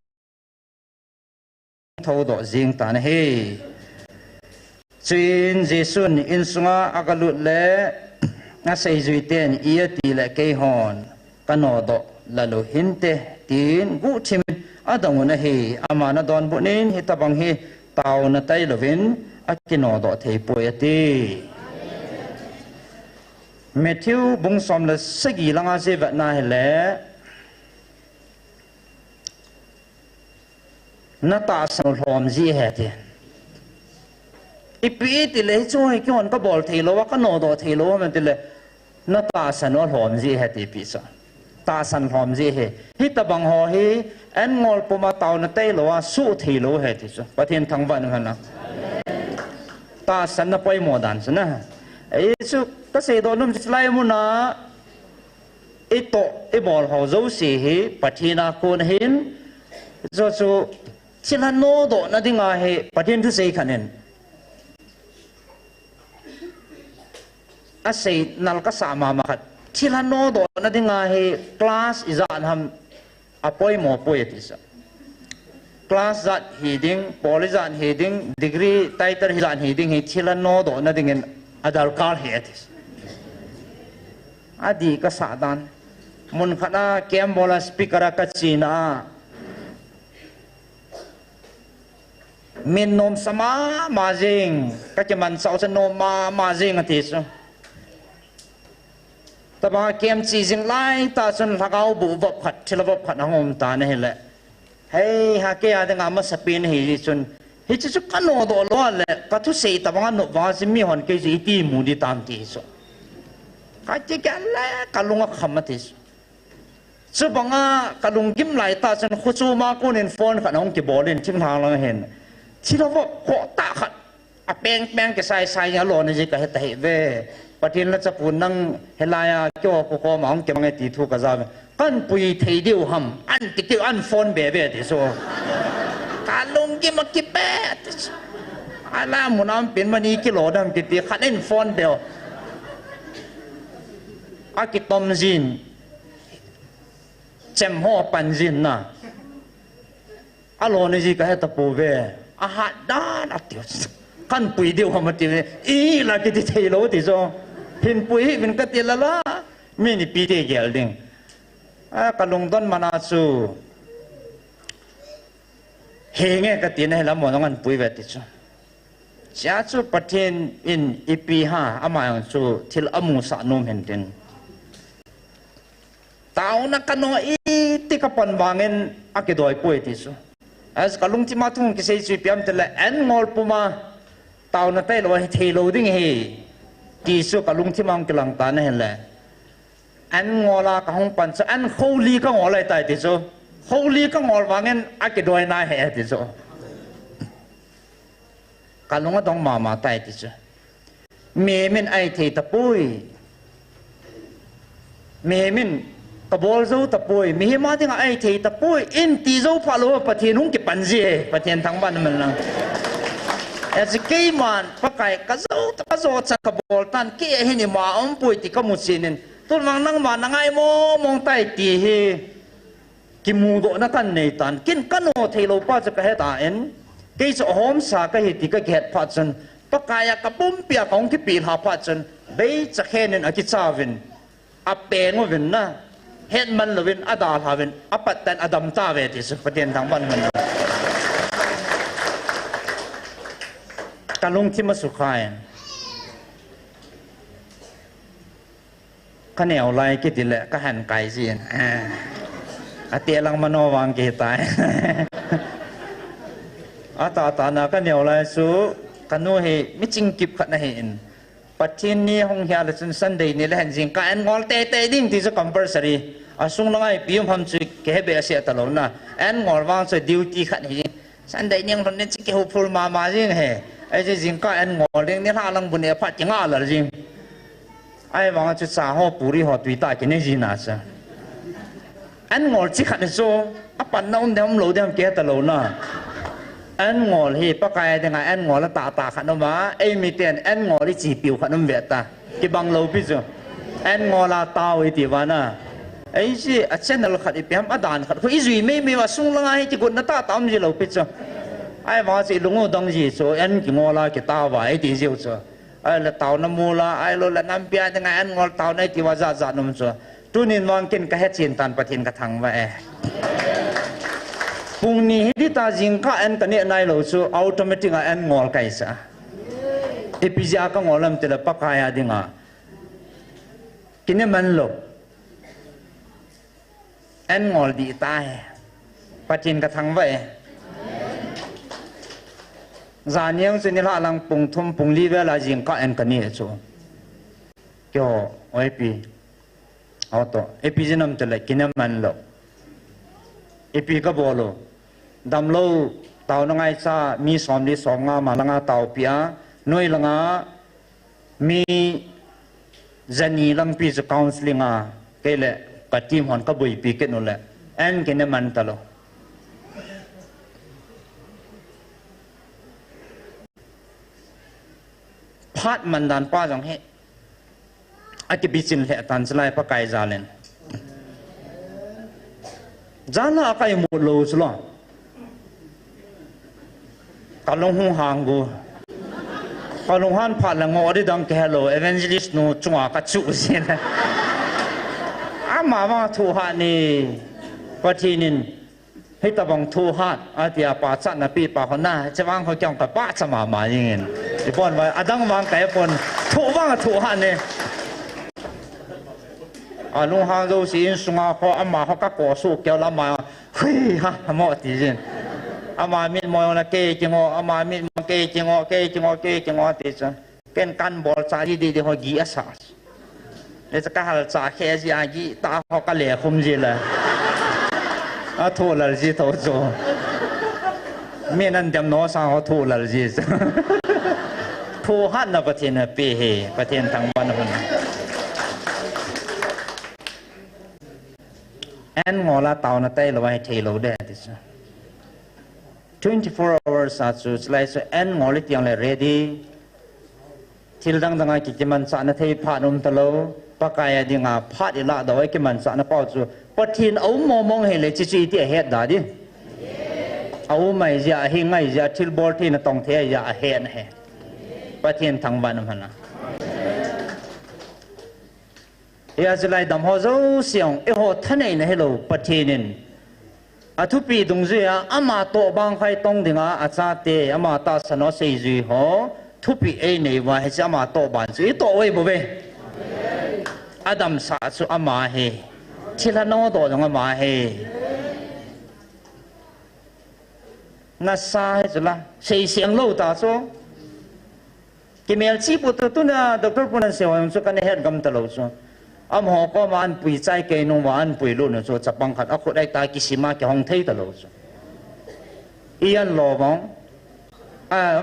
ทาวดอจิงตานเฮจีนเยซูนอินสุงาอากาลุเล่อาศัยจุยเตนอีตีเล่เกยฮอนกันโนดลาลุหินเตตีนกุชิมอาดังวนเฮอามานาดอนบุนินฮิตาบังเฮตาวนาไตลวินอากิโนดเทปวยตีเมทิวบุงสมละสกีลังอาเซวนาเฮเลนาตาสนุลอมจีเฮติอีปีติเลยช่วยกี่คนก็บอลเทโลว่าก็โนดเทโลมันติเลยนาตาสนุลอมจีเฮติปีศาตาสันลอมจีเฮฮิตบังฮอเฮเอ็นงอลปมาตาวนาเตโลว่าสู้เทโลเฮติสประเทศทั้งวันกันนะตาสันนับไปโมดันสนะไอ้สุก็เสียดนุ่มสไลมุนาไอ้โตไอ้บอลเขาเจ้าเสียปะทีนาคนเห็นจะชิลาโนโดนั่นที่ไงเหปะทีนทุเสียขันเองอาศัยนัลก็สามามาขัดชิลาโนโดนั่นที่ไงเหคลาสอิจานทำอภัยหมอป่วยที่สุดคลาสจัดฮีดิ้งโพลิจัดฮีดิ้งดีกรีไตเตอร์ฮีจัดฮีดิ้งเหชิลาโนโดนั่นที่ไงอาดาลคาร์เฮติสอดีก็สาดานมุนขณะเกมบอลสปีกร์กัจจีน่ามินนมสมามาจิงก็จะมันสาวสนมมาจิงอติสแต่บางเกมจีจิงไล่ตาจนทักเอาบุบขัดชิลบขัดห้องตาเนี่ยแหละเฮ้ยฮักเกียร์งามาสปีนเฮจนเฮ้ยจะกันโนโดล้อเลยก็ทุเสียแต่บางอันนบว่าจะมีหอนเกจิตีมูดีตามที่สุดก็จะกันแหละกันลุงก็ขำมาที่สุดซึ่งบางอ่ะกันลุงกิมไหลตาจนขุดซูมากูเห็นฟอนขัดห้องกี่บอลเล่นชิมทางเราเห็นที่เราว่าโคตาขัดอ่ะแป้งก็ใส่ยาหล่อนี่จะก็เห็นแต่เว้ประเทศเราจะพูดนั่งเฮลายาเกี่ยวกับความของเกี่ยวกับตีทุกข์กันซะกันปุยเทียวหำอันติดอันฟอนเบ้ที่สุดการลงกิมกิเปตอะไรมุนำเป็นมันอีกิโลดำติดขัดเล่นฟอนเดียวอากิตอมจินเจมหัวปันจินนะอารมณ์นี่จีก็ให้ตะปูเวอาหารด้านอัดเดียวกันปุยเดียวหำมาติวอีหลักที่เทโลที่สุดเห็นปุยเป็นกติละละไม่นี่ปีเดียวดิ่งกันลงต้นมานาสูเฮงเงกตินให้ละหมดงั้นปุยเวติจูจ้าจูประเทศอินอีปีห้าอามาอย่างจูที่ละมูสานุมเห็นดินตาวนักกันโนอีติกปันวางินอากิดอยปุยติจูas kalung ti matung ki sei chui piam tele en ngol puma tau na tai lo he lo ding he ti su kalung ti mang kilang ta na hele en ngola ka hong pan sa en holy ka ngol lai tai ti so holy ka ngol wangen akidoi na he ti so kalung dong mama tai ti so me men ai the ta pui me menตะบอลเจ้าตะปุยมีมาที่ไอ้ที่ตะปุยอินตีเจ้าพาโลประเทศนุ่งกี่ปันเจประเทศทั้งบ้านมันละไอ้สิเกี่ยมันปะไก่ก็เจ้าก็โจดสักบอลตันเกี่ยให้นี่มาอุ้มปุยที่ก็มุสินินตัวมังนั่งมานั่งไอ้มองใต้ตีเฮกิมูโดนักันในตันกินกันโนเทโลป้าจะกระเหตาเอ็นกี่จะหอมสากระเหติก็แกะพัดจนปะไก่กระปุ้มเปียของที่ปีหาพัดจนเบยจะแค่นินอากิจาวินอับเปงวินนะเห็นมันเลยวินอดาลาวินอปัตตันอดัมตาเวทิสุประเด็นทางบ้านมันการลงที่มาสุขายข้าเหนียวไรกิติแหละก็หันไก่สิอาเตียลังมโนวังเกตายอาตานาข้าเหนียวไรสู้กันนู้เหไม่จริงกิบขัดนะเห็นปัจจุบันนี้ห้องเฮียร์สันสันเดย์นี่แหละเห็นจริงการงอลเตะดิ้งที่จะ compulsory อาสุ่งนั่งไอ้พิมพ์ทำจุดเก็บเบียเสียตลอดนะแอนงอลวางจุดดิวตี้ขัดนี่สันเดย์ยังตอนนี้จะเกี่ยวพูดมาจริงเหรอไอ้จริงก็แอนงอลเรื่องนี้ถ้าลังบุญเนี่ยพัดยังอะไรจริงไอ้วางจุดสาหัวปุริหัวตุยตากินนี่จริงนะจ๊ะแอนงอลจิขัดนี่โซ่อ่ะปันน้องเดี๋ยวมันโหลดเดี๋ยวมันเก็บตลอดนะแอนงอลเฮ้ปะไก่ยังไงแอนงอลแล้วตาขัดน้ำมาไอ้มีเตียนแอนงอลที่จีบิวขัดน้ำเวตตา cái bằng lâu bây giờ anh ngồi là tao ấy thì vào na ấy chứ ở channel khát đi em đàn khát khối gì mấy mà sung lăng ai chỉ còn nó ta tao gì lâu bây giờ ai vào gì lúng đông gì số anh chỉ ngồi là cái tao vào ấy thì gì số ai là tao nó mua là ai lo là năm bia chẳng ai anh ngồi tao này thì vào dạ nôm số tu nên vang kinh cái hết chiến tan bát thiên cái thằng vậy phùng ni đi ta riêng cả anh cái này này lâu số automatic anh ngồi cái sao epizia ka ngolam tela pakaya dinga kine manlo en ngol di tai patin ka thang vai zaniang senila lang pung thum pung li vela jing ka en kani chu kyo oipi auto epijinam tela kine manlo epi ka bolo damlo tao na ngai sa mi som li som nga ma nga tao pia noi langa mi zani lam pi zu counseling a kele ka team hon ka bui pi ke no le en ke ne man talo phat man dan pa jong he a ke bi chin le tan slai pa kai za len jana kai mu lo su lo ka long hu hang goพอลงหันผ่านละงอได้ดังแกโลเอเวนเจลิสโนจังหวะกัดจุเสียนะอามาว่าทูหานี่ปะทีนินให้ตะบังทูหาอาเดียป่าจันนะปีป่าคนหน้าจะวางเขาจ้องกับป้าสมามาอย่างเงี้ยไอ้ปอนว่าอาดังวางไก่ปอนทูว่างทูหานี่ลุงฮางโดสินสุงาเขาอามาเขาก็ก่อสู้เกี่ยวละมาเฮ้ยฮะหมอตีเจนอามามิดมอยนะเกจิงออามามิดเกจิงอติจ้ะเป็นกันบอลซาดีดีเขากีอาสาเลยจะการซาแค่จีอากีตาเขาก็เหลี่ยคุมจีเลยโทษละจีโทษโจเมื่อนั้นจำน้อสาวโทษละจีผู้ฮันนะประเทศนะเปเฮประเทศทางบ้านคนแอนงอละเตานะเต้เราไว้เทโลได้ติจ้ะ24 hours at so like so and ngolit yang le ready til dang dang ki kiman sa na thei pha num talo pakaya dinga phat ila doi ki man sa na pau chu pathin au mo mong he le chi chi ti het da di au mai ja hi ngai ja til bol thi na tong the ya he na he pathin thang ban nam hana ya zalai dam ho zo siang e ho thanai na hello pathinin a thu pi dung zia ama to bang khai tong dinga a cha te ama ta sano sei zui ho thu pi e nei wa he ama to ban zui to wei bo be adam sa su ama he chila no do dong ama he na sa he zula sei siang lo ta so ki mel chi pu tu na doctor punan se wa so kan he gam ta lo so am ho ko man pui chai ke no wan pui lu no so chapang khat akhu dai ta kisima ke hong thei ta lo so ian lo bong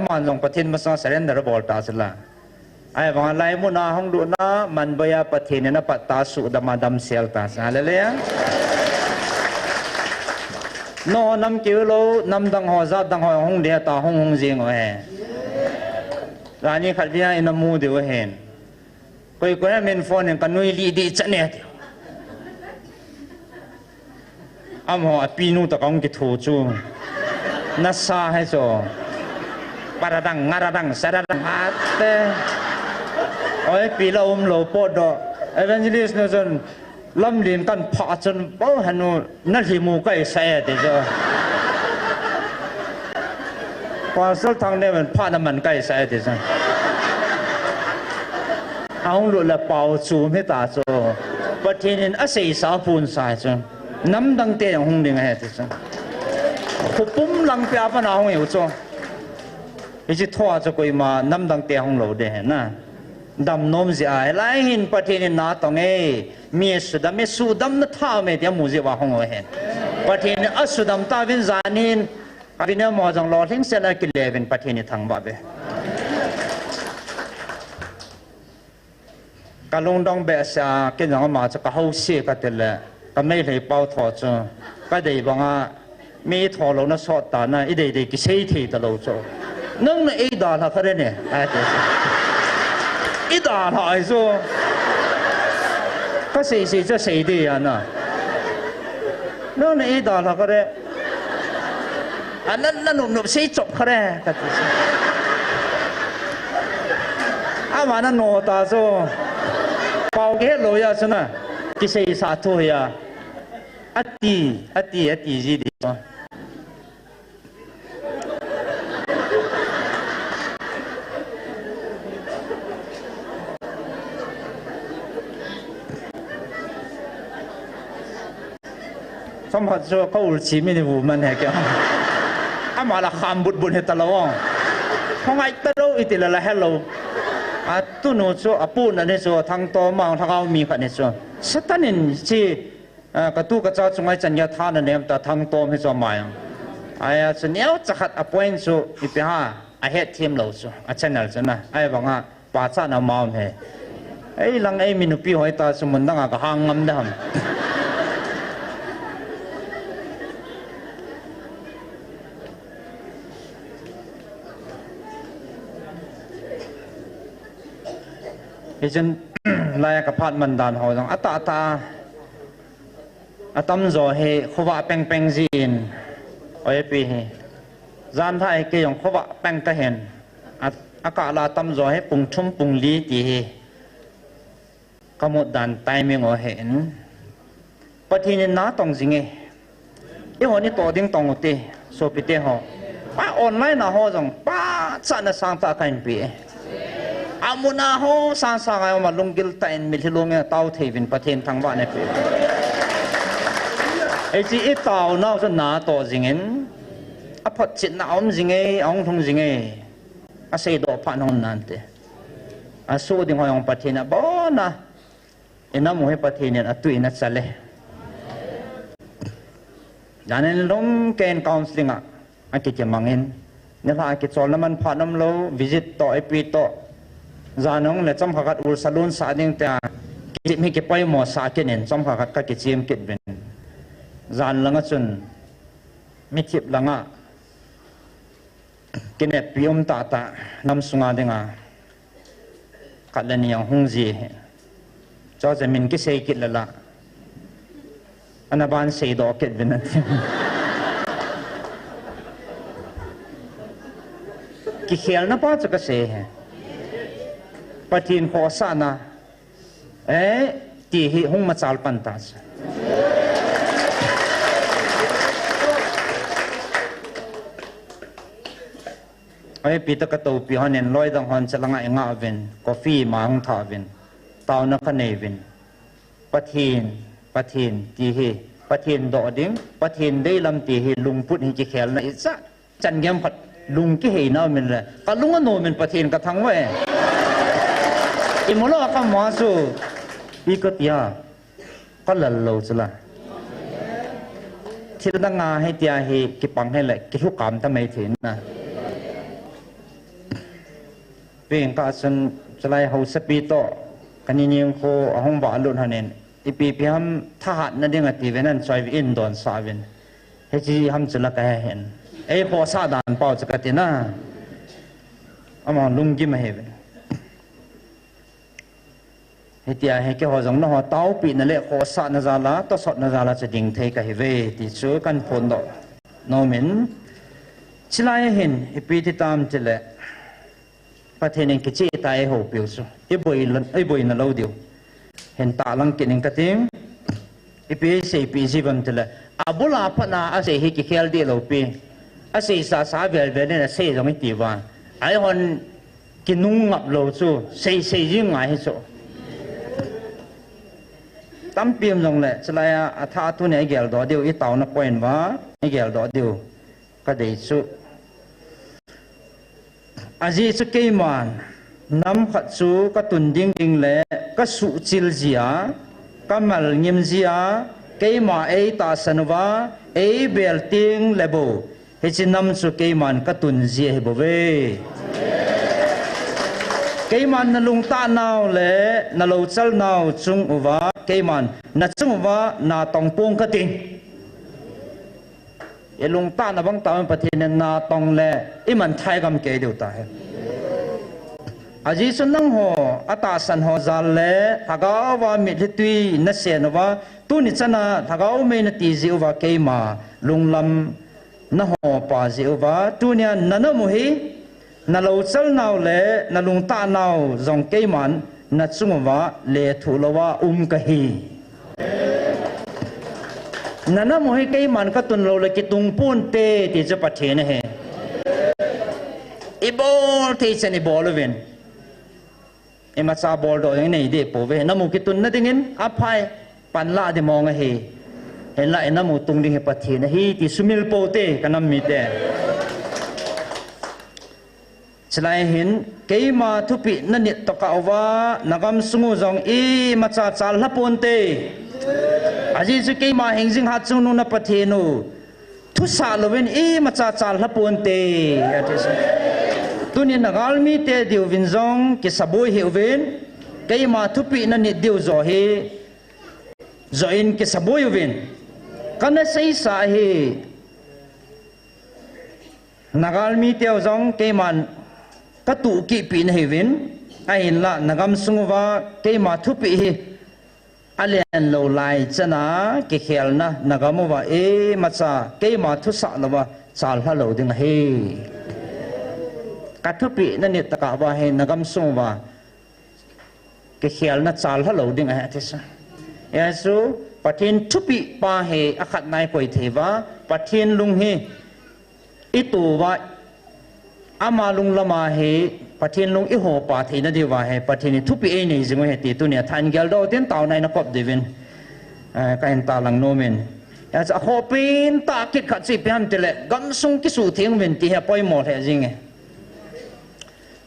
man long pathin ma sa surrender bol ta sala ai wa lai mu na hong du na man baya pathin na patta su da madam sel ta sa le le no nam ki lo nam dang ho za dang ho hong de ta hong jing o he rani khat dia in mu de o hen coi coi men phone yang kanui li di chane ti am ho apinu ta kong ki thu chu na sa hai so paradang ngaradang saradang ate oi pi la lo po do evangelist no son lam lin kan pha chon bo hanu na hi mu kai sai de jo pasal thang ne man pha na man kai sai de jo ông lụa là bảo chú mấy ta cho, bất thì nên ở xây xã phun sai cho, nắm đăng tiền không được hết cho, phụ bấm lăng bia bên nào không hiểu cho, cái gì thua cho coi mà nắm đăng tiền không lâu đấy na, đam nôm gì ai lại hin bất thì nên nát tông ấy, miếng su đam nó thao mấy tiếng mùi gì vào không hết, bất thì nên ở su đam ta bên gian hin, bên nào mà trong lò thinh sẽ là cái lệ bên bất thì nên thằng bà bé. Cả lông đông bè xa cái nhóm mà cho cả hậu xế cả tên là cả mấy lấy bao thọ cho cái đấy bằng à mấy thọ lâu nó sọt ta na ít đấy cái xây thì ta lâu cho nâng là ấy đó là cái này ai thế ít à lại số có gì cho gì đi à nè nó này ít à là cái đấy anh nó nộp sĩ chụp cái đấy mà nó nổ ta số bao cái lối à xem nè cái gì sát thôi à ati gì đi xong hết rồi có ul chí mình vụ mình hay kêu mà là kham bút bút hết tao luôn không ai tao đâu ít là hello tu nói số apu này số thằng to mang thằng ao mi cái này số sát nên chỉ cái tu cái cháu chúng ai chân nhà thà này em ta thằng to hay số mai ai số nếu chắc hạt appoint số ít ha ai hết team lâu số channel số na ai bảo nga ba cha nào mau này ấy lăng ấy mình bị hỏi ta số mình đang cái hàng ngâm đó cái chân lại cái phát mình đàn hỏi rằng ta tâm rồi he khoa peng zin oi pi he gian thay cái dòng khoa peng ta hen cả là tâm rồi he pung thum pung li ti he có một đàn timing ở hen bất thì nên ná tông gì nghe yêu họ đi tổ tiếng tông một tí số bị tê họ online là họ rằng chả là sang ta cái gì amuna ho sang sang ay malunggil tain milhilong tao thevin pathen thangba ne pe ai chi itao na so na to jingen aphat chit na om jinge ong thong jinge a sei do phan hon nan te a so ding hoyong pathen a bo na ena mo he pathen a tu ina chale janen long ken counseling a ki mangin ne la ki chol na man phanam lo visit to epi to zanong le chom khakat ul salon sa ding ta ki mi ke pai mo sa ke nen chom khakat ka ke chim kit ben zan langa chun mi chip langa kene piom ta nam sunga denga kalani yang hungji cho zamin ki sei kit lala anaban sei do kit ben ki khel na pa cha ka sei hai patin ho sana ti hi hung ma chal pan ta ai pita ka to pi hanen loi dang hon chalanga enga ven coffee ma hung tha ven taw na ka nei ven pathin ti hi pathin do ding pathin dei lam ti hi lung put hi chi khel na isa chan gem phat lung ki he na men la ka lunga no men pathin ka thang we imolo ka mo su ikot ya ka lalo chula thil da nga he tia he ki pang he le ki hu kam ta mai thin na pen ka san chalai ho sapi to kanin ko ahong ba lun hanen ipi pi ham tha hat na ding ati venan choi in don sa ven he chi ham chula ka hen e ho sa dan pau chakatina ama lung gi ma he he tia he ke ho jong na ho tau pi na le ho sa na za la to sot na za la cha ding thei ka he ve ti chu kan phon do no men chilai hen ipi ti tam chile pathen ke chi tai ho piu su e boi na lo dio hen ta lang ke ning ka tim ipi sei pi jivam tele abula phana a sei hi ki khel di lo pi a sei sa vel vel na sei jong ti wa ai hon ki nung ngap lo chu sei ji ngai hi chu tam piam jong le chlai a tha tu ne gel do dio i taw na point wa e gel do dio ka dei chu aji chu keiman nam khat chu ka tun ding ding le ka su chil zia ka mal ngim zia keima ei ta sanwa ei bel ting lebo he chin nam chu keiman ka tun zia he bo ve keiman na lung ta naw le na lo chal naw chung uwa keiman na chung uwa na tong pung ka ting e lung ta na bang ta pathin na tong le i man thai gam ke deu ta he aji sunang ho ata san ho zal le thagawa mi thui na senwa tu ni chana thagaw me na ti jiwa keima lunglam na ho pa jiwa tu nya nana mu hi na lo chal naw le na lung ta naw zong keiman na chungwa le thulawa ka hi nana mu hi keiman ka tun lo le ki tung pun te ti cha pathe na he ibol te chen ibol ven ema cha bol do nei de po ve namu ki tun na dingin aphai pan la de mong he hen la namu tung ding he pathe na hi ti sumil po te kanam mi te chlai hin keima thupi na nit to ka wa nagam sungu jong i macha chal na pon te aji chu keima hingjing ha chu nu na pathe nu thu sa loven i macha chal na pon te tuni nagal mi te diu vin jong ki saboi he ven keima thupi na nit diu zo he zo in ki saboi ven kana sei sa he nagal mi te jong keiman ka tu ki pi na hevin ai la nagam sungwa ke ma thu pi hi alian lo lai chana ke khel na nagamu wa e ma cha ke ma thu sa lawa chal ha lo ding he ka thu pi na ni ta ka wa he nagam sungwa ke khel na chal ha lo ding ha te sa ya su pathin thu pi pa he akhat nai koi thewa pathin lung he itu wa ama lung lama he pathin lung i ho pa theina dewa he pathin thupi e nei jingo he ti tu ne than gyal do ten taw nai na kop devin kain ta lang no men ya cha ho pin ta kit khat chi pam tele gam sung ki su theng wen ti he poi mo the jing e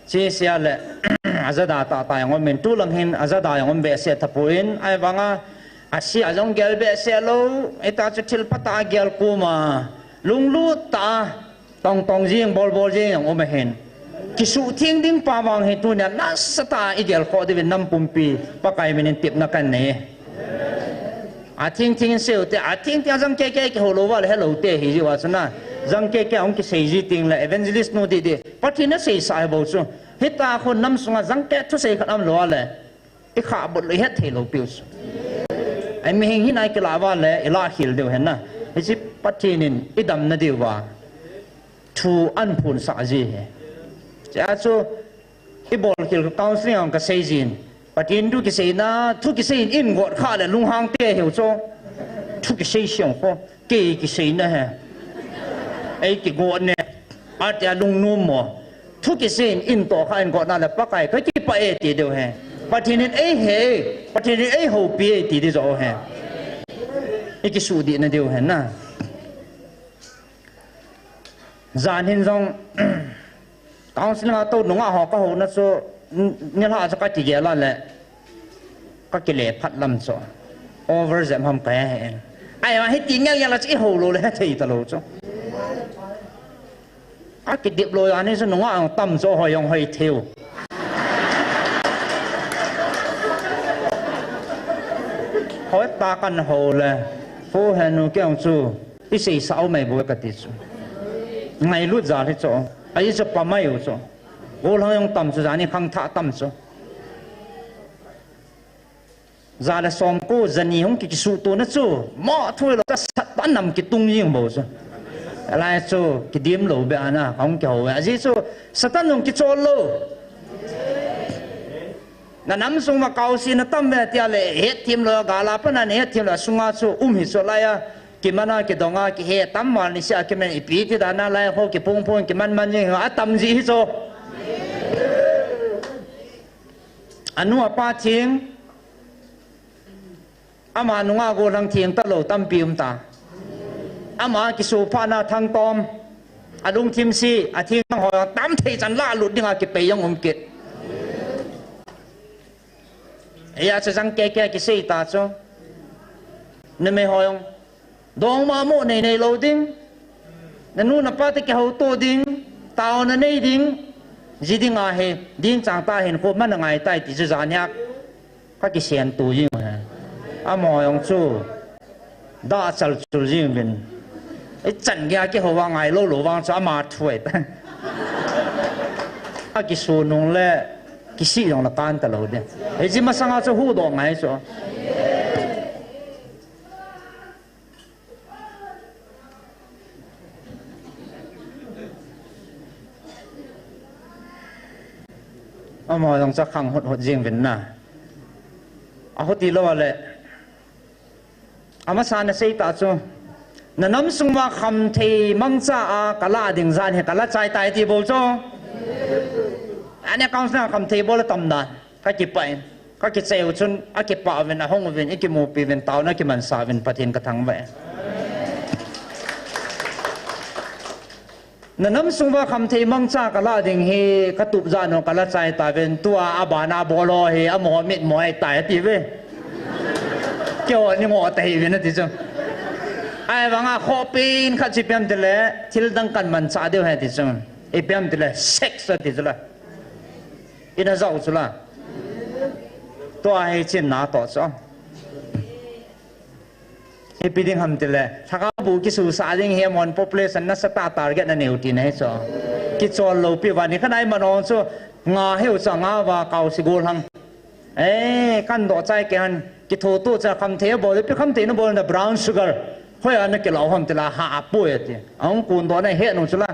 chi sia le azada ta ta yang men tu lang hin azada yang be se thapuin ai wanga asia jong gyal be se lo eta chu thil pata gyal kuma lung lu ta tong tong riêng bol riêng ôm hen kisu thiêng ding pa wang he tu nya na sata ideal ko de nam pumpi pa kai men tip na kan ne a thiêng seo te a thiêng jang ke holo wa hello te hi ji wa chana jang ke ong ki sei ji ting la evangelist no de pathina sei sai bo chu hita khon nam sunga jang ke thu sei khanam lo le I kha bot le het thelo pius ai mi hing hinai ke la wa le ila hil de hen na hi ji pathinin idam na de wa thu an phun sa ji cha chu I bol kil counseling ang ka sei jin patin du ki sei na thu ki sei in got kha le lung hang te heu cho thu ki sei xiong ko ke ki sei na ha ai ki got ne at ya lung num mo thu ki sei in to kha in got na le pa kai ka ki pa e ti de he patin ai he patin ai ho pi e ti de zo he I ki su di na de he na zan hin zong counseling a to nunga ho ka ho na so ni la sa ka ti ge la le ka ki le phat lam so over zam ham ka he ai ma hi ti ngel ya la chi ho lo le thei ta lo cho ka ki dip lo ya ni so nunga ang tam so ho yong hoi theu hoi ta kan ho le phu han nu kyang chu I sei sao mai bo ka ti chu ngày lút ra thế chỗ ấy cho pa mai chỗ ô lang yong tam cho ni khang tha tam cho ra là som cô zani hong ki su to na chu mo thui lo ta sat tan nam ki tung ying bo cho lại cho ki dim lo be ana hong ki ho a ji cho satan long ki chol lo na nam sung ma kau si na tam ve tia le het tim lo ga la pa na ne tim la sunga chu hi so la ya ki mana ki donga ki he tam mal ni sia ki men ipi ti dana lai ho ki pung pung ki man ni ha tam ji hi so anu apa thing ama nunga go lang thing ta lo tam pium ta ama ki su pha na thang tom adung thim si a thing ho tam thei chan la lut dinga ki pe yong kit ya cha jang ke ki sei ta cho ne me ho yong dong ma mo nei lo ding na nu na pa te ke ho to ding tao na nei ding ji ding a he ding chang ta hen ko man ngai tai ti ju za nyak ka ki sian tu yin ha a mo yong chu da chal chul jing bin ai chan ga ki ho wa ngai lo wang cha ma thuai ta a ki su nong le kisi dong la kan ta lo de e ji ma sanga cho hu do ngai so ama dong cha khang hot hot jing vin na a hoti lo le ama sa na sei ta cho na nam sung ma kham thei mang cha a kala ding zan he kala chai tai ti bol cho anh em na kham thei bol tam na ka ki pai ka ki cheu chun a ki pa ven a hong ven e ki mo pi ven taw na ki man sa ven pathin ka thang ve na nam sung ma kham thei mang cha kala ding he ka tup za no kala chai ta ven tua abana bolo he a mo mit mo ai tai ti ve kyo ni mo tai ven ti cho ai vang a kho pin kha chi pem tele thil dang kan man cha deu he ti chung e pem tele sex ti chula ina zau chula to ai chin na to cho e piding ham tele thaka bu ki su sa ding he mon population na sta target na neu ti nei cho ki chol lo pi wa ni khanai manon cho nga heu cha nga wa kaw sigol hang kan do chai ke han ki tho tu cha kham the bo le pi kham the no bo na brown sugar hoi anh cái lão hầm thì là hạ bùi thì ông cuốn đó này hết rồi chứ là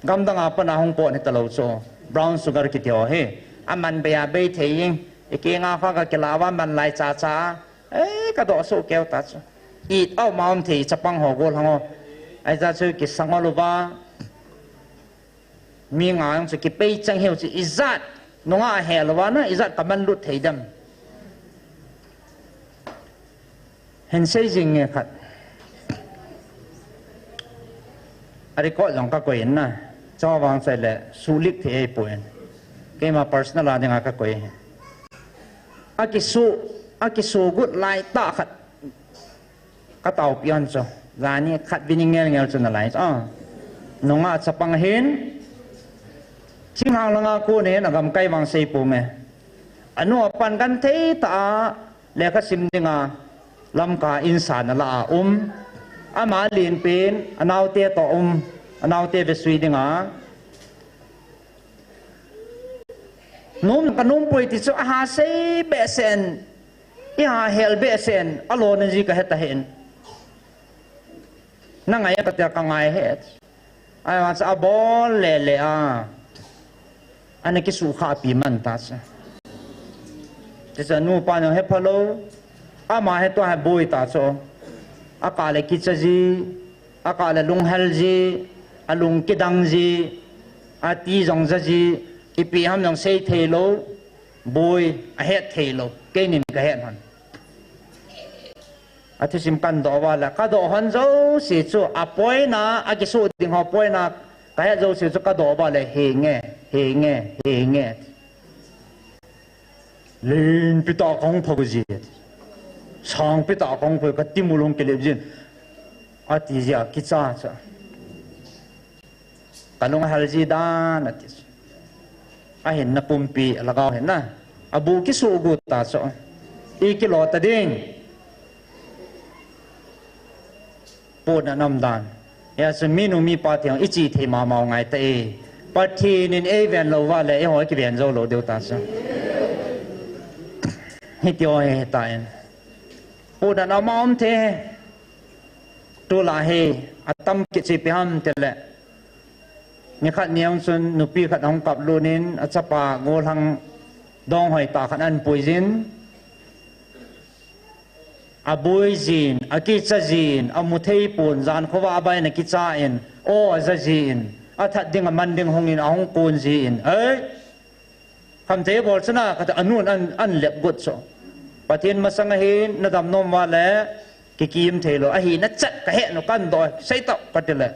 gam đang apa na hong po ni talo cho brown sugar ki theo he aman be be theing cái nga pha cái lawa man lai cha cha cái đó số kêu ta cho eat out mom thì chapang ho gol hango ai ra chu ki sangoluwa mi nga chu ki pe chang heu chu izat nonga he lawa na izat kaman lut thei dam hen xây dựng nghe khát, ari có dòng các quỷ na, cho vang sai lệ, su lịch thì ai bùn, cái mà personal là những các quỷ, aki su good lại ta khát, các tàu pion cho, ra ni khát vinh nghe cho nó lại, nông á sắp bằng hen, chính hàng là ngã cô này là gam cây vang xây bùn mẹ, anh nuo pan gan thế ta, lẽ các sim đi ngà lâm cả insan là ama liền pin anau te to anau te về suy đi ngã nôm cả nôm bồi thì cho ha say bẹ sen ha hel bẹ sen alo nên gì cả hết ta hen năng ai cả ta ngai hết ai mà sa bol le anh cái su kha pi man ta sa thế sa nu pa no he phalo ama he to ha boi ta cho akale kichaji akale lunghalji alung kidangji ati jongjaji ipi ham jong sei thelo boi a het thelo kenin ka het han ati sim kan do wala ka do han zo si chu apoi na a ki su ding ho poi na ka he zo si chu ka do ba le he nge lin pi ta kong phoguji sang pi ta kong pho ka timulong ke lebjin ati ja ki cha cha kanong halji dan ati a hin na pumpi lagaw hen na abu ki su gu ta so I ki lo ta ding po na nam dan ya so minu mi pa tiang ichi the ma mau ngai te pa thi nin e ven lo wa le e ho ki ven zo lo deu ta so hi tio he ta en po na na mam the tu la he atam ki chi pi ham te le ni khat niang sun nu pi khat hong kap lunin achapa ngol hang dong hoi ta khan an poison aboi jin akicha jin amuthei pun jan khowa abai na kicha in o azajin athat ding amanding hongin ahong pun jin ei kham the bol chana ka anun an lep gut so pathin masang hin nadam nom wa le ki kim thelo a hi na chat ka he no kan do sei ta patile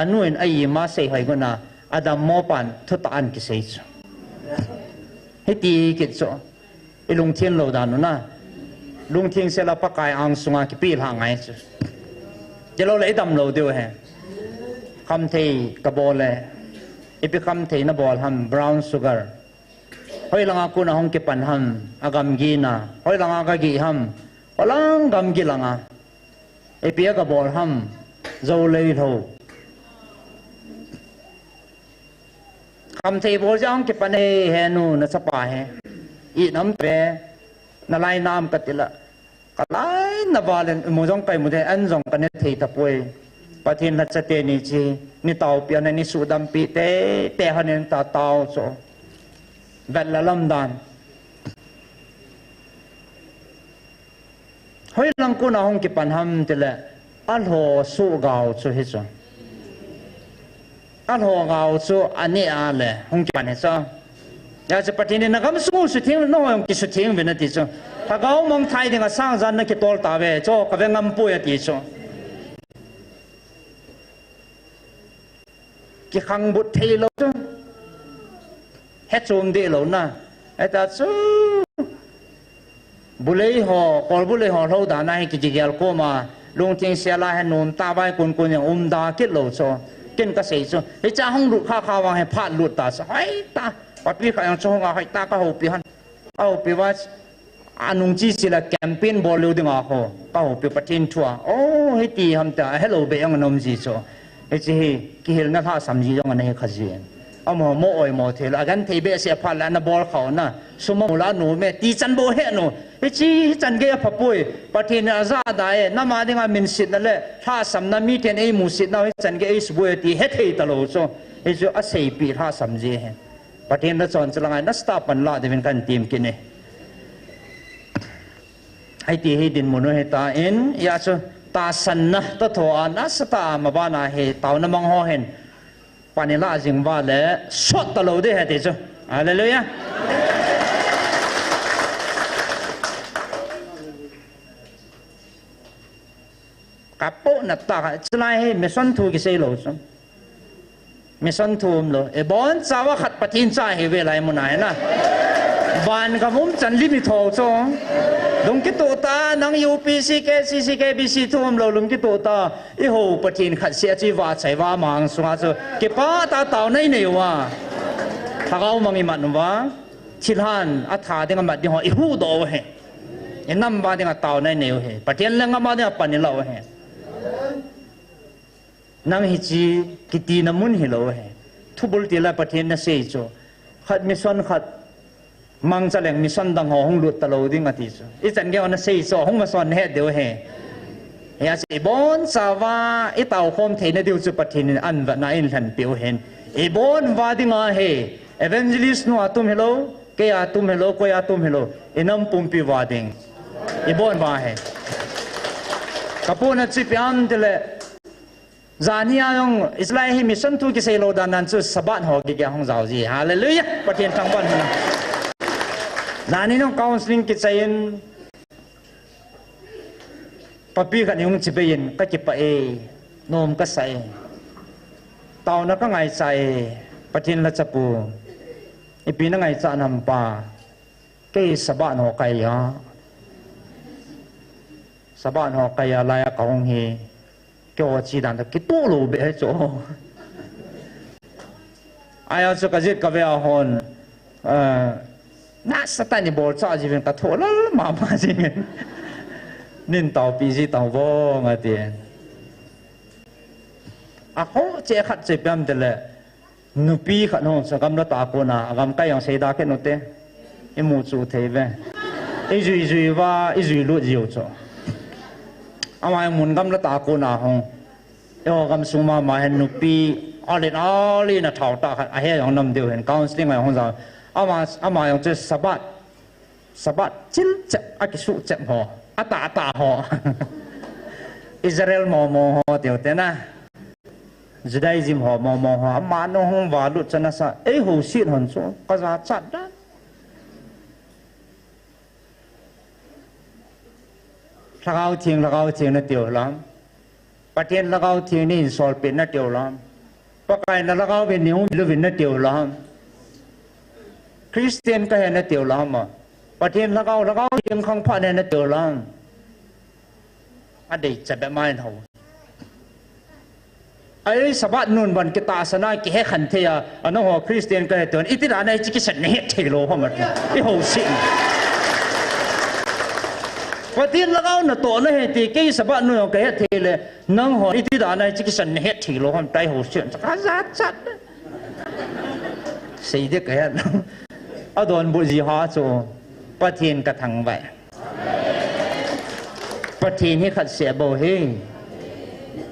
anuin ai ma sei hai gona adam mo pan thuta an ki sei chu heti ki cho ilung thien lo dan no na lung thing se la pakai ang sunga ki pil ha ngai chu jelo le dam lo deu he kham thei ka bole ipi kham thei na bol ham brown sugar hoi langa ku na hong ki pan ham agam gi na hoi langa ka gi ham olang gam gi langa ipi ka bol ham zo le tho ำเทโบจ้องเก็บปนเฮนูนะสปาเฮอีน้ำเปนาลายน้ำกัติละก็ไล่นาบาลมุจงไปมุเทอันจงกันเทตะปวยปะทินหัดเตนิจีนี่เตาเปียนนี่สุดัมปีเตหันตาเตาโซเวลลำดานเฮ้ยลังกุนาหงกิปันฮัมติละอัลโหสุกาวสุฮิซอัลโหกาวสุอันนี้อะไรหงกิปันเฮซอยากจะปฏิเนนักมันสู้สุดทิ้งน้อยองกิสุดทิ้งเป็นนาทีจ้ะถ้าเขามองไทยถึงกับสร้างจันนักตัวตาเวจ้ะกับเงาปุยตีจ้ะกี่ครั้งบุตรที่เราจ้ะเฮ็ดซูมดีเรานะไอ้ตาสู้บุเลยห่อกอลบุเลยห่อเราด่าให้กิจเกลโกมาลงทิ้งเสียลายให้นุ่มตาใบกุนอย่างดาคิดเราจ้ะกินกระสีจ้ะไอ้จ้าห้องหลุดข้าววางให้พลาดหลุดตาไอ้ตาปัดวิขยังช่วงอะไรตาก็หูปีหันเอาปีว่าอนุจีสิละแคมเปญบอลลูดึงอ่ะเขาก็หูปีปะทินทัวโอ้เฮตีฮัมตาเฮลโลเบียงนมจีโซเฮจีกิเฮลนักข่าวสามจีจังกันเฮขจีนเอาหมอโมอยหมอเทลอากันเทเบเสียพันแล้วนะบอลเขาน่ะสมมุลาหนูแม่ตีจันโบเฮหนูเฮจีจันเกียผับปุยปะทินอาซาได้น้ำมาดึงอามินสิทนั่นแหละถ้าสำนักมีเทนไอมูสิทน่ะเฮจันเกียสบุยตีเฮเทตลอดโซเฮจูอาศัยปีถ้าสามจีเฮปะเทศรัฐสอนสลังไงนัสตาปันละเดี๋ยวเป็นการทีมกินเนี่ยให้ตีให้ดินมุนให้ตาเอ็นยาสุตาสันนะตะโถอานัสตามาบ้านาให้เต่าน้ำมังห่อเห็นปานิละจิงว่าเลยสดตลอดได้เหรอที่สุอะไรเลยอะกับโป๊ะนับตาจะไล่ให้ไม่สนทูกิเซโลสุไม่สนทูมเลยบอลสาวขัดปะทินใจให้เวลามันไหนนะบ้านกับผมจันลิมิโตโซลุงกิโตตานังยูพีซีเคซีซีเคบีซีทูมเราลุงกิโตตาอีโหปะทินขัดเสียจีว่าใส่ว่ามังสุงาโซเก็บป้าตาเต่าในเหนียวว่าถ้าเขามังอิมันว่าชิลฮันอัฐาเด้งมาดีหัวอีหูโดเฮยันน้ำบาเด้งเต่าในเหนียวเฮปะทินเรื่องมาเด้งปันนี่เราเฮนังฮิจีกิตีน้ำมุนฮิโลเฮทุบุลตีละปะเทนนะเซโจขัดมิสันขัดมังจะแหลงมิสันดังหงหลุดตลอดดิ้งอติโจอีจันเกี่ยวนะเซโจหงมาสอนเฮเดียวเฮยาสิบอนสาวาอีเต่าคมเทนเดียวจุปะเทนอันวันนั้นอินทันเปียวเห็นอีบอนวาดิ้งอาเฮเอเวนเจลิสโนอาตุมเฮโลเกียอาตุมเฮโลโกยอาตุมเฮโลอินัมปุ่มปีวาดิ้งอีบอนวาเฮกับปูนัดสิบอันเดลจานี่ยังอิสราเอลมิชชั่นทุกที่เซโลดานันจุสบัดหอกเกี่ยวกับเจ้าจีฮาเลลูยาประเทศทั้งบ้านนะจานี่น้องคอนซิลิงกิจยันปปีกันยังจิบยันก็จิบไปโนมก็ใส่เต่านักก็ไงใส่ประเทศละจับปูอีปีนักไงจะนำปาเกี่ยสบัดหอกไก่ยาสบัดหอกไก่ยาลายกองเฮ叫我鸡蛋的给多路别做，哎呀，这个日个不要混，那是但你不早这边个拖了妈妈这边，恁到必须到我个点，啊好，这看这边的嘞，努比看喏，是咁多大官啊，咁该样谁打给喏的，一木主题呗，一句话一句路就做。อามาหมุนกำลังตาโกนาหงเอวกำสุมามาเห็นนุปีอะไรนะเท่าตาไอ้เหี้ยของน้ำเดียวเห็นก้าวสิ่งอะไรของเราอามาอย่างจะสะบัดจิ้นเจ็บอากิสุเจ็บหัวอาตาหัวอิสราเอลมอหัวเดียวแต่นะจะได้จิมหัวมอหัวอามาโนหงวาลุชนะซะเอ้หูสิหันโซก็จะจัดนะละเกาเทียงนั่นเดียวล้ำประเทศละเกาเทียงนี่สอดเป็นนั่นเดียวล้ำประกายนั่นละเกาเป็นนิ้วหรือเป็นนั่นเดียวล้ำคริสเตียนก็เห็นนั่นเดียวล้ำอ่ะประเทศละเกาเทียงข้างพระเนี่ยนั่นเดียวล้ำอันเดียจะแบบไม่เท่าไอ้สบัดนุ่นบันกิตาสนากิเฮขันเทียอันนั้นหัวคริสเตียนก็เห็นตัวอิติราในจิกิสันเฮตเทโลเข้ามาไอ้หัวสิประเทศละเกาหน้าตัวนั่นเหตุที่สบัดนู่นก็เหตุเลยนั่งหัวอิติดาในจิกิสันเหตุที่เราทำใจหัวเสียนสักจัด สีเด็กแก่เอาโดนบุญหาจูประเทศกระทังไปประเทศนี้ขัดเสียบ่เฮ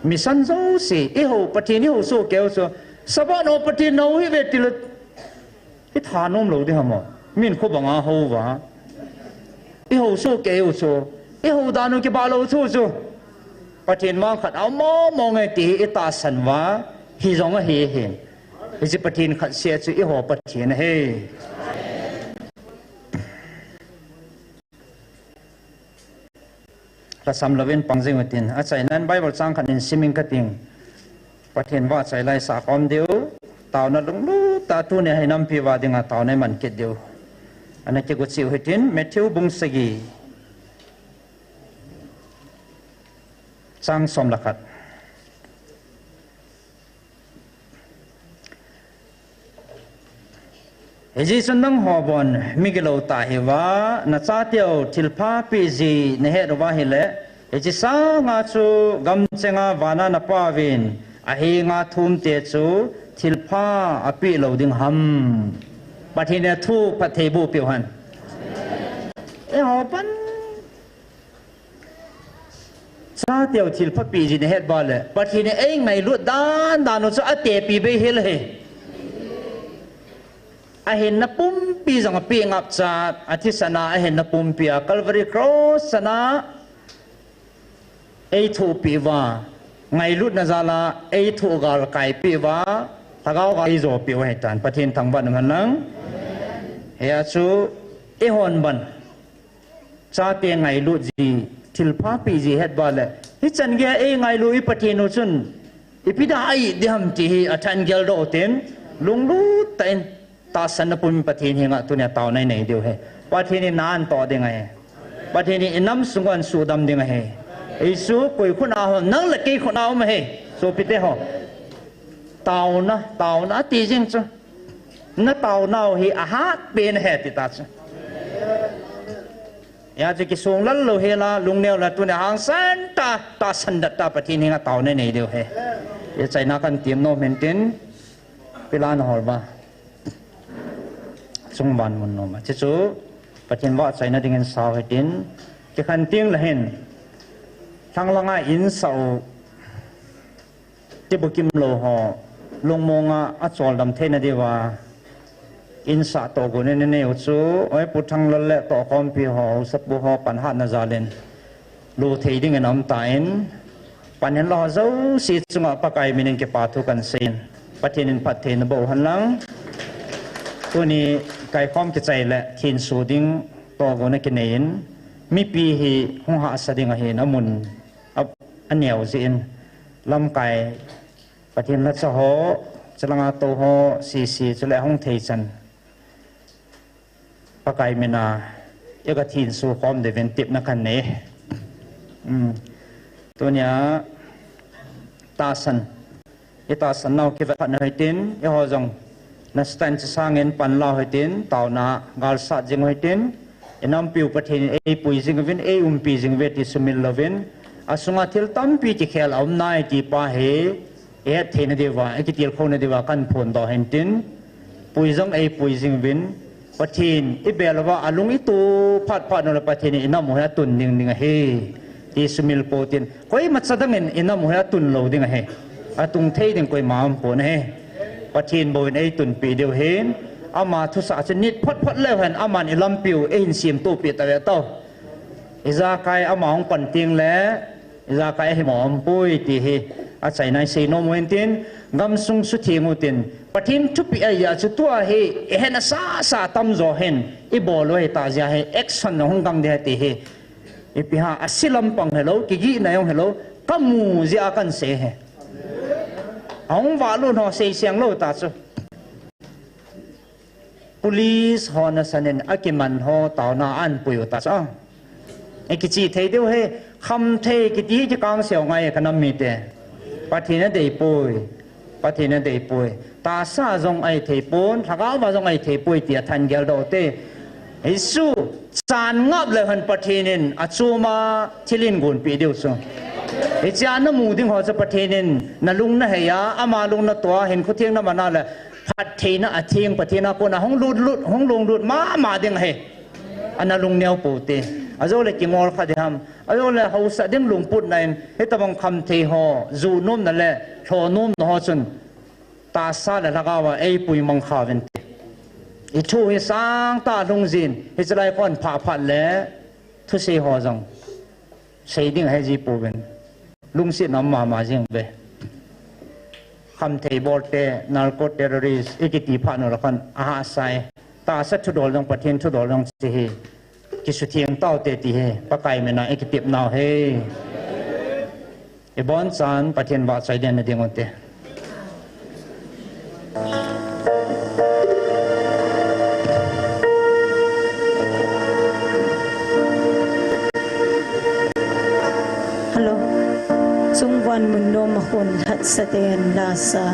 มีสันโซสิอีหูประเทศนี้หูสู้เกลสู้สบานอประเทศนู้นเวทีละที่ฐานนุ่มหลูดิฮะมั้งมีนคู่บังอาหูวะอีหูสู้เกลสู้อีหูดานุกิบาลูสู้ประเทศมังขัดเอามองไงตีอีตาสันวะฮิจงเฮเฮฮิจิประเทศขัดเสียจูอีหูประเทศเฮพระสัมลวินปังจิงวัตินอาศัยนั้นไบเบิลสร้างขันอินซิมิงกติงประเทศว่าใจไล่สากอมเดียวตาวนัดลงลูตาตุเนี่ยให้นำพิวาดิงาตาวในมันเกิดเดียวอันนั้นจะกุศลหิตินเมทิวบุงสกีสร้างสมลักขัดเฮจิสันนังฮอบอนมิกโลตาเฮวานาซาเตียวทิลพาปีจีเนเฮรวาเฮเลเฮจิสางาจูกัมเซงาวานานาปาวินอาเฮงาทุมเตจูทิลพาอภิโลดิงฮัมปะทิเนทูปะเทบูเปียวหันฮอบันซาเตียวทิลพาปีจีเนเฮรบาเลปะทิเนเองไม่รู้ด้านอุตสาเตปีเบเฮเลอาเห็นนับปุ่มปีสังปีงับจัดอาทิตย์สนาอาเห็นนับปุ่มปีกัลวารีครอสสนาไอทูปีว่าไงลุดนาซาลาไอทูกาลไกปีว่าถ้าเขาไอโซปีว่าให้ตันประเทศทางบ้านมันนังเฮียชูไอฮอนบันชาเตียงไงลุดจีทิลพาปีจีเฮ็ดบาเลยที่จันเกียไอไงลุยประเทศนู้นอีพิดาไอเดียมจีอาจารย์เกลโดเต็นลุงลุดเต็นตาสันปุ่มประเทศนี้งะตัวเนี่ยตาวในเดียวเฮประเทศนี้นานต่อเด้งไงประเทศนี้น้ำสุกวันสูดำเด้งไงไอ้สูกุยคุณเอานั่งเล็กคุณเอามาเฮสูพิเตหอตาวนะตีจริงจ้ะนั่นตาวน่าเฮอาหารเป็นเฮติดตาจ้ะอยากจะกิส่งลัลโลเฮละลุงเนียวละตัวเนี่ยหางสันตาสันดัตตาประเทศนี้งะตาวในเดียวเฮอยากใจนักการเตรียมโนเมนเทนเวลาหน่อยบ้าสงบานมุนโนมาเจ้าประเทศว่าใจนั่นดิ่งสาวให้ดินจะขันเตียงละเห็นทางละง่ายอินสาวที่บุกิมโลหอลงมงอาจอลดำเทนดีว่าอินสาโตกุนเนี่ยอุจูไอ้ปุถังละเละต่อคอมพิหอสับบุหอปัญหานาซาเลนลูเทดิ่งน้ำตาอินปัญหาเราเจ้าสิจุงปะไกมินิงเก็บปาทุกันเซนประเทศนี้ประเทศนบ่หันหลังตัวนี้ไก่ข้อมกระจายและทีนสูดิ้งตัวกูนักเนินมีปีหีห้องหาสดิ้งเห็นอมุนอันเหนียวสินลำไก่ประเทศรัชหอจะลังอาโตหอสีจะและห้องเทจันปะไก่เมนาเอกทีนสูข้อมเดเวนติบนักขันเนตัวเนี้ยตาสันตาสันเราคิดว่าในตินยอจงนัสตันจะสร้างเงินปันลาให้ตินตาวนากัลสัตจิงให้ตินนำปิวประเทศปุยจิงวินปีจิงเวติสมิลลวินอาสุงาทิลตั้มปีที่เขลอมนายที่ป้าเฮเทนเดวะกิติลโคนเดวะกันพลต่อเห็นตินปุยจังปุยจิงวินประเทศเบลว่าอลุงอิตูพัดนรประเทศอินามุฮะตุนนิงเฮที่สมิลโปตินก็มัดสะดังอินามุฮะตุนโลดิงเฮอาตุงเทดิงก็มาอัมพนเฮประเทศบริเวณไอ้ตุนปีเดียวเห็นอามาทุสาชนิดพัดแล้วเห็นอามันอิลัมปิวเอ็นเสียมตัวปีตะเวตโตอิจาคายอามาของปันเตียงแล้วอิจาคายให้หมอมปุยตีเฮอาศัยในเซโนโมเอนตินกำสุงสุธีมุตินประเทศทุกปีไอ้ยาจุดตัวเฮเห็นซาตั้มโจเห็นอีบอลเลยตาเสียเฮเอ็กซ์นของกังเดียตีเฮอีพิหาอสิลัมปังเฮโลกิกินายองเฮโลกัมมูเสียกันเสเฮองวาลุนหอเสียงโลตาจู police หอนัสเนนอากิมันหอตาวนาอันปุยตาจูไอ้กิจเทเดียวเฮคำเทกิจจะกางเสียวไงขนมมีเตปะทีนั้นเดย์ปุยปะทีนั้นเดย์ปุยตาซาจงไอเทปุนถ้าเขาว่าจงไอเทปุยเตียทันเกลโดเตไอ้สู้จานงับเลยหันปะทีนั้นอาจูมาทิลินกุนปีเดียวซูไอ้จานน้ำมูดิ้งหัวจะประเทศนินนั่นลุงน่ะเฮียอามาลุงน่ะตัวเห็นเขาเที่ยงน้ำมันนั่นแหละ พัดเทนะอาเทียงปะเทนะปนะห้องลุดห้องลงลุดมาเดียงเฮอันนั้นลุงเนียวปูเตอาโจเลยกิงอลขัดทำอาโจเลยเขาสะดึงลุงปุดในเฮตบังคำเทหอจูนุ่มนั่นแหละโชนุ่มนหอจนตาซาและละกาวไอปุยมังคาเวนเตอีชูฮิสังตาลุงจินฮิจไลพอนผ่าผัดและทุเสหอจังใช้ดิ้งให้จีปูเวนลุงสิน้ำมาจิงเบคำเทบอลเตนาร์โกเทอร์ริสอีกิติพานุละคันอาหาไซตาสัตชุดอลงประเทศชุดอลงสิเฮกิสุเทียงเต้าเตติเฮปะไกเมนาอีกิติบนาวเฮอีบอนซานประเทศบาดไซเดนในเดียงอนเตฮัลโหลซุงวันมุนโนมคนหัดสเตนลาซา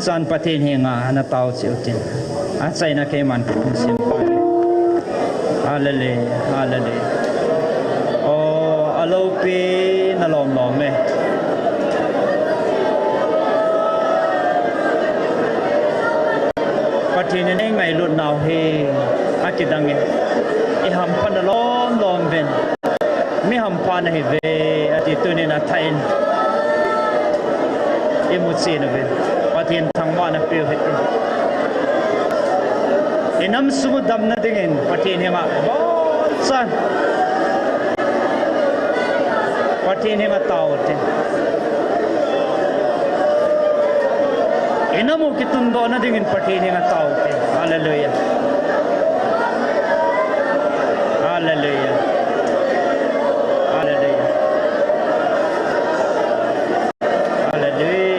chan pathin hinga na tau chiutin a chaina ke man sim pai hallelujah hallelujah o alo pi na lom lom me pathin ne ngai lut naw he akidang e ham pan lom lom ben mi ham pan he ve ati tunin a thain imuchi na ben pathin thangwa na pe he inam sumu dam na dingin pathin hinga bo san pathin hinga taw te inamu kitun do na dingin pathin hinga taw te hallelujah hallelujah hallelujah hallelujah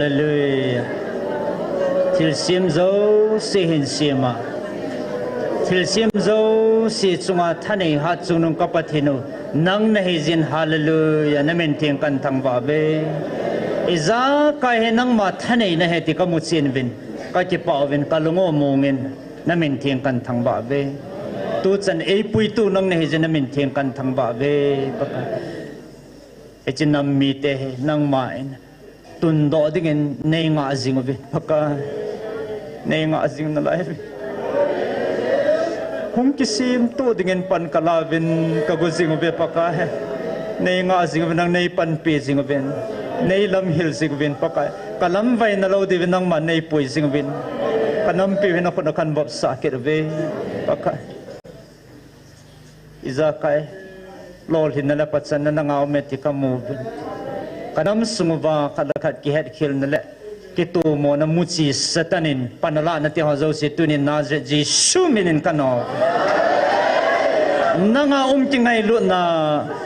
hallelujah thil sim zo si hin sima thil sim zo si chunga thanei ha chunung kapathinu nang na hijin hallelujah namen thing kan thang ba be iza ka he nang ma thanei na he ti ka mu chin vin ka ki pa vin ka lungo mongin namen thing kan thang ba be tu chan ei pui tu nang na hijin namen thing kan thang ba be paka e chin nam mi te nang ma in tun do dingin nei nga jing vin paka nei nga jing na lai hong kisim to dingen pan kalavin kagusing be paka nei nga jing nang nei pan pi jing ben nei lam hil jing ben paka kalam vai na lo di nang man nei pui jing ben kanam pi na ko kan bob sa ke be paka iza kai lol hin na patsan na ngaw me ti kamu kanam sungwa kalakat ki het khil na le kitu mo na muchi satanin panala na ti hazo si tunin nazret ji shuminin kano nanga ki ngai lu na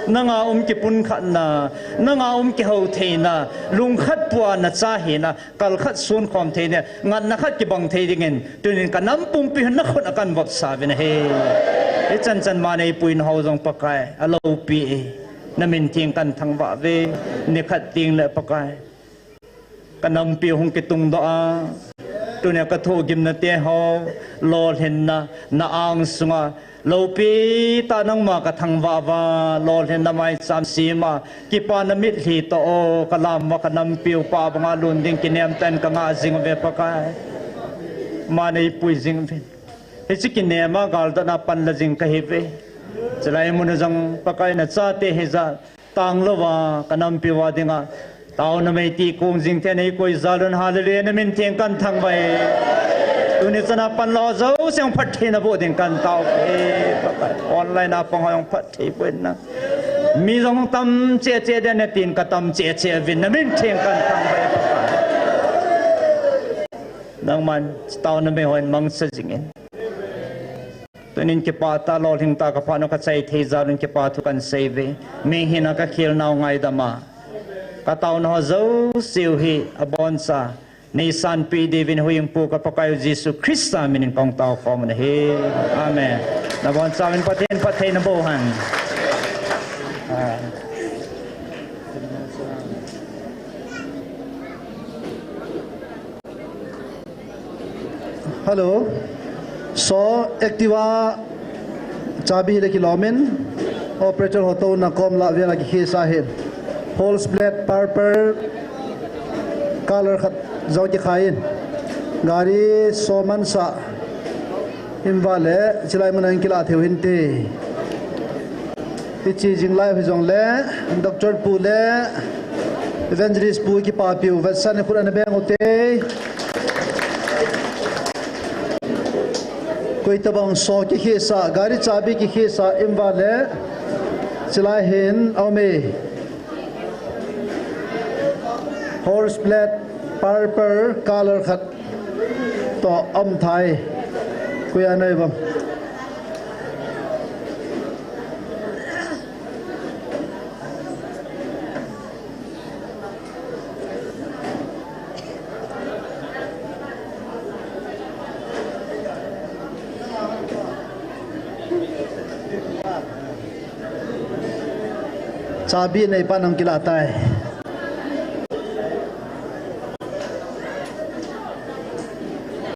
nanga ki pun khat na nanga ki ho the na lung khat pua na cha he na kal khat sun khom the ne ngat na khat ki bang the dingen tunin kanam pum pi na khon akan bok sa ben he e chan chan ma nei puin ho jong pakai alo pi na min ting kan thang ba ve ne khat ting le pakai kanam pi hong ki tung do a tu ne ka tho gim na te ho lol hen na ang sunga lo pi ta nang ma ka thang wa wa lol hen na mai sam si ma ki pa na mit hi to o kalam ma kanam pi pa banga lun ding ki nem tan ka nga jing ve pakai ma nei pui jing ve he chi ki ne ma gal da na pan la jing ka hi ve chalai mun jang pakai na cha te he za tang lo wa kanam pi wa dinga tao na mai ti kong jing the nei koi zalun hallelujah na min theng kan thang bai tu ni chana pan lo zo seng phat the na bo ding kan tao e pakai online apang hong phat the pen na mi jong tam che che de ne tin ka tam che che vin na min theng kan thang bai pakai nang man tao na mai hon mang sa jingin tunin ke pa ta lo hing ta ka pa no ka chai the zalun ke pa thu kan save me hina ka khil naw ngai da ma ka tao no zo siu hi abonsa nei san pi divin huyang pu ka pakai Jesu Christa minin kong tao ko man he amen na bon sa min paten patay na bohan hello so activa chabi le kilomen operator hoto na kom la vela ki khisa he whole split purple color khat zo ki khain gari soman sa imvale chilai man kila theu hinte ichi jing lai jong le doctor pu le evangelist pu ki pa piu vasan khura na beng ote koi tabang so ki khisa gari chabi ki khisa imvale chilai hin aume horse blood purple color khat to thai kuya nei bam chabi nei panang kila tai